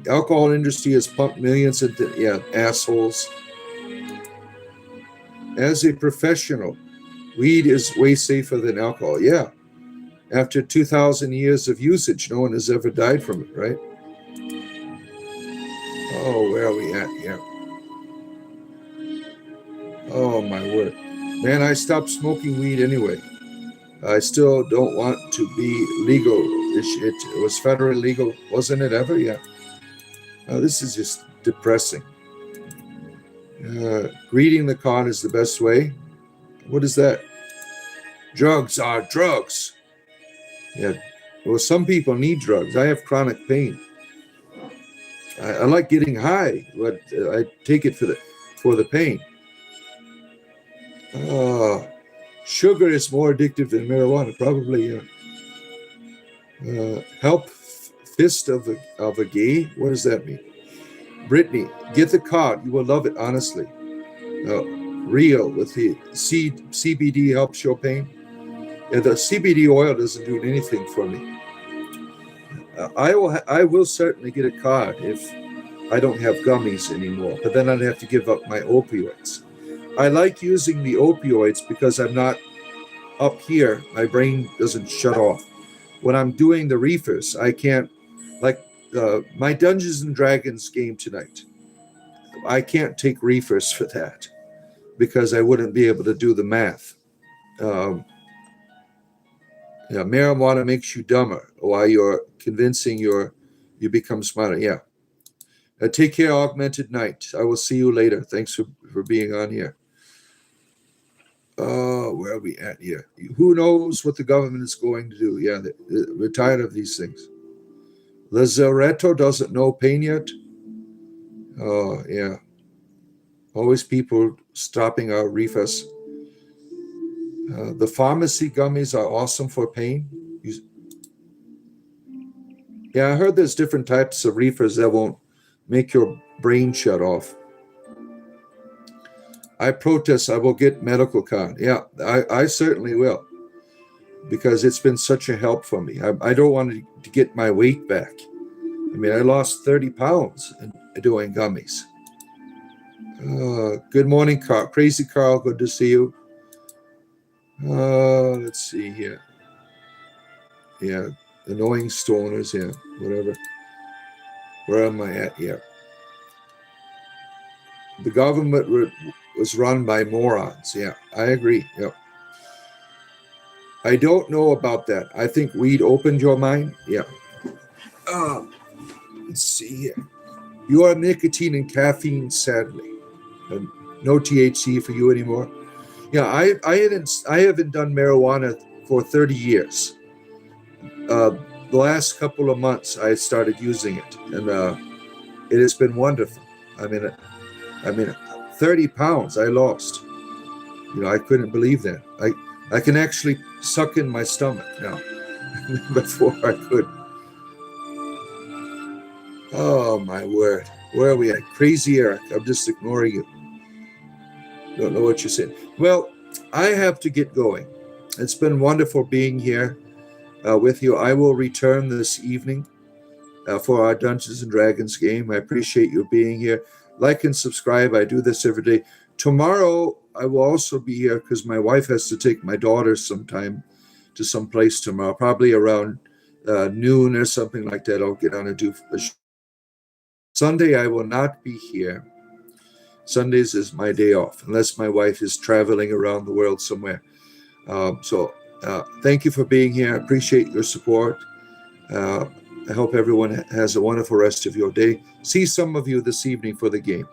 Alcohol industry has pumped millions into assholes. As a professional, weed is way safer than alcohol. Yeah. After 2,000 years of usage, no one has ever died from it, right? Oh, where are we at here? Oh, my word. Man, I stopped smoking weed anyway. I still don't want to be legal. It was federally legal, wasn't it ever? Yeah. This is just depressing. Greeting the con is the best way. What is that? Drugs are drugs. Yeah. Well, some people need drugs. I have chronic pain. I like getting high, but I take it for the pain. Sugar is more addictive than marijuana, probably. Help fist of a gay. What does that mean? Brittany, get the card. You will love it, honestly. Real with the CBD helps your pain. Yeah, the CBD oil doesn't do anything for me. I will certainly get a card if I don't have gummies anymore, but then I'd have to give up my opioids. I like using the opioids because I'm not up here. My brain doesn't shut off. When I'm doing the reefers, I can't, like my Dungeons and Dragons game tonight, I can't take reefers for that because I wouldn't be able to do the math. Marijuana makes you dumber while you're convincing you become smarter. Yeah. Take care, Augmented Night. I will see you later. Thanks for being on here. Where are we at here? Who knows what the government is going to do? Yeah, we're tired of these things. Lazaretto doesn't know pain yet. Oh, yeah. Always people stopping our reefers. The pharmacy gummies are awesome for pain. Yeah, I heard there's different types of reefers that won't make your brain shut off. I protest. I will get medical card. Yeah, I certainly will, because it's been such a help for me. I don't want to get my weight back. I mean, I lost 30 pounds doing gummies. Good morning, Carl. Crazy Carl. Good to see you. Let's see here. Yeah, annoying stoners. Yeah, whatever. Where am I at here? The government was run by morons. Yeah, I agree. Yep. I don't know about that. I think weed opened your mind. Yeah. Let's see here. You are nicotine and caffeine, sadly. And no THC for you anymore. Yeah, I haven't done marijuana for 30 years. The last couple of months I started using it, and it has been wonderful. I mean, 30 pounds I lost. I couldn't believe that. I can actually suck in my stomach now. Before I could. Oh my word. Where are we at? Crazy Eric. I'm just ignoring you. Don't know what you're saying. Well, I have to get going. It's been wonderful being here with you. I will return this evening for our Dungeons and Dragons game. I appreciate you being here. Like and subscribe. I do this every day. Tomorrow, I will also be here because my wife has to take my daughter sometime to some place tomorrow, probably around noon or something like that. I'll get on and do a Sunday. I will not be here. Sundays is my day off, unless my wife is traveling around the world somewhere. Thank you for being here. I appreciate your support. I hope everyone has a wonderful rest of your day. See some of you this evening for the game.